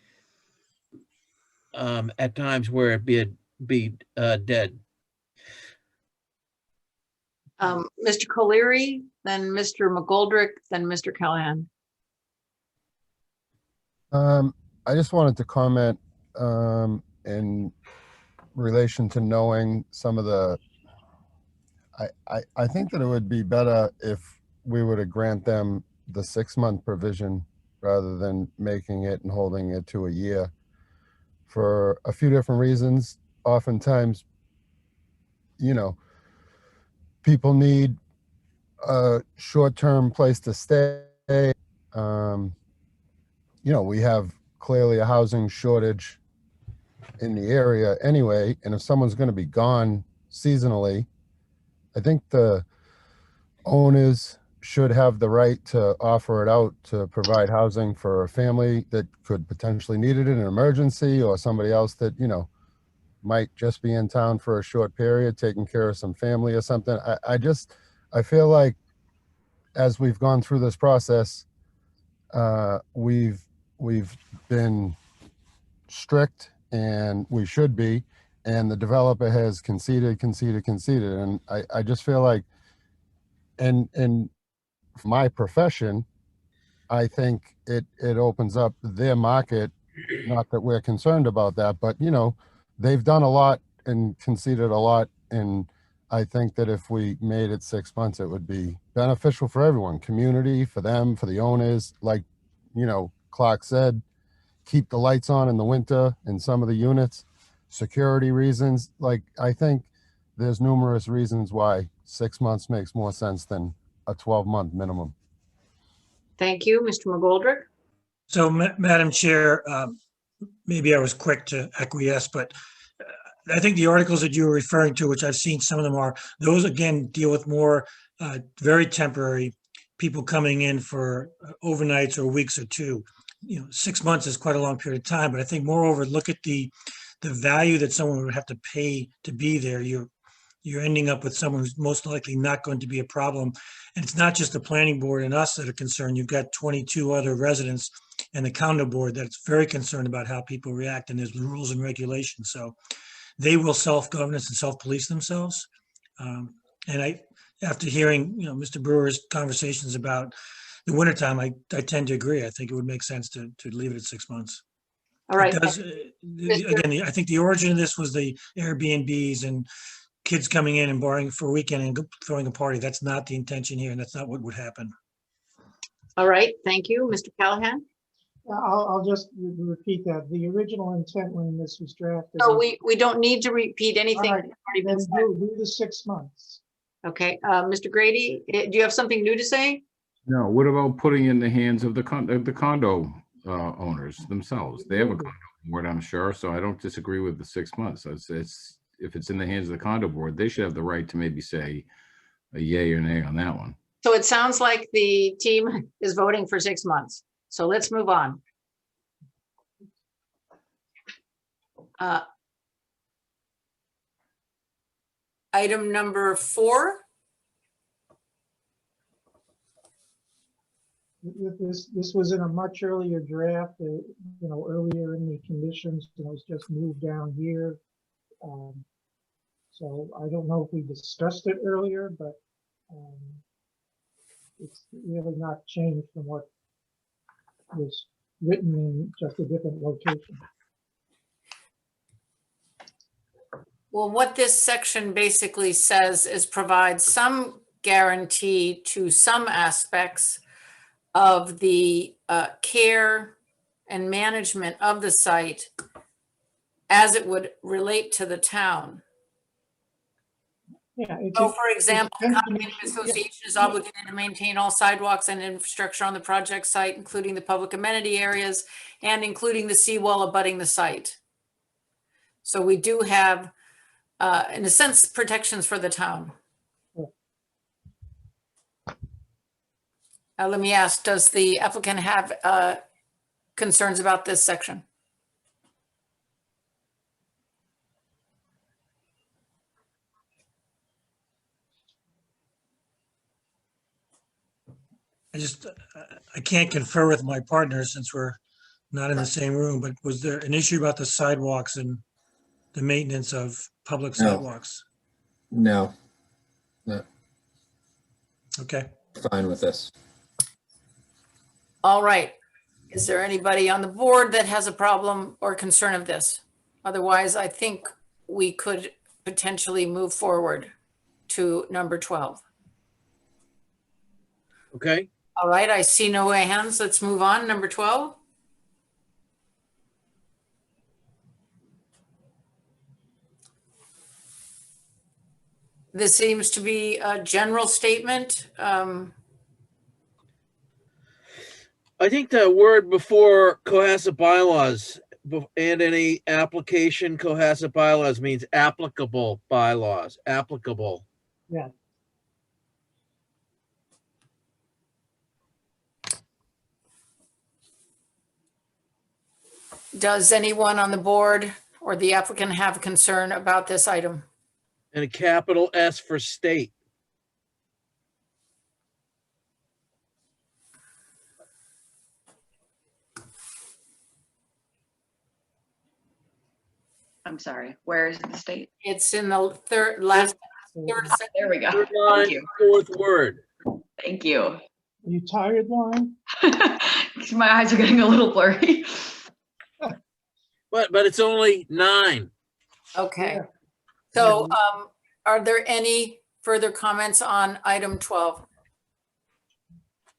at times where it'd be dead. Mr. Colery, then Mr. McGoldrick, then Mr. Callahan. I just wanted to comment in relation to knowing some of the, I think that it would be better if we were to grant them the 6-month provision rather than making it and holding it to a year for a few different reasons. Oftentimes, you know, people need a short-term place to stay. You know, we have clearly a housing shortage in the area anyway, and if someone's going to be gone seasonally, I think the owners should have the right to offer it out to provide housing for a family that could potentially need it in an emergency, or somebody else that, you know, might just be in town for a short period, taking care of some family or something. I feel like as we've gone through this process, we've been strict, and we should be, and the developer has conceded. And I just feel like, and my profession, I think it opens up their market. Not that we're concerned about that, but you know, they've done a lot and conceded a lot, and I think that if we made it 6 months, it would be beneficial for everyone, community, for them, for the owners. Like, you know, Clark said, keep the lights on in the winter in some of the units, security reasons. Like, I think there's numerous reasons why 6 months makes more sense than a 12-month minimum. Thank you, Mr. McGoldrick. So, Madam Chair, maybe I was quick to acquiesce, but I think the articles that you were referring to, which I've seen some of them are, those again deal with more very temporary people coming in for overnights or weeks or two. You know, 6 months is quite a long period of time, but I think moreover, look at the value that someone would have to pay to be there. You're ending up with someone who's most likely not going to be a problem. And it's not just the planning board and us that are concerned. You've got 22 other residents and the condo board that's very concerned about how people react, and there's rules and regulations. So they will self-governance and self-police themselves. And after hearing, you know, Mr. Brewer's conversations about the wintertime, I tend to agree. I think it would make sense to leave it at 6 months. All right. It does, again, I think the origin of this was the Airbnbs and kids coming in and borrowing for a weekend and throwing a party. That's not the intention here, and that's not what would happen. All right, thank you. Mr. Callahan? I'll just repeat that. The original intent when this was drafted. No, we don't need to repeat anything. All right, that's already been then said. do the 6 months. Okay, Mr. Grady, do you have something new to say? No, what about putting in the hands of the condo owners themselves? They have a condo board, I'm sure, so I don't disagree with the 6 months. It's if it's in the hands of the condo board, they should have the right to maybe say a yay or nay on that one. So it sounds like the team is voting for 6 months. So let's move on. Item number 4. This was in a much earlier draft, you know, earlier in the conditions, and it was just moved down here. So I don't know if we discussed it earlier, but it's really not changed from what was written in just a different location. Well, what this section basically says is provide some guarantee to some aspects of the care and management of the site as it would relate to the town. Yeah. So for example, the condominium association is obligated to maintain all sidewalks and infrastructure on the project site, including the public amenity areas and including the seawall abutting the site. So we do have, in a sense, protections for the town. Let me ask, does the applicant have concerns about this section? I can't confer with my partner since we're not in the same room, but was there an issue about the sidewalks and the maintenance of public No. sidewalks? No, Okay. fine with this. All right. Is there anybody on the board that has a problem or concern of this? Otherwise, I think we could potentially move forward to number 12? Okay, All right, I see no hands. Let's move on. Number 12. This seems to be a general statement. I think the word before Cohasset bylaws and any application Cohasset bylaws means applicable bylaws, applicable. Yeah. Does anyone on the board or the applicant have a concern about this item? And a capital S for state. I'm sorry, where is the state? It's in the last third sentence. There we go. Third Thank line, you. fourth word. Thank you. Are you tired, Lauren? My eyes are getting a little blurry. But it's only 9. Okay. Yeah. So are there any further comments on item 12?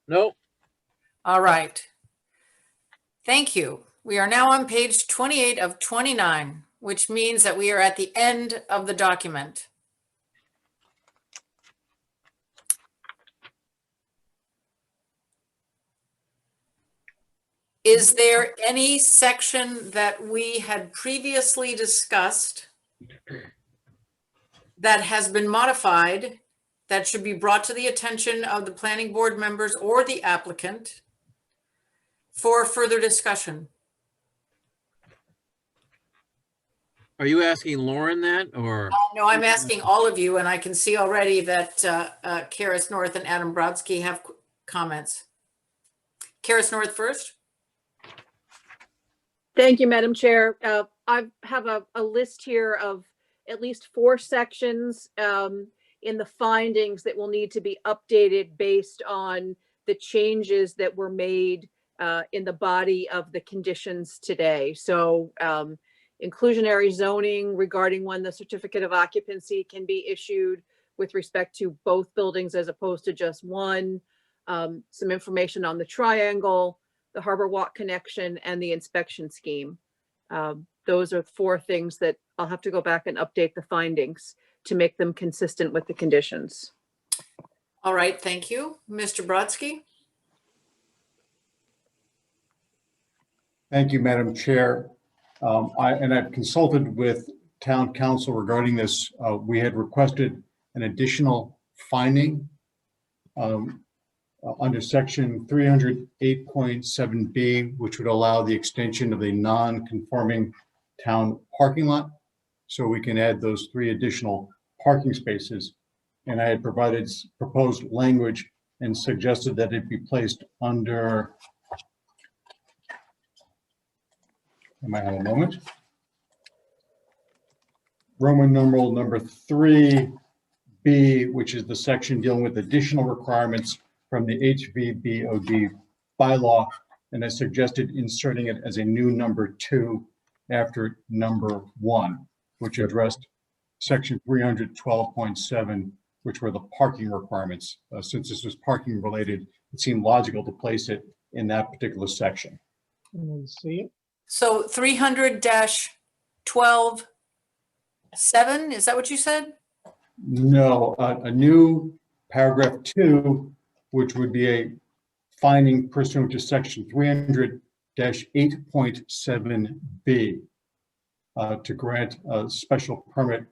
Nope. All right. Thank you. We are now on page 28 of 29, which means that we are at the end of the document. Is there any section that we had previously discussed that has been modified that should be brought to the attention of the planning board members or the applicant for further discussion? Are you asking Lauren that or? No, I'm asking all of you, and I can see already that Karis North and Adam Brodsky have comments. Karis North first. Thank you, Madam Chair. I have a list here of at least 4 sections in the findings that will need to be updated based on the changes that were made in the body of the conditions today. So inclusionary zoning regarding when the certificate of occupancy can be issued with respect to both buildings as opposed to just one. Some information on the triangle, the Harbor Walk connection, and the inspection scheme. Those are 4 things that I'll have to go back and update the findings to make them consistent with the conditions. All right, thank you. Mr. Brodsky? Thank you, Madam Chair. I've consulted with town council regarding this. We had requested an additional finding under section 308.7B, which would allow the extension of a non-conforming town parking lot. So we can add those 3 additional parking spaces. And I had provided proposed language and suggested that it be placed under, I might have a moment, Roman numeral number 3B, which is the section dealing with additional requirements from the HVBOD bylaw, and I suggested inserting it as a new number 2 after number 1, which addressed section 312.7, which were the parking requirements. Since this was parking related, it seemed logical to place it in that particular section. Can we see it? So 300-12-7, is that what you said? No, a new paragraph 2, which would be a finding pursuant to section 300-8.7B to grant a special permit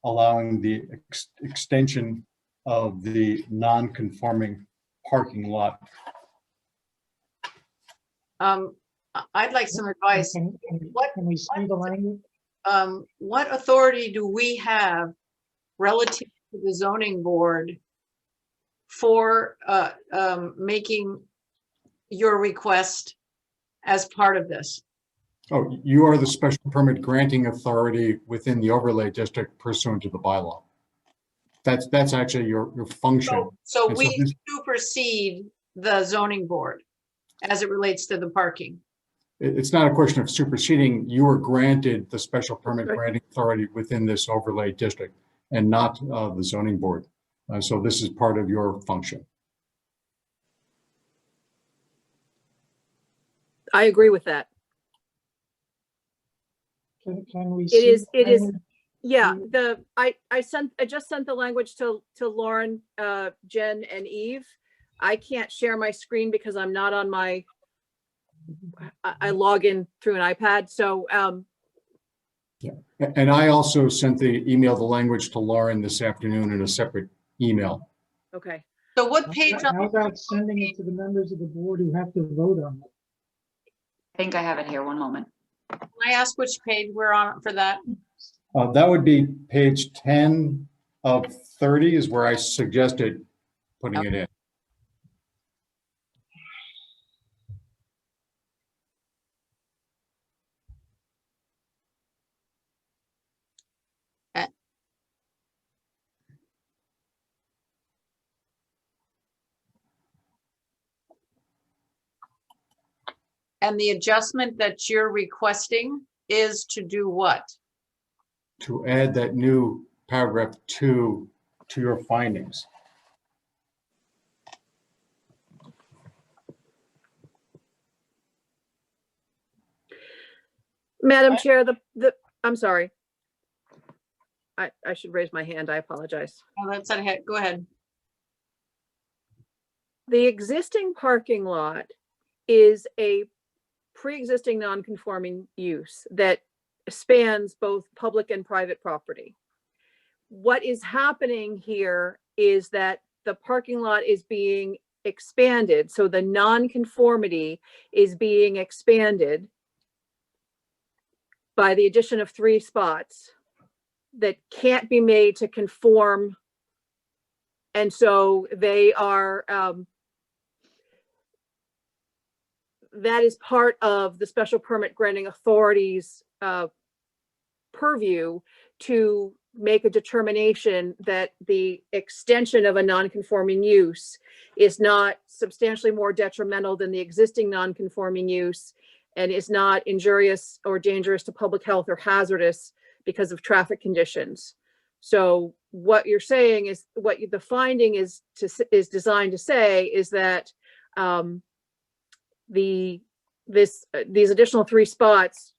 allowing the extension of the non-conforming parking lot. I'd like some advice. Can we see the language? What authority do we have relative to the zoning board for making your request as part of this? Oh, you are the special permit granting authority within the overlay district pursuant to the bylaw. That's actually your function. So And we this- supersede the zoning board as it relates to the parking. It's not a question of superseding. You were granted the special permit granting authority within this overlay district. and not the zoning board. So this is part of your function. I agree with that. Can we? It see is, language? yeah, I just sent the language to Lauren, Jen and Eve. I can't share my screen because I'm not on my, I log in through an iPad. So, Yeah, and I also sent the language to Lauren this afternoon in a separate email. okay. So what page on How about sending it to the members of the board who have to vote on it? I think I have it here. One moment. Can I ask which page we're on for that? That would be page 10 of 30 is where I suggested putting it in. And the adjustment that you're requesting is to do what? To add that new paragraph 2 to your findings. Madam Chair, I'm sorry. I should raise my hand. I apologize. Oh, that's ahead. Go ahead. The existing parking lot is a pre-existing non-conforming use that spans both public and private property. What is happening here is that the parking lot is being expanded. So the non-conformity is being expanded by the addition of 3 spots that can't be made to conform. And so they are, that is part of the special permit granting authority's purview to make a determination that the extension of a non-conforming use is not substantially more detrimental than the existing non-conforming use and is not injurious or dangerous to public health or hazardous because of traffic conditions. So what you're saying is, what the finding is designed to say is that these additional 3 spots,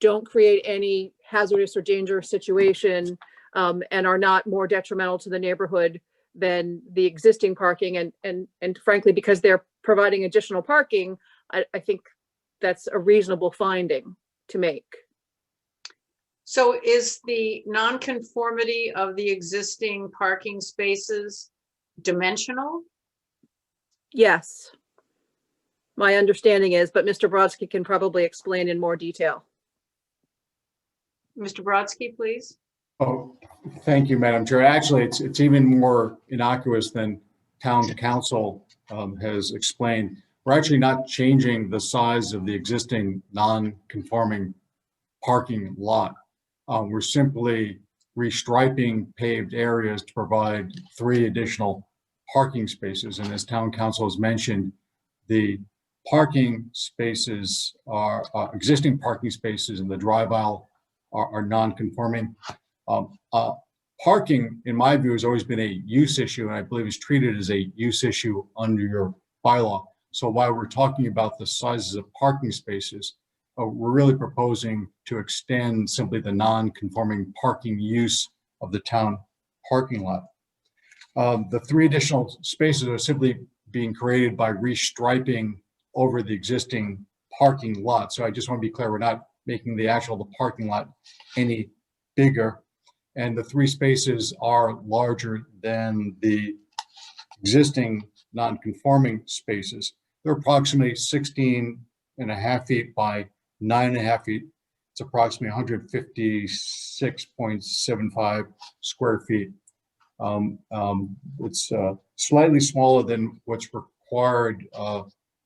don't create any hazardous or dangerous situation and are not more detrimental to the neighborhood than the existing parking. And frankly, because they're providing additional parking, I think that's a reasonable finding to make. So is the nonconformity of the existing parking spaces dimensional? Yes. My understanding is, but Mr. Brodsky can probably explain in more detail. Mr. Brodsky, please. Oh, thank you, Madam Chair. Actually, it's even more innocuous than town council has explained. We're actually not changing the size of the existing non-conforming parking lot. We're simply restriping paved areas to provide 3 additional parking spaces. And as town council has mentioned, the parking spaces are existing parking spaces in the drive aisle are non-conforming. Parking, in my view, has always been a use issue, and I believe is treated as a use issue under your bylaw. So while we're talking about the sizes of parking spaces, we're really proposing to extend simply the non-conforming parking use of the town parking lot. The 3 additional spaces are simply being created by restriping over the existing parking lot. So I just want to be clear, we're not making the parking lot any bigger. And the 3 spaces are larger than the existing non-conforming spaces. They're approximately 16.5 feet by 9.5 feet. It's approximately 156.75 square feet. It's slightly smaller than what's required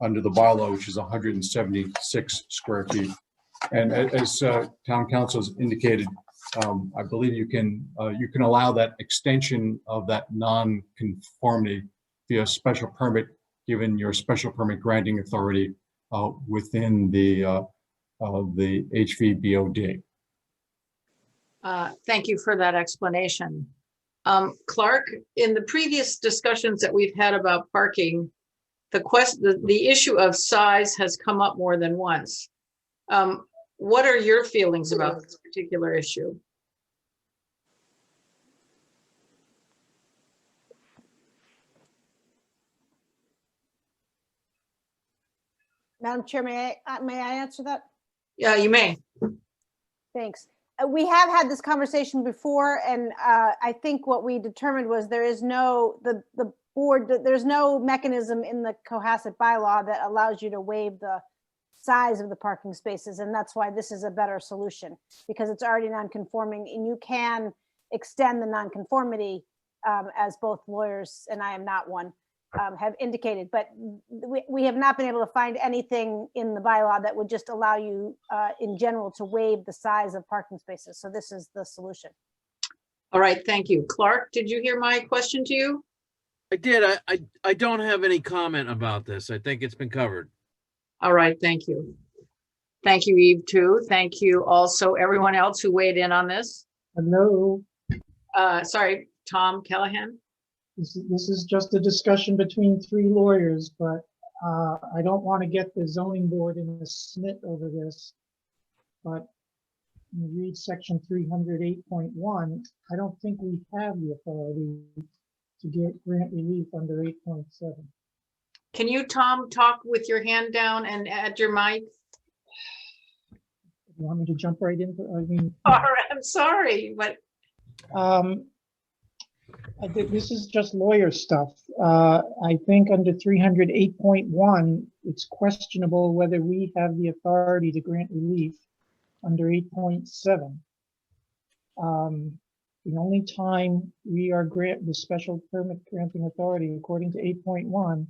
under the bylaw, which is 176 square feet. And as town council has indicated, I believe you can allow that extension of that non-conformity via special permit, given your special permit granting authority within the HVBOD. Thank you for that explanation. Clark, in the previous discussions that we've had about parking, the issue of size has come up more than once. What are your feelings about this particular issue? Madam Chair, may I answer that? Yeah, you may. Thanks. We have had this conversation before, and I think what we determined was there is no, the board, there's no mechanism in the Cohasset bylaw that allows you to waive the size of the parking spaces, and that's why this is a better solution, because it's already non-conforming, and you can extend the non-conformity, as both lawyers, and I am not one, have indicated, but we have not been able to find anything in the bylaw that would just allow you in general to waive the size of parking spaces. So this is the solution. All right, thank you. Clark, did you hear my question to you? I did. I don't have any comment about this. I think it's been covered. All right, thank you. Thank you, Eve, too. Thank you also everyone else who weighed in on this. Hello, Sorry, Tom Callahan. this is just a discussion between three lawyers, but I don't want to get the zoning board in a snit over this. But when you read section 308.1, I don't think we have the authority to grant relief under 8.7. Can you, Tom, talk with your hand down and add your mic? You want me to jump right into, I mean. All right, I'm sorry, but. I think this is just lawyer stuff. I think under 308.1, it's questionable whether we have the authority to grant relief under 8.7. The only time we are the special permit granting authority according to 8.1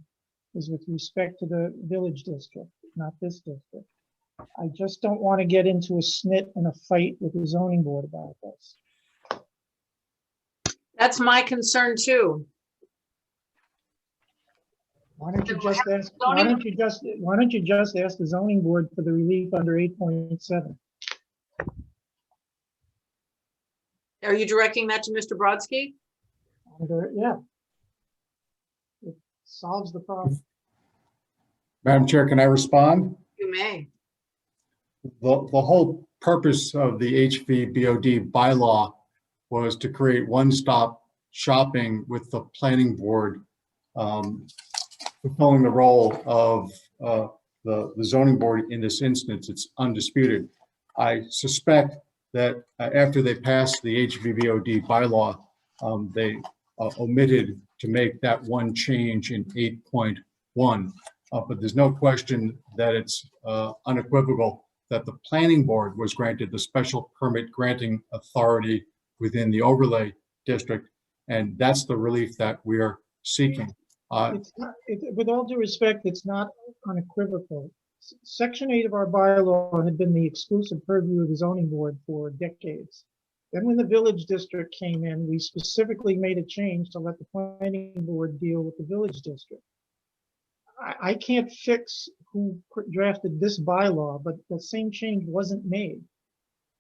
is with respect to the village district, not this district. I just don't want to get into a snit and a fight with the zoning board about this. That's my concern too. Why don't you just ask the zoning board for the relief under 8.7? Are you directing that to Mr. Brodsky? Yeah. It solves the problem. Madam Chair, can I respond? You may. The whole purpose of the HVBOD bylaw was to create one-stop shopping with the planning board fulfilling the role of the zoning board in this instance. It's undisputed. I suspect that after they passed the HVBOD bylaw, they omitted to make that one change in 8.1. But there's no question that it's unequivocal that the planning board was granted the special permit granting authority within the overlay district, and that's the relief that we are seeking. With all due respect, it's not unequivocal. Section 8 of our bylaw had been the exclusive purview of the zoning board for decades. Then when the village district came in, we specifically made a change to let the planning board deal with the village district. I can't fix who drafted this bylaw, but the same change wasn't made.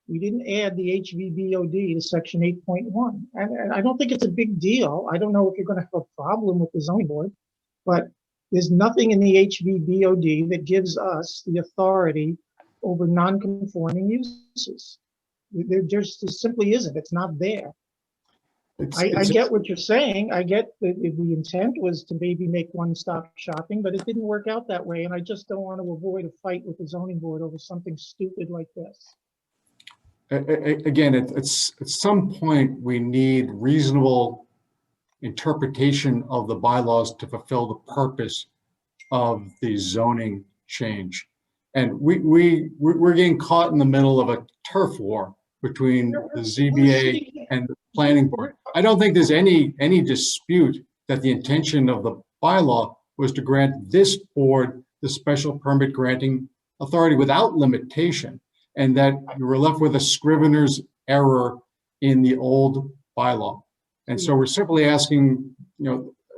We didn't add the HVBOD to section 8.1. And I don't think it's a big deal. I don't know if you're going to have a problem with the zoning board, but there's nothing in the HVBOD that gives us the authority over non-conforming uses. There just simply isn't. It's not there. I get what you're saying. I get the intent was to maybe make one-stop shopping, but it didn't work out that way. And I just don't want to avoid a fight with the zoning board over something stupid like this. Again, at some point, we need reasonable interpretation of the bylaws to fulfill the purpose of the zoning change. And we're getting caught in the middle of a turf war between the ZBA and the planning board. I don't think there's any dispute that the intention of the bylaw was to grant this board the special permit granting authority without limitation, and that you were left with a scrivener's error in the old bylaw. And so we're simply asking,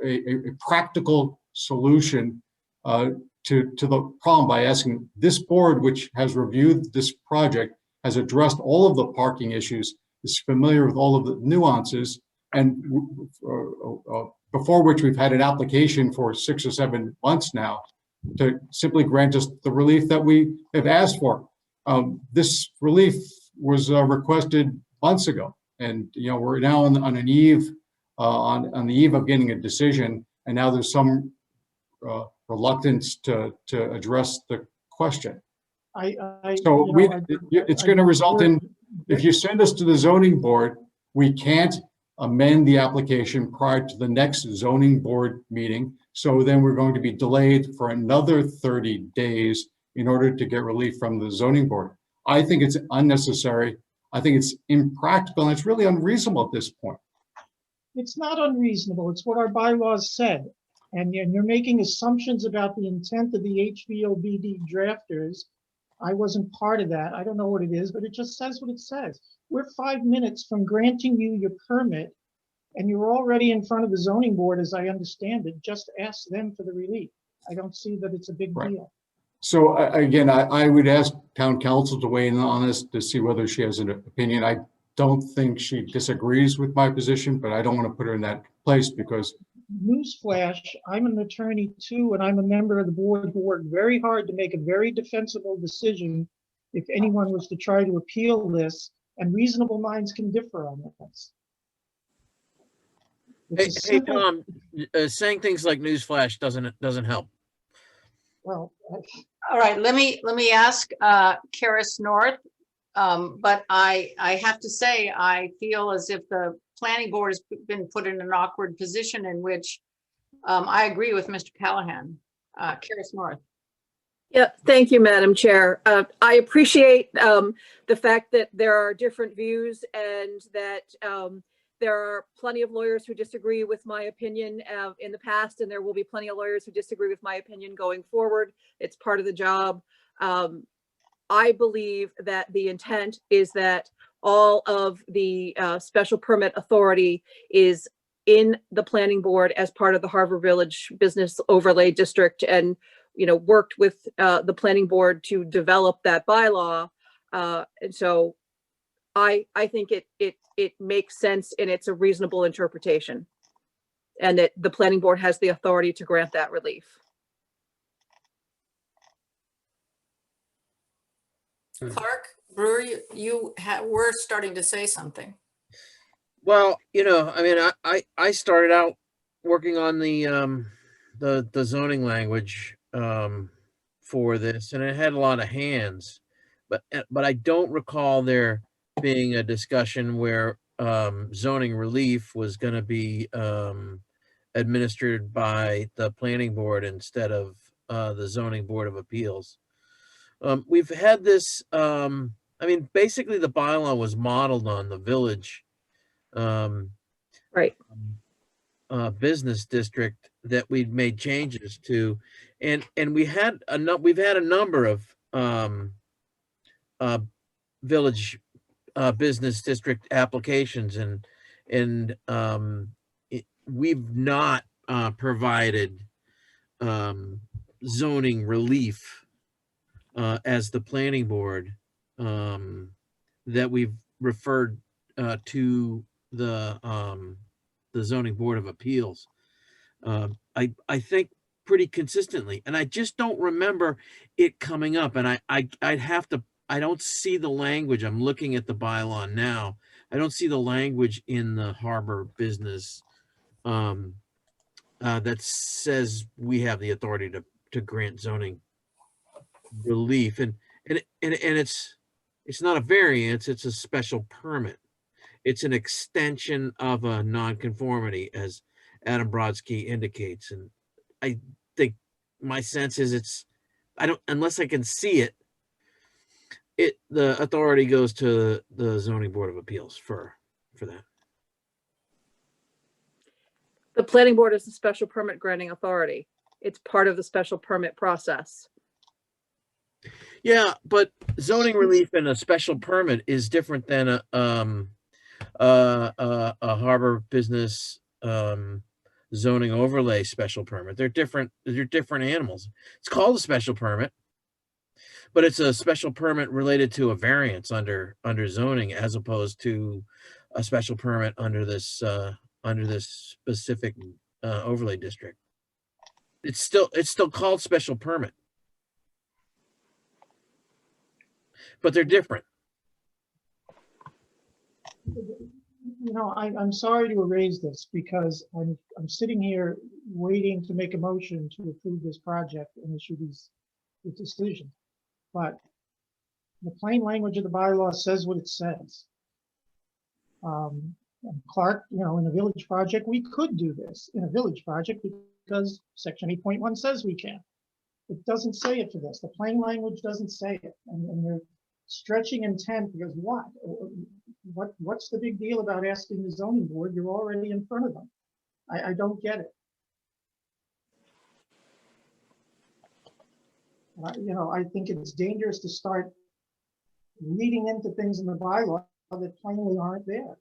a practical solution to the problem by asking this board, which has reviewed this project, has addressed all of the parking issues. is familiar with all of the nuances, and before which we've had an application for 6 or 7 months now to simply grant us the relief that we have asked for. This relief was requested months ago, and we're now on the eve of getting a decision, and now there's some reluctance to address the question. So it's going to result in, if you send us to the zoning board, we can't amend the application prior to the next zoning board meeting. So then we're going to be delayed for another 30 days in order to get relief from the zoning board. I think it's unnecessary. I think it's impractical, and it's really unreasonable at this point. It's not unreasonable. It's what our bylaws said. And you're making assumptions about the intent of the HVOBD drafters. I wasn't part of that. I don't know what it is, but it just says what it says. We're 5 minutes from granting you your permit, and you're already in front of the zoning board, as I understand it. Just ask them for the relief. I don't see that it's a big deal. So again, I would ask town council to weigh in on this to see whether she has an opinion. I don't think she disagrees with my position, but I don't want to put her in that place because. Newsflash, I'm an attorney too, and I'm a member of the board who worked very hard to make a very defensible decision if anyone was to try to appeal this, and reasonable minds can differ on this. Hey, Tom, saying things like newsflash doesn't help. Well, all right, let me ask Karis North, but I have to say, I feel as if the planning board has been put in an awkward position in which I agree with Mr. Callahan. Karis North. Yeah, thank you, Madam Chair. I appreciate the fact that there are different views and that there are plenty of lawyers who disagree with my opinion in the past, and there will be plenty of lawyers who disagree with my opinion going forward. It's part of the job. I believe that the intent is that all of the special permit authority is in the planning board as part of the Harbor Village Business Overlay District, and worked with the planning board to develop that bylaw. And so I think it makes sense, and it's a reasonable interpretation, and that the planning board has the authority to grant that relief. Clark Brewer, you were starting to say something. Well, I mean, I started out working on the zoning language for this, and it had a lot of hands, but I don't recall there being a discussion where zoning relief was going to be administered by the planning board instead of the zoning board of appeals. We've had this, I mean, basically the bylaw was modeled on the village right. Business district that we'd made changes to, and we've had a number of village business district applications, and we've not provided zoning relief as the planning board that we've referred to the zoning board of appeals. I think pretty consistently, and I just don't remember it coming up. And I'd have to. I don't see the language. I'm looking at the bylaw now. I don't see the language in the harbor business that says we have the authority to grant zoning relief, and it's not a variance, it's a special permit. It's an extension of a nonconformity, as Adam Brodsky indicates. And I think my sense is unless I can see it, the authority goes to the zoning board of appeals for that. The planning board is the special permit granting authority. It's part of the special permit process. Yeah, but zoning relief and a special permit is different than a harbor business zoning overlay special permit. They're different animals. It's called a special permit. But it's a special permit related to a variance under zoning as opposed to a special permit under this specific overlay district. It's still called special permit. But they're different. You know, I'm sorry to erase this because I'm sitting here waiting to make a motion to approve this project and issue this decision. But the plain language of the bylaw says what it says. And Clark, you know, in a village project, we could do this in a village project because section 8.1 says we can. It doesn't say it for this. The plain language doesn't say it. And they're stretching intent because what's the big deal about asking the zoning board? You're already in front of them. I don't get it. You know, I think it's dangerous to start reading into things in the bylaw that plainly aren't there.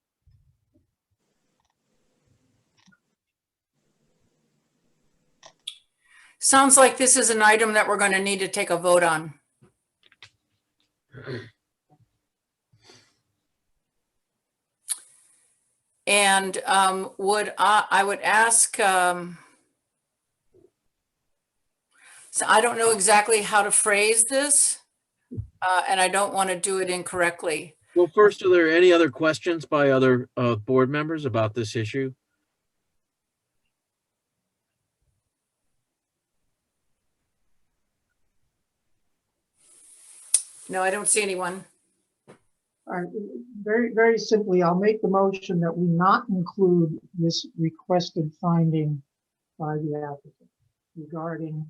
Sounds like this is an item that we're going to need to take a vote on. And I would ask, so I don't know exactly how to phrase this, and I don't want to do it incorrectly. Well, first, are there any other questions by other board members about this issue? No, I don't see anyone. All right, very, very simply, I'll make the motion that we not include this requested finding by the applicant regarding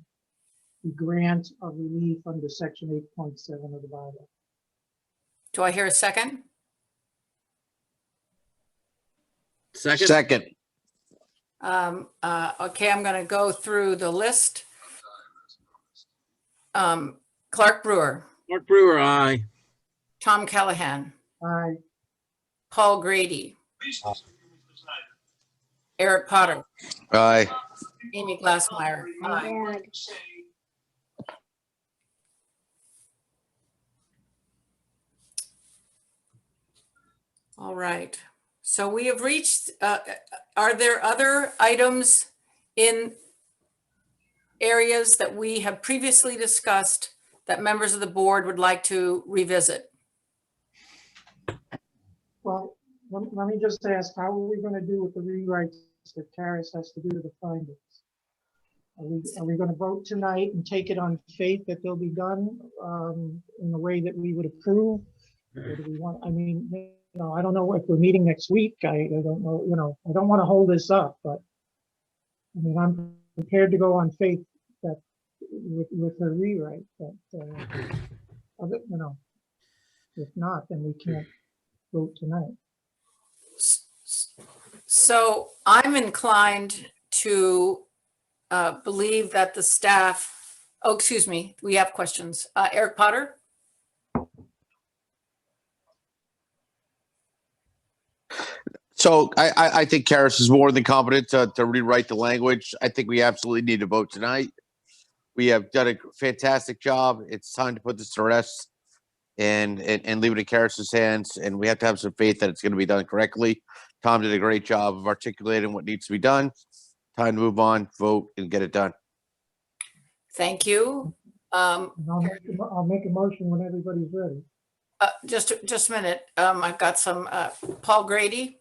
the grant of relief under section 8.7 of the bylaw. Do I hear a second? Second. Second. Okay, I'm going to go through the list. Clark Brewer. Mark Brewer, aye. Tom Callahan. Aye. Paul Grady. Eric Potter. Aye. Amy Glassmeyer. Aye. All right. So we have reached, are there other items in areas that we have previously discussed that members of the board would like to revisit? Well, let me just ask, how are we going to do with the rewrites that Karis has to do to the findings? Are we going to vote tonight and take it on faith that they'll be done in the way that we would approve? Or do we want, I mean, you know, I don't know if we're meeting next week. I don't know, you know, I don't want to hold this up, but I mean, I'm prepared to go on faith that with her rewrite, but you know, if not, then we can't vote tonight. So I'm inclined to believe that the staff, oh, excuse me, we have questions. Eric Potter? So I think Karis is more than competent to rewrite the language. I think we absolutely need to vote tonight. We have done a fantastic job. It's time to put this to rest and leave it in Karis's hands. And we have to have some faith that it's going to be done correctly. Tom did a great job of articulating what needs to be done. Time to move on, vote, and get it done. Thank you. I'll make a motion when everybody's ready. Just a minute. I've got some, Paul Grady.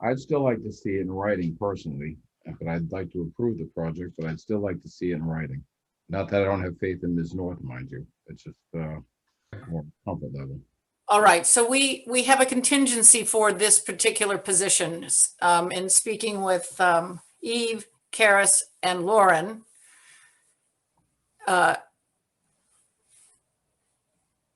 I'd still like to see it in writing personally, but I'd like to approve the project, but I'd still like to see it in writing. Not that I don't have faith in Ms. North, mind you. It's just more comfort level. All right, so we have a contingency for this particular position. In speaking with Eve, Karis, and Lauren,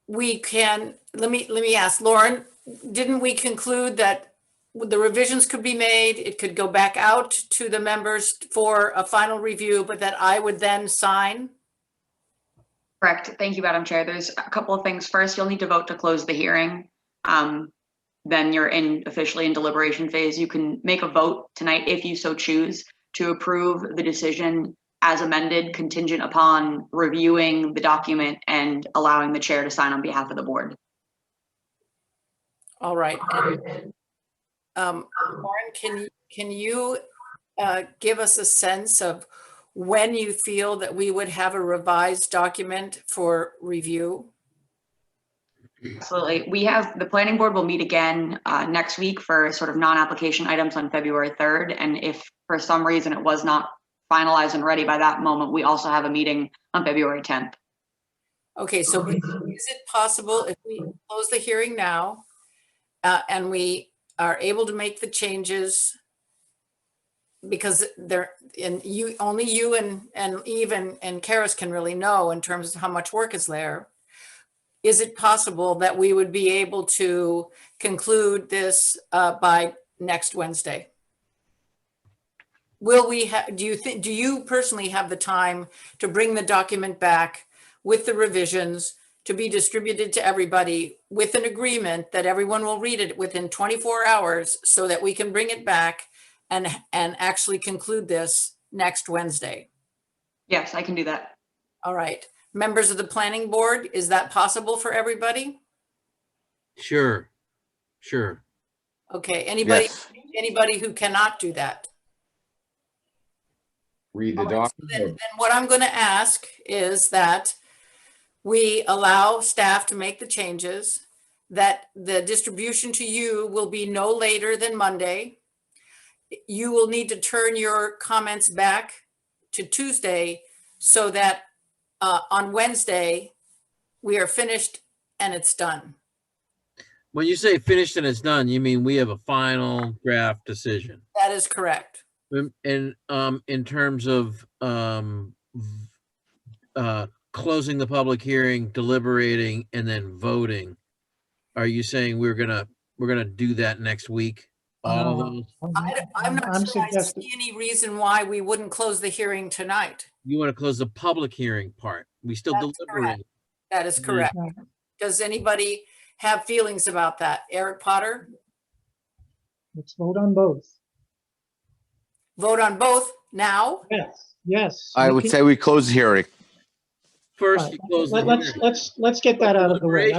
we can, let me ask Lauren, didn't we conclude that the revisions could be made, it could go back out to the members for a final review, but that I would then sign? Correct. Thank you, Madam Chair. There's a couple of things. First, you'll need to vote to close the hearing. Then you're officially in deliberation phase. You can make a vote tonight if you so choose to approve the decision as amended, contingent upon reviewing the document and allowing the chair to sign on behalf of the board. All right. And, Lauren, can you give us a sense of when you feel that we would have a revised document for review? Absolutely. The planning board will meet again next week for sort of non-application items on February 3rd. And if for some reason it was not finalized and ready by that moment, we also have a meeting on February 10th. Okay, so is it possible if we close the hearing now and we are able to make the changes, because only you and Eve and Karis can really know in terms of how much work is there. Is it possible that we would be able to conclude this by next Wednesday? Will we do you personally have the time to bring the document back with the revisions to be distributed to everybody with an agreement that everyone will read it within 24 hours so that we can bring it back and actually conclude this next Wednesday? Yes, I can do that. All right. Members of the planning board, is that possible for everybody? Sure. Okay, anybody, Yes. anybody who cannot do that? Read the All right, so document. then what I'm going to ask is that we allow staff to make the changes, that the distribution to you will be no later than Monday. You will need to turn your comments back to Tuesday so that on Wednesday, we are finished and it's done. When you say finished and it's done, you mean we have a final draft decision? That is correct. And in terms of closing the public hearing, deliberating, and then voting, are you saying we're gonna do that next week? All of those? I'm not I'm sure I suggesting, see any reason why we wouldn't close the hearing tonight. You want to close the public hearing part? We still That's deliberate. That is correct. Does anybody have feelings about that? Eric Potter? let's vote on both. Vote on both now? Yes. I would say we close the hearing. First, you close the hearing. Let's get that out of the way.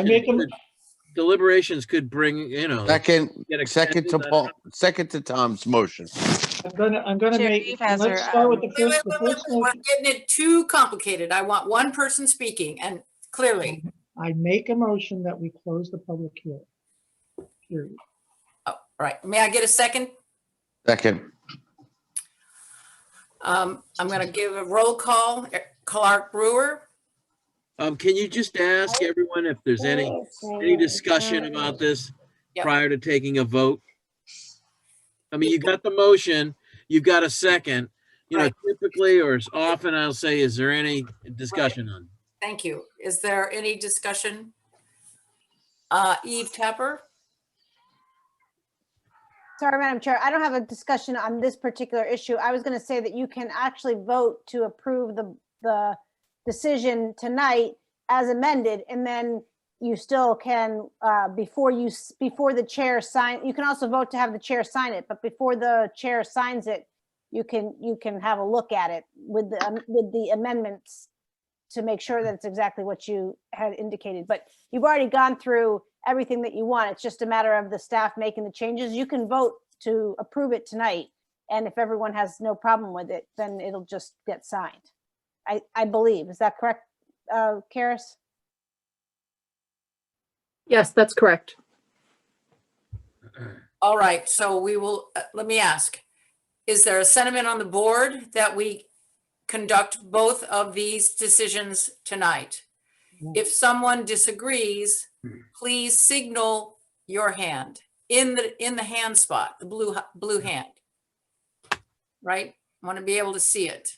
Deliberations could bring, you know. Second get extended. second to Tom's motion. I'm gonna Chair, make, Eve has let's her, start with the Wait, first, the first we're motion. getting it too complicated. I want one person speaking, and clearly. I make a motion that we close the public hearing. Period. Oh, all right. May I get a second? Second. I'm going to give a roll call. Clark Brewer. Can you just ask everyone if there's any discussion about this Yep. prior to taking a vote? I mean, you got the motion, you've got a second, you know, Right. typically or as often I'll say, is there any discussion on? Thank you. Is there any discussion? Eve Tapper? Sorry, Madam Chair, I don't have a discussion on this particular issue. I was going to say that you can actually vote to approve the decision tonight as amended, and then you still can, before the chair sign, you can also vote to have the chair sign it, but before the chair signs it, you can have a look at it with the amendments to make sure that it's exactly what you had indicated. But you've already gone through everything that you want. It's just a matter of the staff making the changes. You can vote to approve it tonight. And if everyone has no problem with it, then it'll just get signed. I believe. Is that correct, Karis? Yes, that's correct. All right. So we will, let me ask, is there a sentiment on the board that we conduct both of these decisions tonight? If someone disagrees, please signal your hand in the hand spot, the blue hand. Right? I want to be able to see it.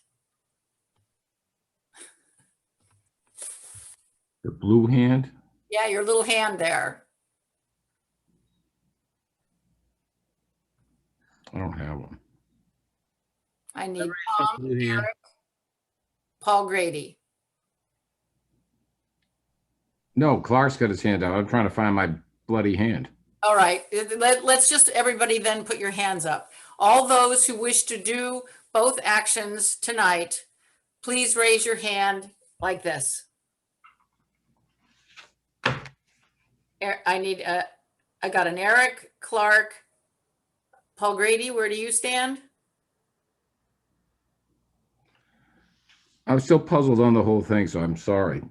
The blue hand? Yeah, your little hand there. I don't have one. I need Tom, Blue hand. Eric, Paul Grady. No, Clark's got his hand out. I'm trying to find my bloody hand. All right, let's just, everybody then put your hands up. All those who wish to do both actions tonight, please raise your hand like this. I got an Eric, Clark, Paul Grady, where do you stand? I'm still puzzled on the whole thing, so I'm sorry.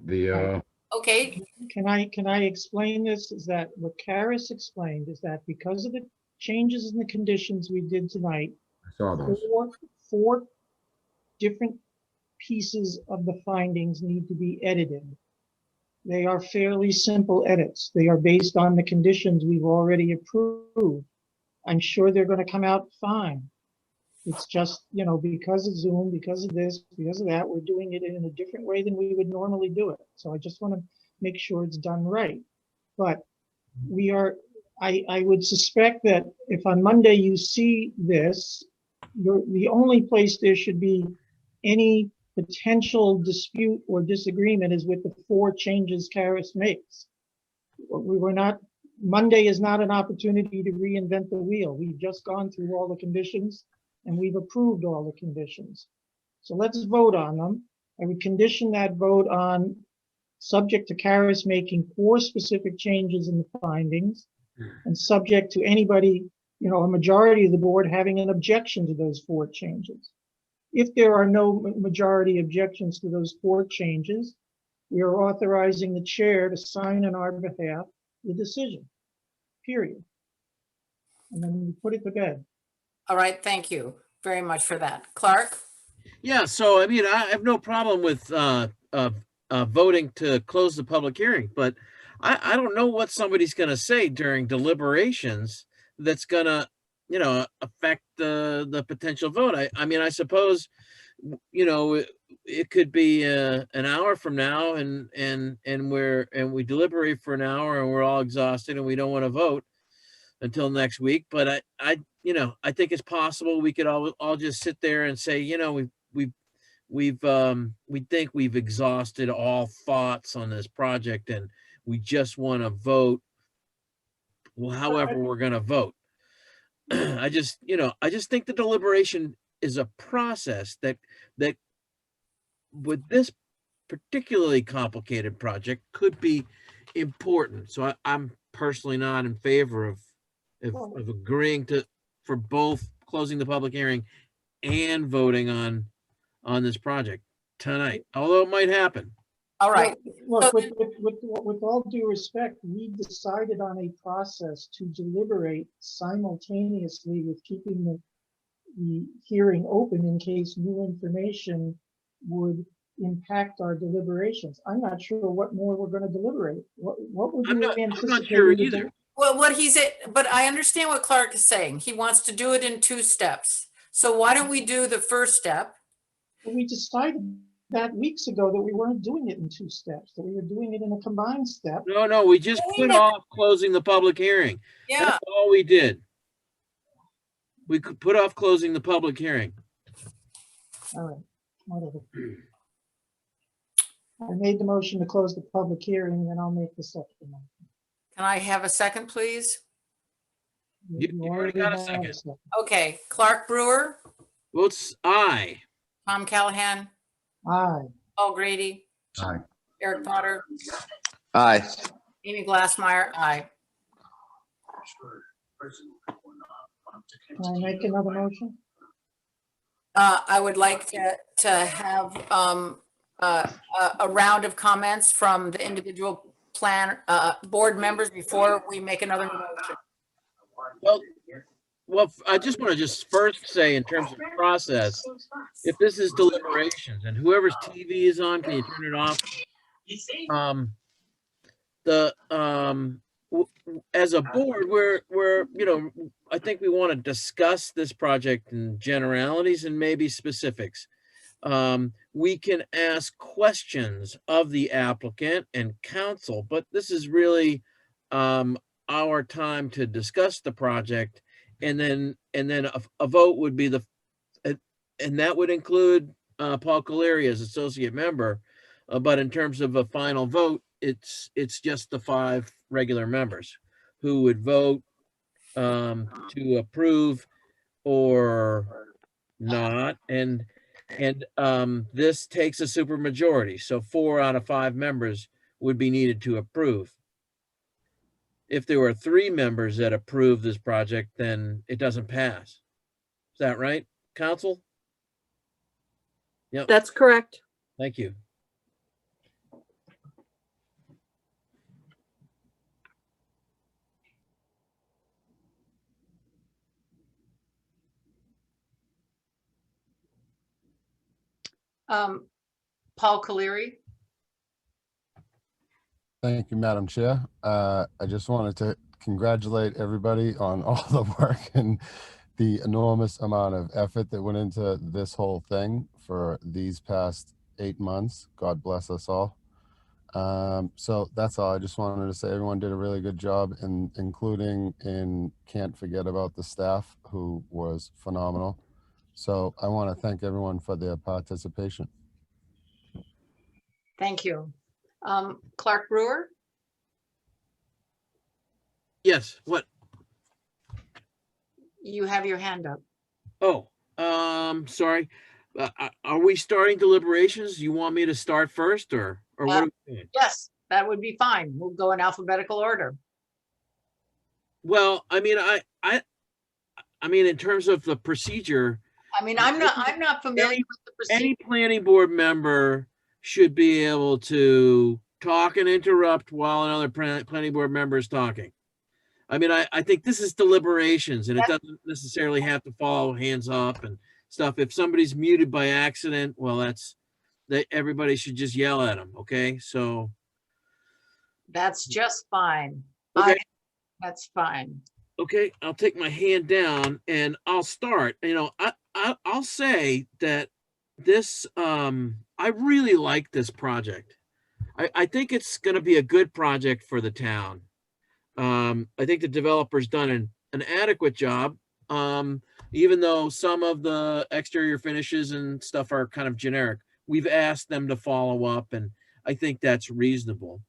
Okay, Can I explain this? Is that what Karis explained is that because of the changes in the conditions we did tonight, I saw those. four different pieces of the findings need to be edited. They are fairly simple edits. They are based on the conditions we've already approved. I'm sure they're going to come out fine. It's just, you know, because of Zoom, because of this, because of that, we're doing it in a different way than we would normally do it. So I just want to make sure it's done right. But I would suspect that if on Monday you see this, the only place there should be any potential dispute or disagreement is with the 4 changes Karis makes. Monday is not an opportunity to reinvent the wheel. We've just gone through all the conditions and we've approved all the conditions. So let's vote on them. I would condition that vote on subject to Karis making 4 specific changes in the findings and subject to anybody, you know, a majority of the board having an objection to those 4 changes. If there are no majority objections to those 4 changes, we are authorizing the chair to sign on our behalf the decision, period. And then we put it to bed. all right, thank you very much for that. Clark? Yeah, so I mean, I have no problem with voting to close the public hearing, but I don't know what somebody's going to say during deliberations that's going to, you know, affect the potential vote. I mean, I suppose, you know, it could be an hour from now, and we deliberate for an hour, and we're all exhausted, and we don't want to vote until next week. But I you know, I think it's possible we could all just sit there and say, you know, we think we've exhausted all thoughts on this project, and we just want to vote, well, however we're going to vote. I just think the deliberation is a process that with this particularly complicated project could be important. So I'm personally not in favor of agreeing for both closing the public hearing and voting on this project tonight, although it might happen. All right. Look, with all due respect, we decided on a process to deliberate simultaneously with keeping the hearing open in case new information would impact our deliberations. I'm not sure what more we're going to deliberate. What would you anticipate? I'm not sure either. Well, but I understand what Clark is saying. He wants to do it in 2 steps. So why don't we do the first step? We decided that weeks ago that we weren't doing it in 2 steps, that we were doing it in a combined step. No, we just put off closing the public hearing. Yeah. That's all we did. We could put off closing the public hearing. All right, whatever. I made the motion to close the public hearing, and I'll make the second motion. Can I have a second, please? You already got a second. Okay, Clark Brewer, Votes aye. Tom Callahan, Aye. Paul Grady, Aye. Eric Potter, Aye. Amy Glassmeyer, aye. Can I make another motion? I would like to have a round of comments from the individual board members before we make another motion. Well, I just want to first say, in terms of process, if this is deliberations and whoever's TV is on, can you turn it off? As a board, we're you know, I think we want to discuss this project in generalities and maybe specifics. We can ask questions of the applicant and counsel, but this is really our time to discuss the project, and then a vote would be and that would include Paul Caleri as associate member, but in terms of a final vote, it's just the 5 regular members who would vote to approve or not, and And this takes a supermajority, so 4 out of 5 members would be needed to approve. If there were 3 members that approve this project, then it doesn't pass. Is that right, council? Yep, That's correct. thank you. Paul Caleri. Thank you, Madam Chair. I just wanted to congratulate everybody on all the work and the enormous amount of effort that went into this whole thing for these past 8 months. God bless us all. So that's all. I just wanted to say everyone did a really good job, including can't forget about the staff, who was phenomenal. So I want to thank everyone for their participation. Thank you. Clark Brewer. Yes, what? You have your hand up. Oh, sorry. Are we starting deliberations? You want me to start first, or what are we doing? Yes, that would be fine. We'll go in alphabetical order. Well, I mean, in terms of the procedure, I mean, I'm not familiar with the procedure. any planning board member should be able to talk and interrupt while another planning board member is talking. I mean, I think this is deliberations, and it doesn't necessarily have to follow hands up and stuff. If somebody's muted by accident, well, that everybody should just yell at them. Okay, so That's just fine. Okay. That's fine. Okay, I'll take my hand down and I'll start. You know, I'll say that this I really like this project. I think it's going to be a good project for the town. I think the developer's done an adequate job, even though some of the exterior finishes and stuff are kind of generic. We've asked them to follow up, and I think that's reasonable.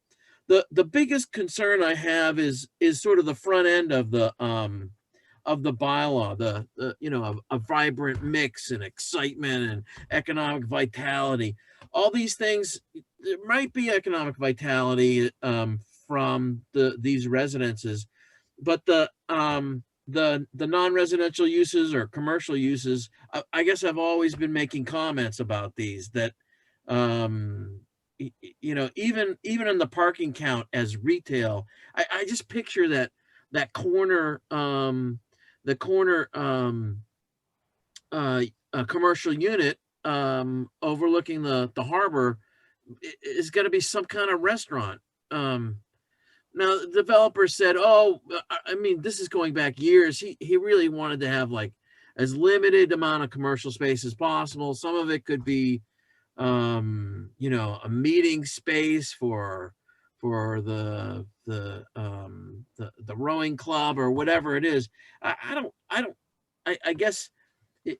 The biggest concern I have is sort of the front end of the bylaw, the you know, a vibrant mix and excitement and economic vitality. All these things, there might be economic vitality from these residences, but the non-residential uses or commercial uses, I guess I've always been making comments about these, that you know, even in the parking count as retail, I just picture that corner commercial unit overlooking the harbor is going to be some kind of restaurant. Now the developer said, oh, I mean, this is going back years. He really wanted to have like as limited amount of commercial space as possible. Some of it could be, you know, a meeting space for the rowing club or whatever it is. I guess you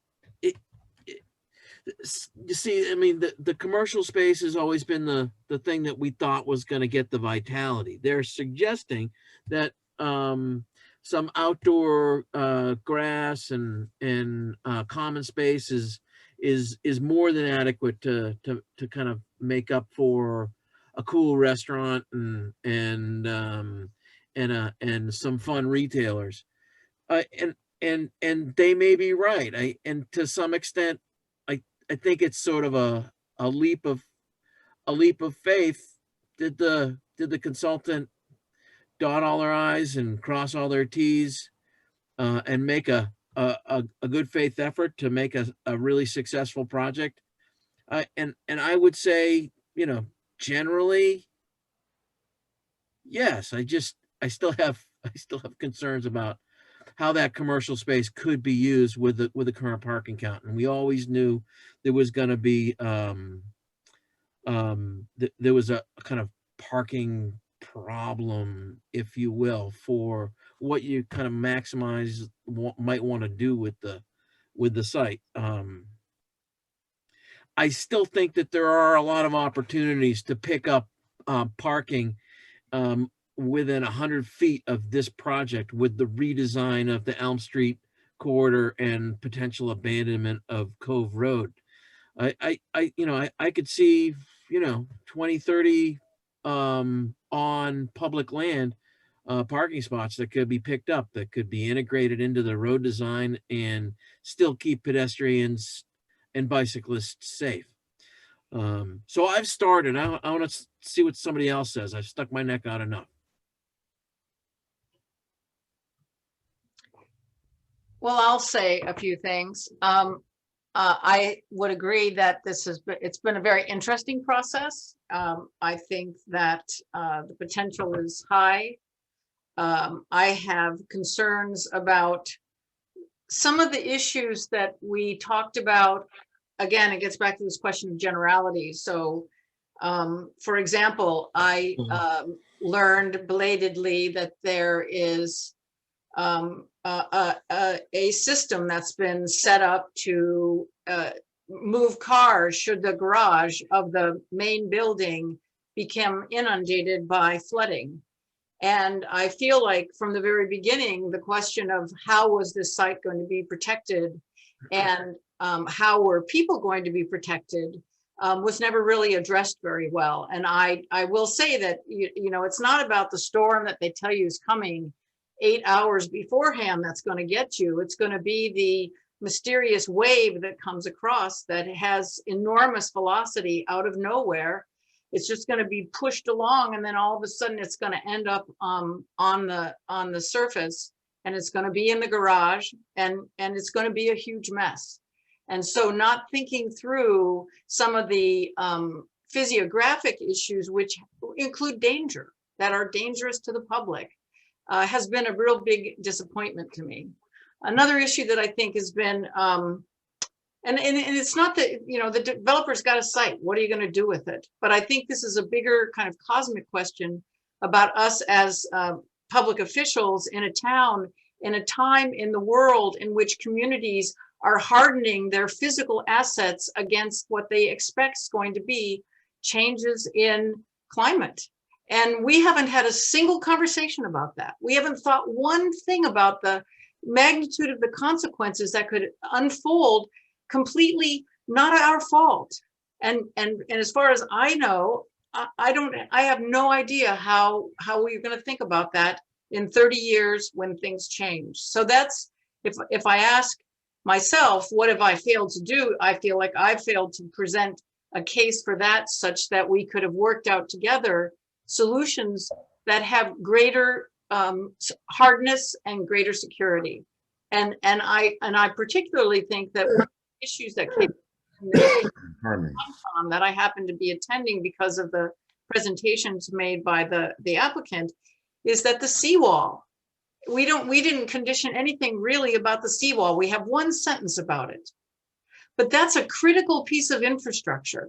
see, I mean, the commercial space has always been the thing that we thought was going to get the vitality. They're suggesting that some outdoor grass and common space is more than adequate to kind of make up for a cool restaurant and some fun retailers. And they may be right. And to some extent, I think it's sort of a leap of faith. Did the consultant dot all their I's and cross all their T's and make a good faith effort to make a really successful project? And I would say, you know, generally, yes. I still have concerns about how that commercial space could be used with the current parking count. And we always knew there was going to be there was a kind of parking problem, if you will, for what you kind of might want to do with the site. I still think that there are a lot of opportunities to pick up parking within 100 feet of this project with the redesign of the Elm Street corridor and potential abandonment of Cove Road. I could see, 20, 30 on public land parking spots that could be picked up, that could be integrated into the road design and still keep pedestrians and bicyclists safe. So I've started. I want to see what somebody else says. I've stuck my neck out enough. Well, I'll say a few things. I would agree that it's been a very interesting process. I think that the potential is high. I have concerns about some of the issues that we talked about. Again, it gets back to this question of generality. So, for example, I learned belatedly that there is a system that's been set up to move cars should the garage of the main building become inundated by flooding. And I feel like from the very beginning, the question of how was this site going to be protected and how were people going to be protected was never really addressed very well. And I will say that, it's not about the storm that they tell you is coming 8 hours beforehand that's going to get you. It's going to be the mysterious wave that comes across that has enormous velocity out of nowhere. It's just going to be pushed along, and then all of a sudden it's going to end up on the surface, and it's going to be in the garage, and it's going to be a huge mess. And so not thinking through some of the physiographic issues, which include danger, that are dangerous to the public, has been a real big disappointment to me. Another issue that I think has been, and it's not that, the developer's got a site, what are you going to do with it? But I think this is a bigger kind of cosmic question about us as public officials in a town, in a time in the world in which communities are hardening their physical assets against what they expect is going to be changes in climate. And we haven't had a single conversation about that. We haven't thought one thing about the magnitude of the consequences that could unfold, completely not our fault. And as far as I know, I have no idea how we're going to think about that in 30 years when things change. So that's, if I ask myself, what have I failed to do? I feel like I failed to present a case for that, such that we could have worked out together solutions that have greater hardness and greater security. And I particularly think that one of the issues that came that I happened to be attending because of the presentations made by the applicant is that the seawall, we didn't condition anything really about the seawall. We have one sentence about it, but that's a critical piece of infrastructure,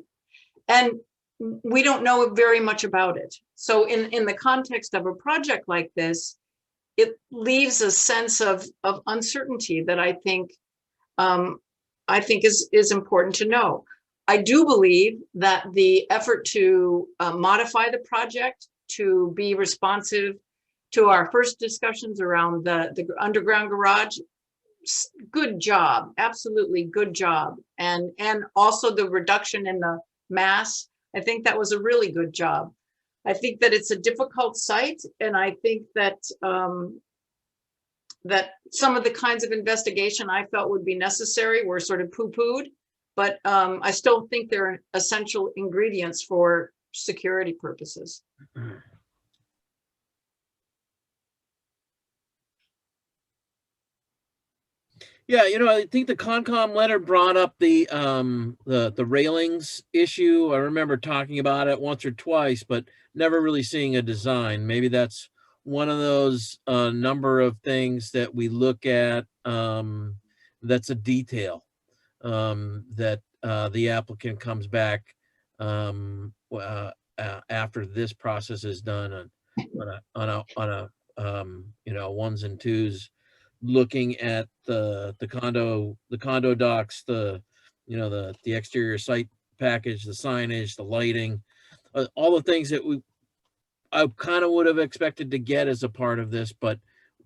and we don't know very much about it. So in the context of a project like this, it leaves a sense of uncertainty that I think is important to know. I do believe that the effort to modify the project to be responsive to our first discussions around the underground garage, good job, absolutely good job. And also the reduction in the mass, I think that was a really good job. I think that it's a difficult site, and I think that that some of the kinds of investigation I felt would be necessary were sort of poo-pooed, but I still think they're essential ingredients for security purposes. Yeah, I think the Concom letter brought up the railings issue. I remember talking about it once or twice, but never really seeing a design. Maybe that's one of those number of things that we look at. That's a detail that the applicant comes back after this process is done on a ones and twos, looking at the condo docs, the exterior site package, the signage, the lighting, all the things that I kind of would have expected to get as a part of this, but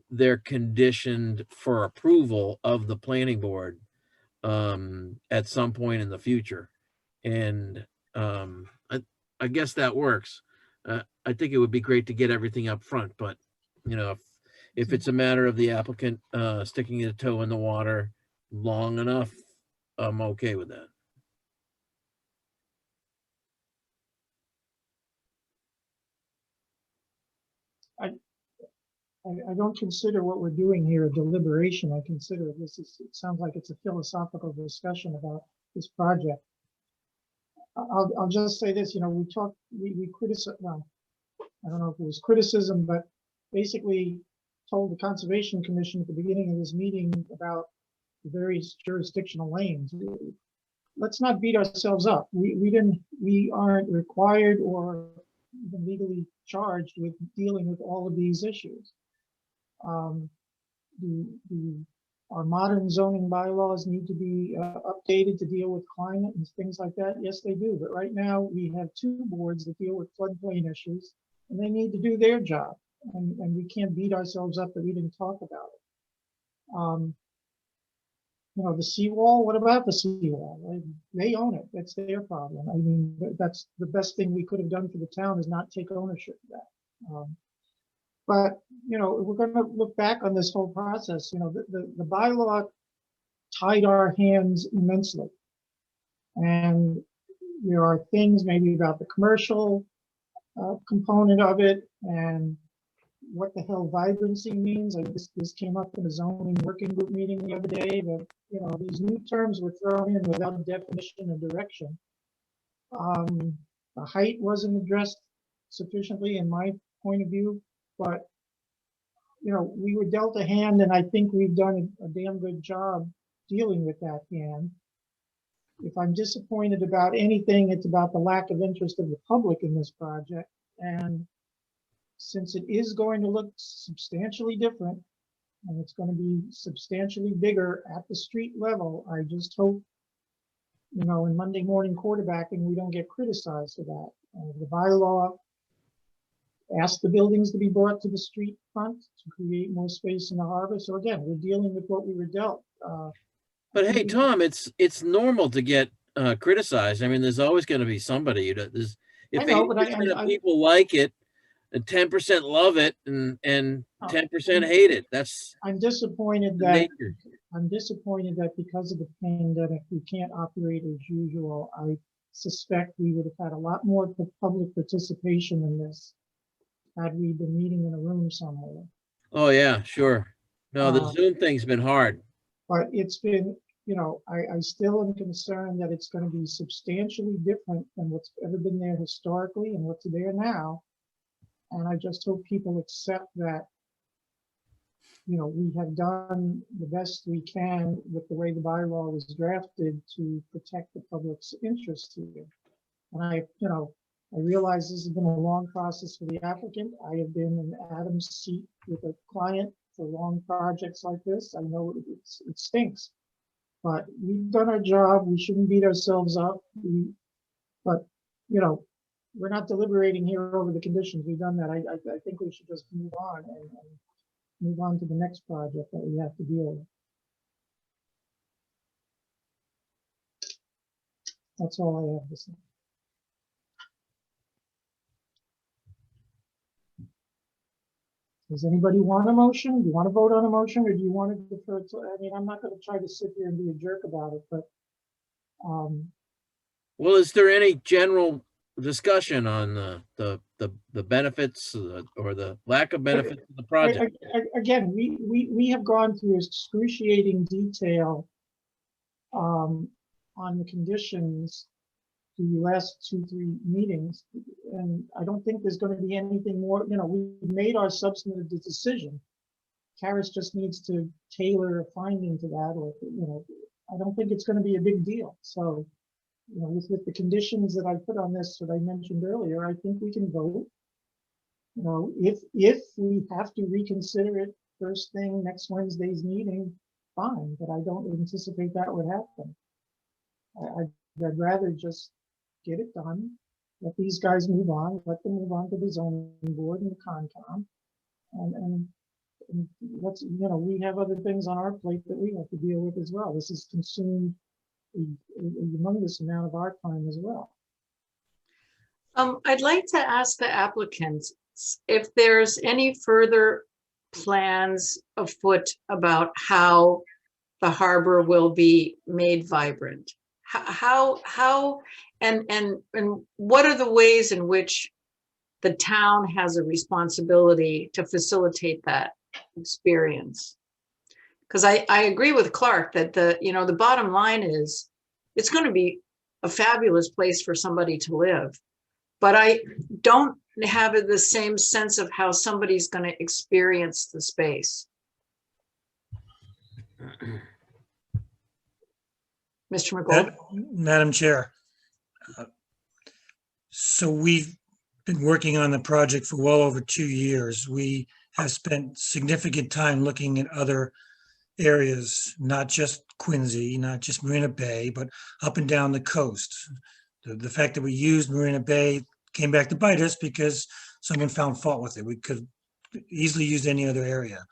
they're conditioned for approval of the planning board at some point in the future. And I guess that works. I think it would be great to get everything up front, but you know, if it's a matter of the applicant sticking a toe in the water long enough, I'm okay with that. I don't consider what we're doing here a deliberation. I consider this is, it sounds like it's a philosophical discussion about this project. I'll just say this, you know, we criticize, well, I don't know if it was criticism, but basically told the Conservation Commission at the beginning of this meeting about the various jurisdictional lanes. Let's not beat ourselves up. We aren't required or even legally charged with dealing with all of these issues. Our modern zoning bylaws need to be updated to deal with climate and things like that. Yes, they do. But right now we have two boards that deal with floodplain issues, and they need to do their job. And we can't beat ourselves up that we didn't talk about it. You know, the seawall, what about the seawall? Right? They own it. That's their problem. I mean, that's the best thing we could have done for the town is not take ownership of that. But, you know, we're going to look back on this whole process. You know, the bylaw tied our hands immensely. And there are things maybe about the commercial component of it and what the hell vibrancy means. This came up in a zoning working group meeting the other day that, you know, these new terms were thrown in without definition and direction. The height wasn't addressed sufficiently in my point of view, but, you know, we were dealt a hand, and I think we've done a damn good job dealing with that hand. If I'm disappointed about anything, it's about the lack of interest of the public in this project. And since it is going to look substantially different, and it's going to be substantially bigger at the street level, I just hope, you know, in Monday morning quarterbacking, we don't get criticized for that. The bylaw asked the buildings to be brought to the street front to create more space in the harbor. So again, we're dealing with what we were dealt. But hey, Tom, it's normal to get criticized. I mean, there's always going to be somebody that there's, if I know, but 80% of people like it, and 10% love it, and 10% hate it. That's I'm disappointed that because of the pandemic, we can't operate as usual. I suspect we would have had a lot more public participation in this had we been meeting in a room somewhere. Oh yeah, sure. No, the Zoom thing's been hard. But it's been, you know, I still am concerned that it's going to be substantially different than what's ever been there historically and what's there now. And I just hope people accept that, you know, we have done the best we can with the way the bylaw was drafted to protect the public's interest here. And you know, I realize this has been a long process for the applicant. I have been in Adam's seat with a client for long projects like this. I know it stinks, but we've done our job. We shouldn't beat ourselves up. But, you know, we're not deliberating here over the conditions. We've done that. I think we should just move on and move on to the next project that we have to deal with. That's all I have to say. Does anybody want a motion? Do you want to vote on a motion, or do you want to defer to, I mean, I'm not going to try to sit here and be a jerk about it, but. Well, is there any general discussion on the benefits or the lack of benefits of the project? Again, we have gone through excruciating detail on the conditions the last 2-3 meetings, and I don't think there's going to be anything more. You know, we've made our substantive decision. Karis just needs to tailor a finding to that, or, you know, I don't think it's going to be a big deal. So, you know, with the conditions that I put on this that I mentioned earlier, I think we can vote. You know, if we have to reconsider it first thing next Wednesday's meeting, fine, but I don't anticipate that would happen. I'd rather just get it done, let these guys move on, let them move on to the zoning board and the Concom, and let's, you know, we have other things on our plate that we have to deal with as well. This has consumed a humongous amount of our time as well. I'd like to ask the applicants if there's any further plans afoot about how the harbor will be made vibrant. How and what are the ways in which the town has a responsibility to facilitate that experience? Because I agree with Clark that the bottom line is it's going to be a fabulous place for somebody to live. But I don't have the same sense of how somebody's going to experience the space. Mr. McGold? Madam Chair. So we've been working on the project for well over 2 years. We have spent significant time looking at other areas, not just Quincy, not just Marina Bay, but up and down the coast. The fact that we used Marina Bay came back to bite us because someone found fault with it. We could easily use any other area.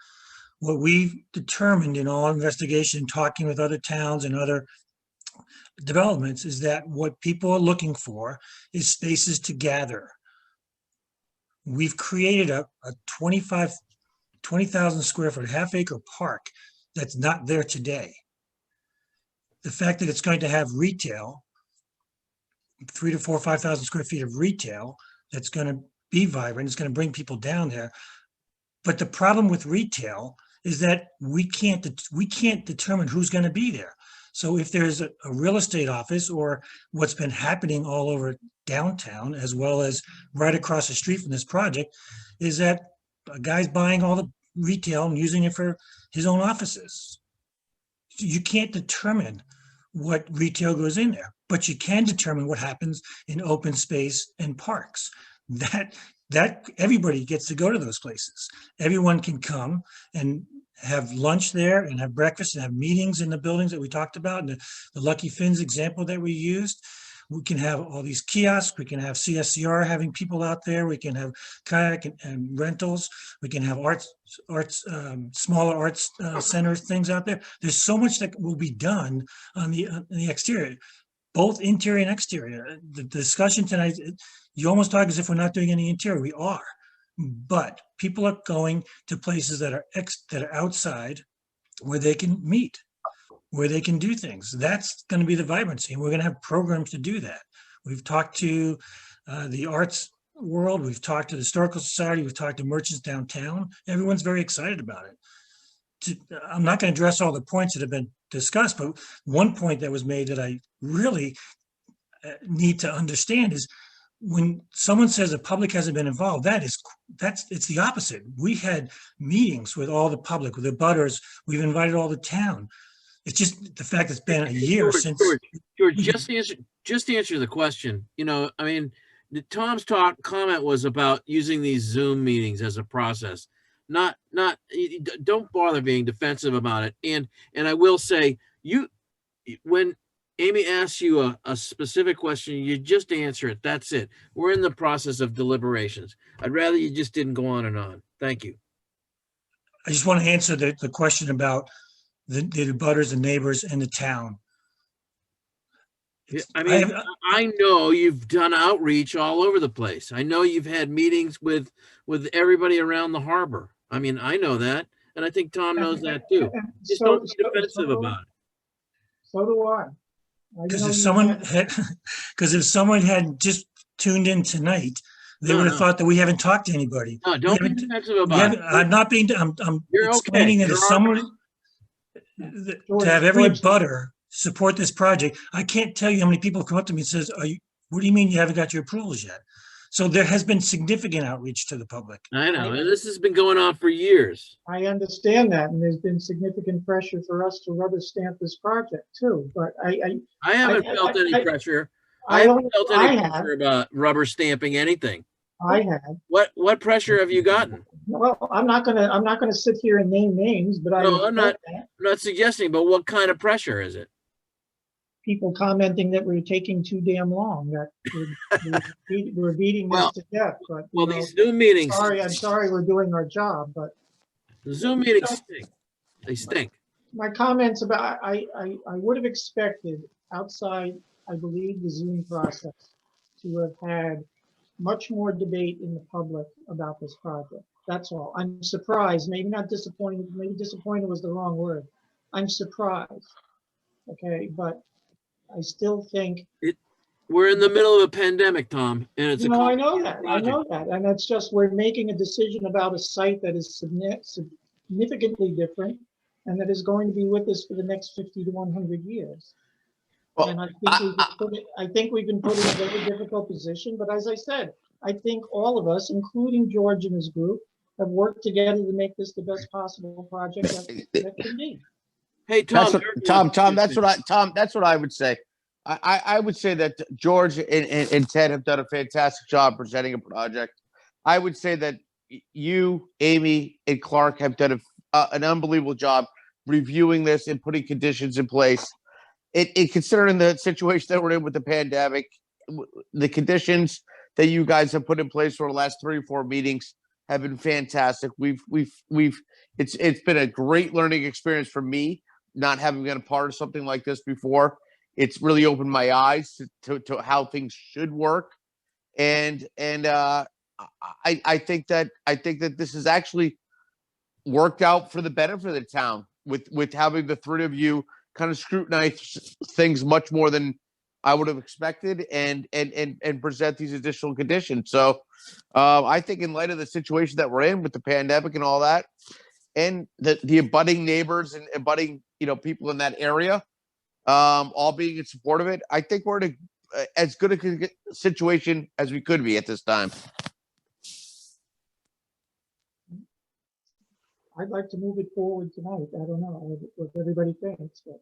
What we've determined in all investigation, talking with other towns and other developments, is that what people are looking for is spaces to gather. We've created a 20,000 square foot half-acre park that's not there today. The fact that it's going to have retail, 3,000 to 4,000, 5,000 square feet of retail, that's going to be vibrant, it's going to bring people down there. But the problem with retail is that we can't determine who's going to be there. So if there's a real estate office, or what's been happening all over downtown, as well as right across the street from this project, is that a guy's buying all the retail and using it for his own offices. You can't determine what retail goes in there, but you can determine what happens in open space and parks. That everybody gets to go to those places. Everyone can come and have lunch there and have breakfast and have meetings in the buildings that we talked about, and the Lucky Fins example that we used. We can have all these kiosks. We can have CSCR having people out there. We can have kayak and rentals. We can have smaller arts centers, things out there. There's so much that will be done on the exterior, both interior and exterior. The discussion tonight, you almost talk as if we're not doing any interior. We are, but people are going to places that are outside, where they can meet, where they can do things. That's going to be the vibrancy, and we're going to have programs to do that. We've talked to the arts world, we've talked to the Historical Society, we've talked to merchants downtown. Everyone's very excited about it. I'm not going to address all the points that have been discussed, but one point that was made that I really need to understand is, when someone says the public hasn't been involved, it's the opposite. We had meetings with all the public, with the butters. We've invited all the town. It's just the fact it's been a year since. George, just to answer the question. I mean, Tom's comment was about using these Zoom meetings as a process. Don't bother being defensive about it. And I will say, when Amy asks you a specific question, you just answer it. That's it. We're in the process of deliberations. I'd rather you just didn't go on and on. Thank you. I just want to answer the question about the butters and neighbors and the town. I mean, I know you've done outreach all over the place. I know you've had meetings with everybody around the harbor. I mean, I know that. And I think Tom knows that too. Just don't be defensive about it. So do I. Because if someone had just tuned in tonight, they would have thought that we haven't talked to anybody. No, don't be defensive about it. I'm not being, I'm explaining that if someone, to have every butter support this project, I can't tell you how many people have come up to me and says, what do you mean you haven't got your approvals yet? So there has been significant outreach to the public. I know, and this has been going on for years. I understand that, and there's been significant pressure for us to rubber stamp this project too, but I haven't felt any pressure. I haven't felt any pressure about rubber stamping anything. I have. What pressure have you gotten? Well, I'm not gonna sit here and name names, but I'm not suggesting, but what kind of pressure is it? People commenting that we're taking too damn long, that we're beating this to death. But these Zoom meetings. I'm sorry, we're doing our job, but the Zoom meetings stink. They stink. My comments about I would have expected outside, I believe, the Zoom process, to have had much more debate in the public about this project. That's all. I'm surprised, maybe not disappointed, maybe disappointed was the wrong word. I'm surprised, okay, but I still think. We're in the middle of a pandemic, Tom, and it's a No, I know that, I project. know that, and it's just, we're making a decision about a site that is significantly different, and that is going to be with us for the next 50 to 100 years. Well, And I think we've been put in a very difficult position, but as I said, I think all of us, including George and his group, have worked together to make this the best possible project that can be. Hey, Tom. Tom, that's what I would say. I would say that George and Ted have done a fantastic job presenting a project. I would say that you, Amy, and Clark have done an unbelievable job reviewing this and putting conditions in place. Considering the situation that we're in with the pandemic, the conditions that you guys have put in place for the last 3 or 4 meetings have been fantastic. It's been a great learning experience for me, not having been a part of something like this before. It's really opened my eyes to how things should work, and I think that this has actually worked out for the benefit of the town with having the 3 of you kind of scrutinize things much more than I would have expected and present these additional conditions. So I think in light of the situation that we're in with the pandemic and all that, and the abutting neighbors and abutting, people in that area, all being in support of it, I think we're in as good a situation as we could be at this time. I'd like to move it forward tonight. I don't know what everybody thinks, but.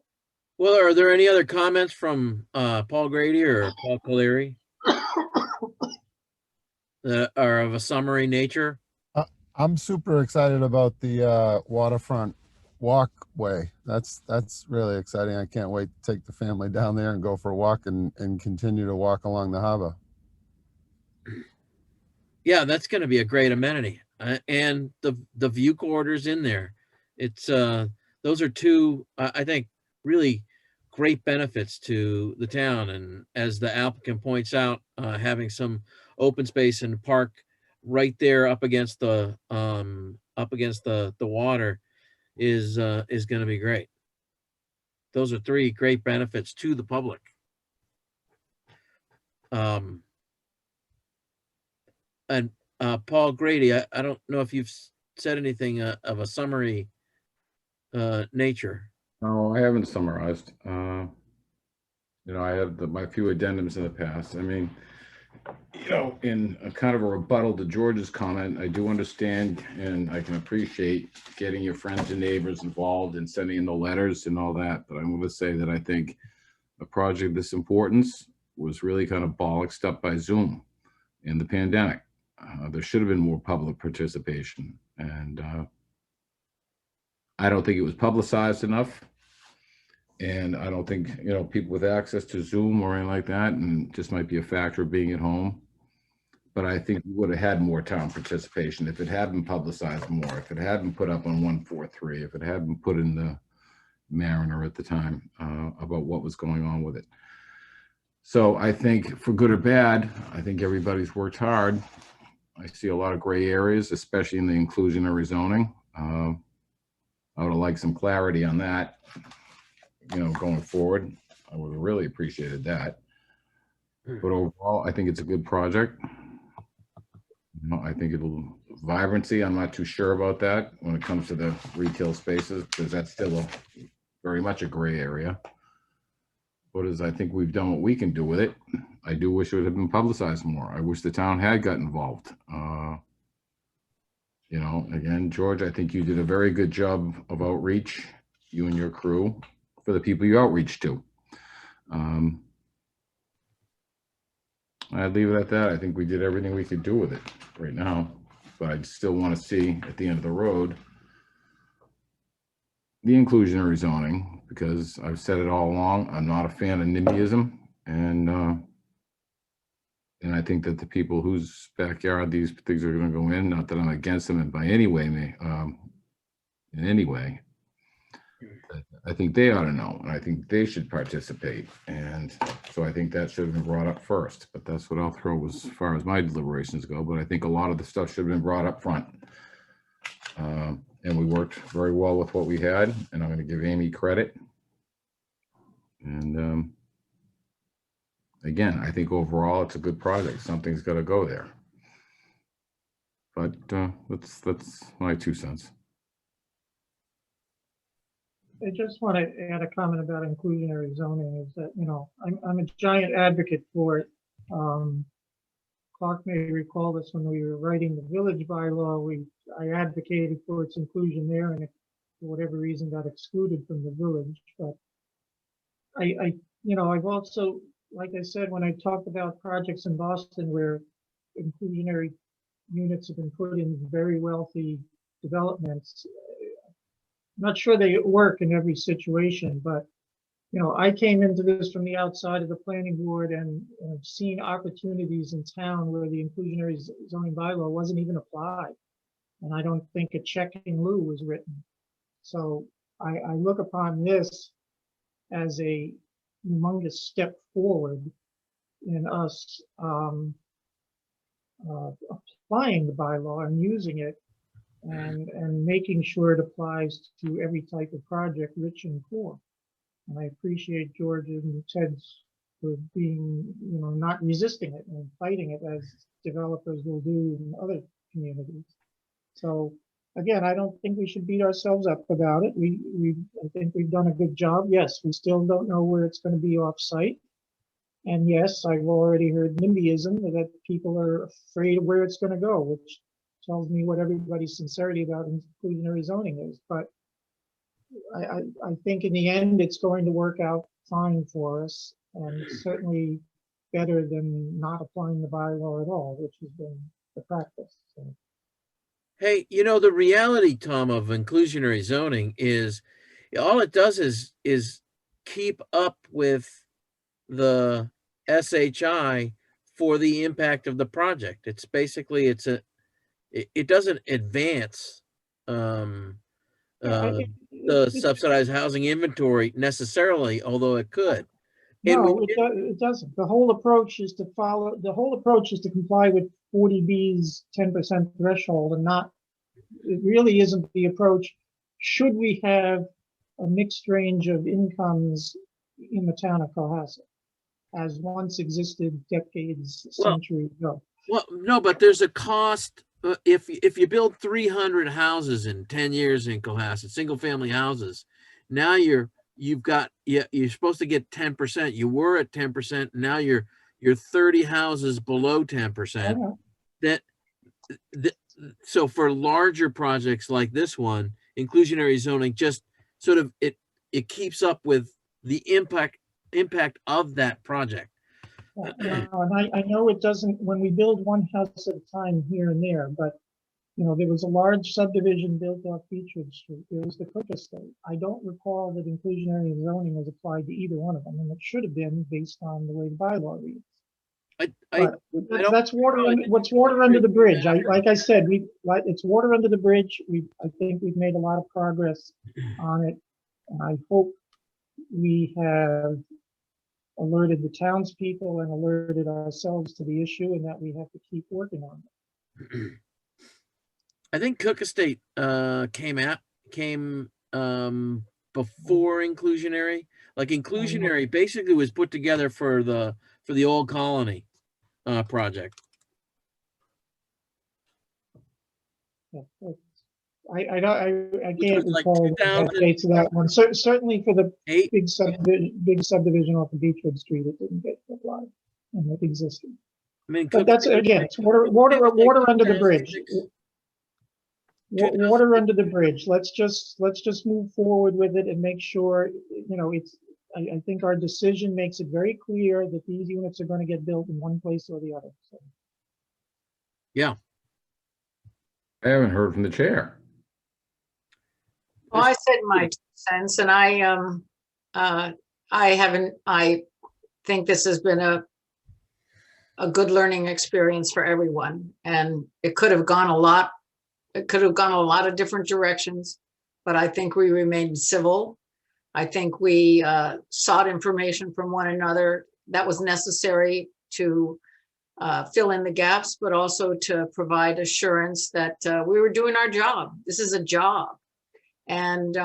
Well, are there any other comments from Paul Grady or Paul Colery that are of a summary nature? I'm super excited about the waterfront walkway. That's really exciting. I can't wait to take the family down there and go for a walk and continue to walk along the harbor. Yeah, that's going to be a great amenity. And the view corridors in there. It's those are 2, I think, really great benefits to the town. And as the applicant points out, having some open space and park right there up against the water is going to be great. Those are 3 great benefits to the public. And Paul Grady, I don't know if you've said anything of a summary nature. No, I haven't summarized. I have my few addendums in the past. I mean, in a kind of a rebuttal to George's comment, I do understand and I can appreciate getting your friends and neighbors involved and sending in the letters and all that. But I'm going to say that I think a project of this importance was really kind of bollocksed up by Zoom in the pandemic. There should have been more public participation, and I don't think it was publicized enough. And I don't think, people with access to Zoom or anything like that, and just might be a factor of being at home. But I think we would have had more town participation if it had been publicized more, if it had been put up on 143, if it had been put in the Mariner at the time about what was going on with it. So I think for good or bad, I think everybody's worked hard. I see a lot of gray areas, especially in the inclusionary zoning. I would have liked some clarity on that, going forward. I would have really appreciated that. But overall, I think it's a good project. I think it'll vibrancy. I'm not too sure about that when it comes to the retail spaces, because that's still very much a gray area. But as I think we've done what we can do with it, I do wish it would have been publicized more. I wish the town had got involved. Again, George, I think you did a very good job of outreach, you and your crew, for the people you outreach to. I'd leave it at that. I think we did everything we could do with it right now, but I'd still want to see at the end of the road the inclusionary zoning, because I've said it all along, I'm not a fan of NIMBYism, and I think that the people whose backyard these things are going to go in, not that I'm against them by any way, in any way, I think they ought to know, and I think they should participate. And so I think that should have been brought up first, but that's what I'll throw as far as my deliberations go. But I think a lot of the stuff should have been brought up front. And we worked very well with what we had, and I'm going to give Amy credit. And again, I think overall it's a good project. Something's got to go there. But that's my 2 cents. I just want to add a comment about inclusionary zoning is that, you know, I'm a giant advocate for it. Clark may recall this when we were writing the village bylaw, I advocated for its inclusion there, and it, for whatever reason, got excluded from the village. But you know, I've also, like I said, when I talked about projects in Boston where inclusionary units have been put in very wealthy developments, I'm not sure they work in every situation, but you know, I came into this from the outside of the planning board and I've seen opportunities in town where the inclusionary zoning bylaw wasn't even applied. And I don't think a check in lieu was written. So I look upon this as a humongous step forward in us applying the bylaw and using it and making sure it applies to every type of project, rich and poor. And I appreciate George and Ted's for being, you know, not resisting it and fighting it as developers will do in other communities. So again, I don't think we should beat ourselves up about it. I think we've done a good job. Yes, we still don't know where it's going to be off-site. And yes, I've already heard NIMBYism that people are afraid of where it's going to go, which tells me what everybody's sincerity about inclusionary zoning is. But I think in the end, it's going to work out fine for us, and certainly better than not applying the bylaw at all, which has been the practice. So. Hey, you know, the reality, Tom, of inclusionary zoning is all it does is keep up with the SHI for the impact of the project. It's basically, it doesn't advance the subsidized housing inventory necessarily, although it could. No, it doesn't. The whole approach is to comply with 40B's 10% threshold and not, it really isn't the approach. Should we have a mixed range of incomes in the town of Cohasset, as once existed decades, centuries ago? Well, no, but there's a cost. If you build 300 houses in 10 years in Cohasset, single family houses, now you're supposed to get 10%. You were at 10%. Now you're 30 houses below 10%. So for larger projects like this one, inclusionary zoning just sort of it keeps up with the impact of that project. And I know it doesn't, when we build one house at a time here and there, but you know, there was a large subdivision built off Beechwood Street. There was the Cook Estate. I don't recall that inclusionary zoning was applied to either one of them, and it should have been based on the way the bylaw reads. That's what's water under the bridge. Like I said, it's water under the bridge. I think we've made a lot of progress on it, and I hope we have alerted the townspeople and alerted ourselves to the issue, and that we have to keep working on it. I think Cook Estate came before inclusionary. Like inclusionary basically was put together for the old colony project. I can't recall the dates of that one. Certainly for the big subdivision off of Beechwood Street, it didn't get applied, and it existed. I mean, but that's again, it's water under the bridge. Water under the bridge. Let's just move forward with it and make sure, you know, I think our decision makes it very clear that these units are going to get built in one place or the other. So. Yeah. I haven't heard from the chair. Well, I said my 2 cents, and I think this has been a good learning experience for everyone, and it could have gone a lot of different directions, but I think we remained civil. I think we sought information from one another that was necessary to fill in the gaps, but also to provide assurance that we were doing our job. This is a job. And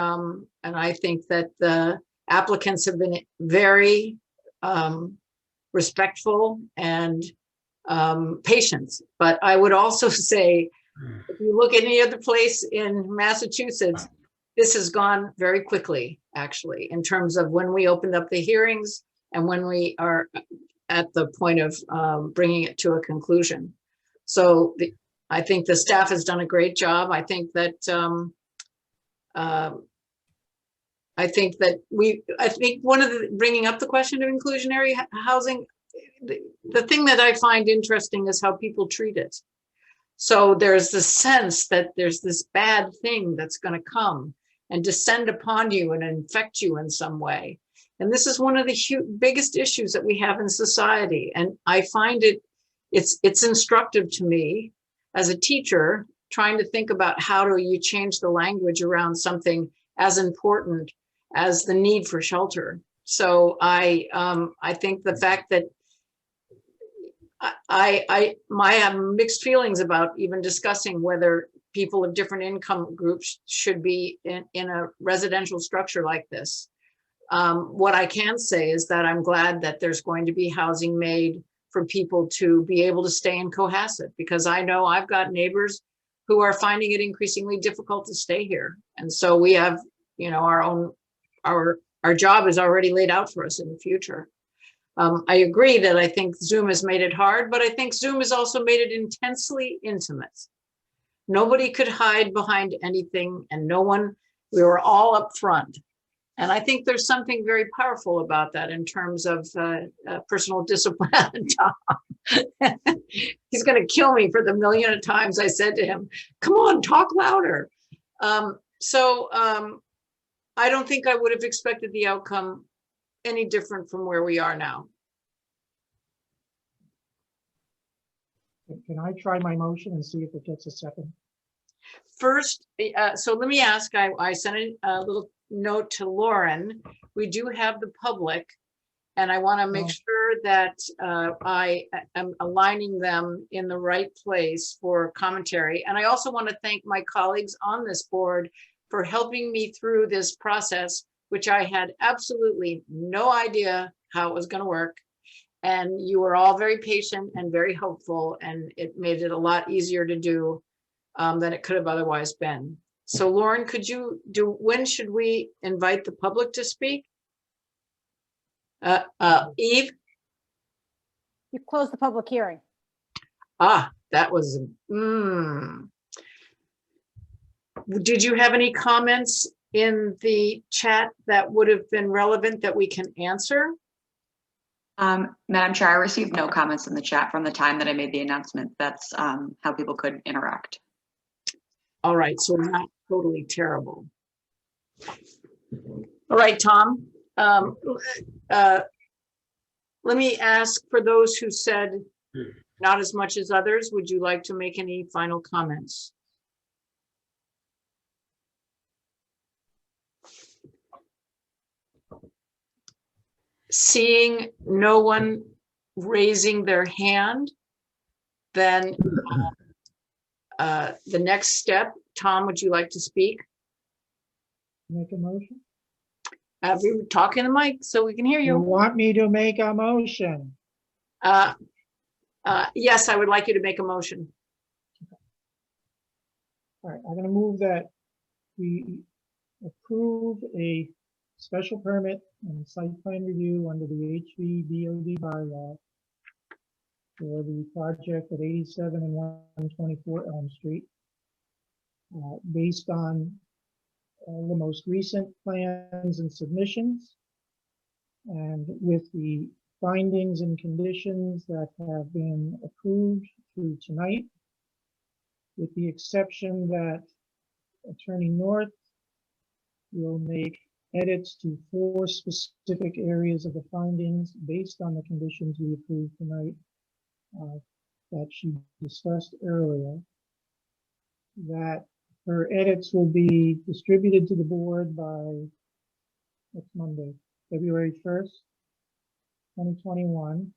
I think that the applicants have been very respectful and patient. But I would also say, if you look at any other place in Massachusetts, this has gone very quickly, actually, in terms of when we opened up the hearings and when we are at the point of bringing it to a conclusion. So I think the staff has done a great job. I think that one of the, bringing up the question of inclusionary housing, the thing that I find interesting is how people treat it. So there's the sense that there's this bad thing that's going to come and descend upon you and infect you in some way. And this is one of the biggest issues that we have in society. And I find it's instructive to me as a teacher, trying to think about how do you change the language around something as important as the need for shelter. So I think the fact that I have mixed feelings about even discussing whether people of different income groups should be in a residential structure like this. What I can say is that I'm glad that there's going to be housing made for people to be able to stay in Cohasset, because I know I've got neighbors who are finding it increasingly difficult to stay here. And so we have, you know, our job is already laid out for us in the future. I agree that I think Zoom has made it hard, but I think Zoom has also made it intensely intimate. Nobody could hide behind anything, and we were all up front. And I think there's something very powerful about that in terms of personal discipline. He's going to kill me for the million of times I said to him, come on, talk louder. So I don't think I would have expected the outcome any different from where we are now. Can I try my motion and see if it gets a second? First, so let me ask, I sent a little note to Lauren. We do have the public, and I want to make sure that I am aligning them in the right place for commentary. And I also want to thank my colleagues on this board for helping me through this process, which I had absolutely no idea how it was going to work. And you were all very patient and very helpful, and it made it a lot easier to do than it could have otherwise been. So Lauren, when should we invite the public to speak? Eve? You closed the public hearing. That was, Did you have any comments in the chat that would have been relevant that we can answer? Madam Chair, I received no comments in the chat from the time that I made the announcement. That's how people could interact. All right, so not totally terrible. All right, Tom. Let me ask, for those who said not as much as others, would you like to make any final comments? Seeing no one raising their hand, then the next step, Tom, would you like to speak? Make a motion? We talk in the mic so we can hear You you. want me to make a motion? Yes, I would like you to make a motion. All right, I'm going to move that we approve a special permit and site plan review under the HVDOD bylaw for the project at 87 and 124 Elm Street, based on the most recent plans and submissions, and with the findings and conditions that have been approved through tonight, with the exception that Attorney North will make edits to 4 specific areas of the findings based on the conditions we approved tonight that she discussed earlier. That her edits will be distributed to the board by Next Monday, February 1st, 2021.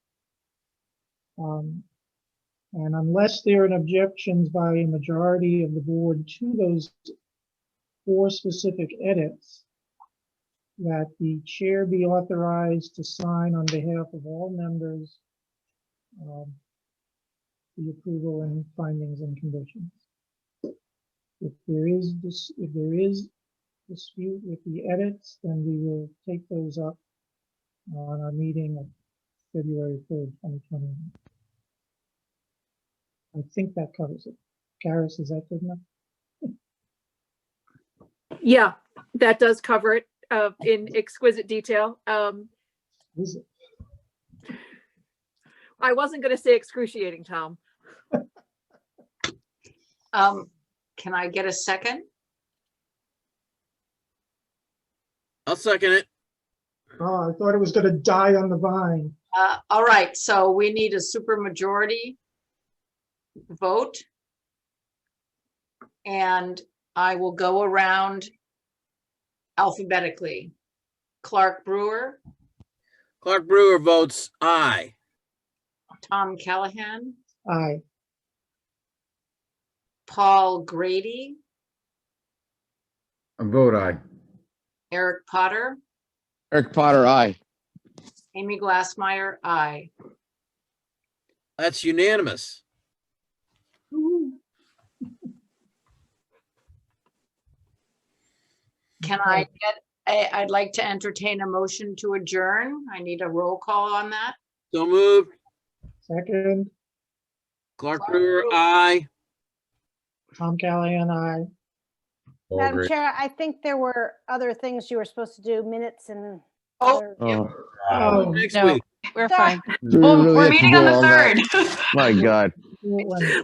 And unless there are objections by a majority of the board to those 4 specific edits, that the chair be authorized to sign on behalf of all members the approval and findings and conditions. If there is dispute with the edits, then we will take those up on our meeting of February 3rd, 2021. I think that covers it. Karis, is that good enough? Yeah, that does cover it in exquisite detail. Is it? I wasn't going to say excruciating, Tom. Can I get a second? I'll second it. Oh, I thought it was going to die on the vine. All right, so we need a supermajority vote. And I will go around alphabetically. Clark Brewer, Clark Brewer votes aye. Tom Callahan, Aye. Paul Grady, A vote aye. Eric Potter, Eric Potter, aye. Amy Glassmeyer, aye. That's unanimous. Can I get, I'd like to entertain a motion to adjourn. I need a roll call on that. So moved. Second, Clark Brewer, aye. Tom Callahan, aye. All Madam great. Chair, I think there were other things you were supposed to do, minutes and. Oh, other- Oh, Oh, Next No. week. We're fine. do we Well, really we're have to meeting do on the all that? 3rd. My God. Wednesday.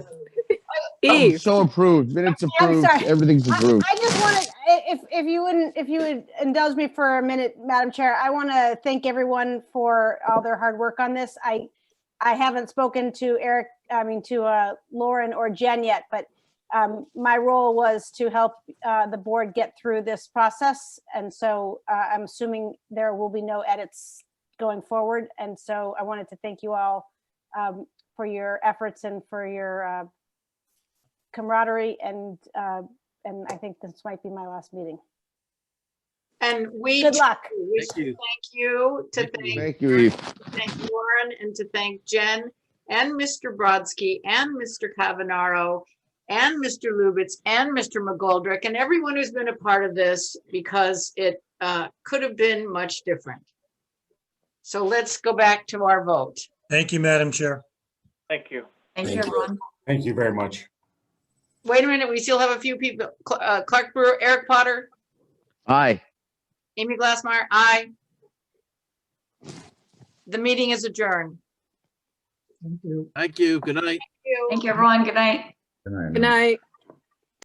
Eve, So approved, minutes I'm approved, sorry. everything's approved. I just wanted, if you would indulge me for a minute, Madam Chair, I want to thank everyone for all their hard work on this. I haven't spoken to Lauren or Jen yet, but my role was to help the board get through this process. And so I'm assuming there will be no edits going forward. And so I wanted to thank you all for your efforts and for your camaraderie, and I think this might be my last meeting. and we Good luck. wish Thank you. to thank you, to Thank you. thank Thank you, Eve. thank Lauren, and to thank Jen and Mr. Brodsky and Mr. Cavanaro and Mr. Lubitz and Mr. McGoldrick and everyone who's been a part of this, because it could have been much different. So let's go back to our vote. Thank you, Madam Chair. Thank you. Thank you, Thank you. everyone. Thank you very much. Wait a minute, we still have a few people. Clark Brewer, Eric Potter, Aye. Amy Glassmeyer, aye. The meeting is adjourned. Thank you. Thank you. Good night. Thank you, everyone. Good night. Good night. good night.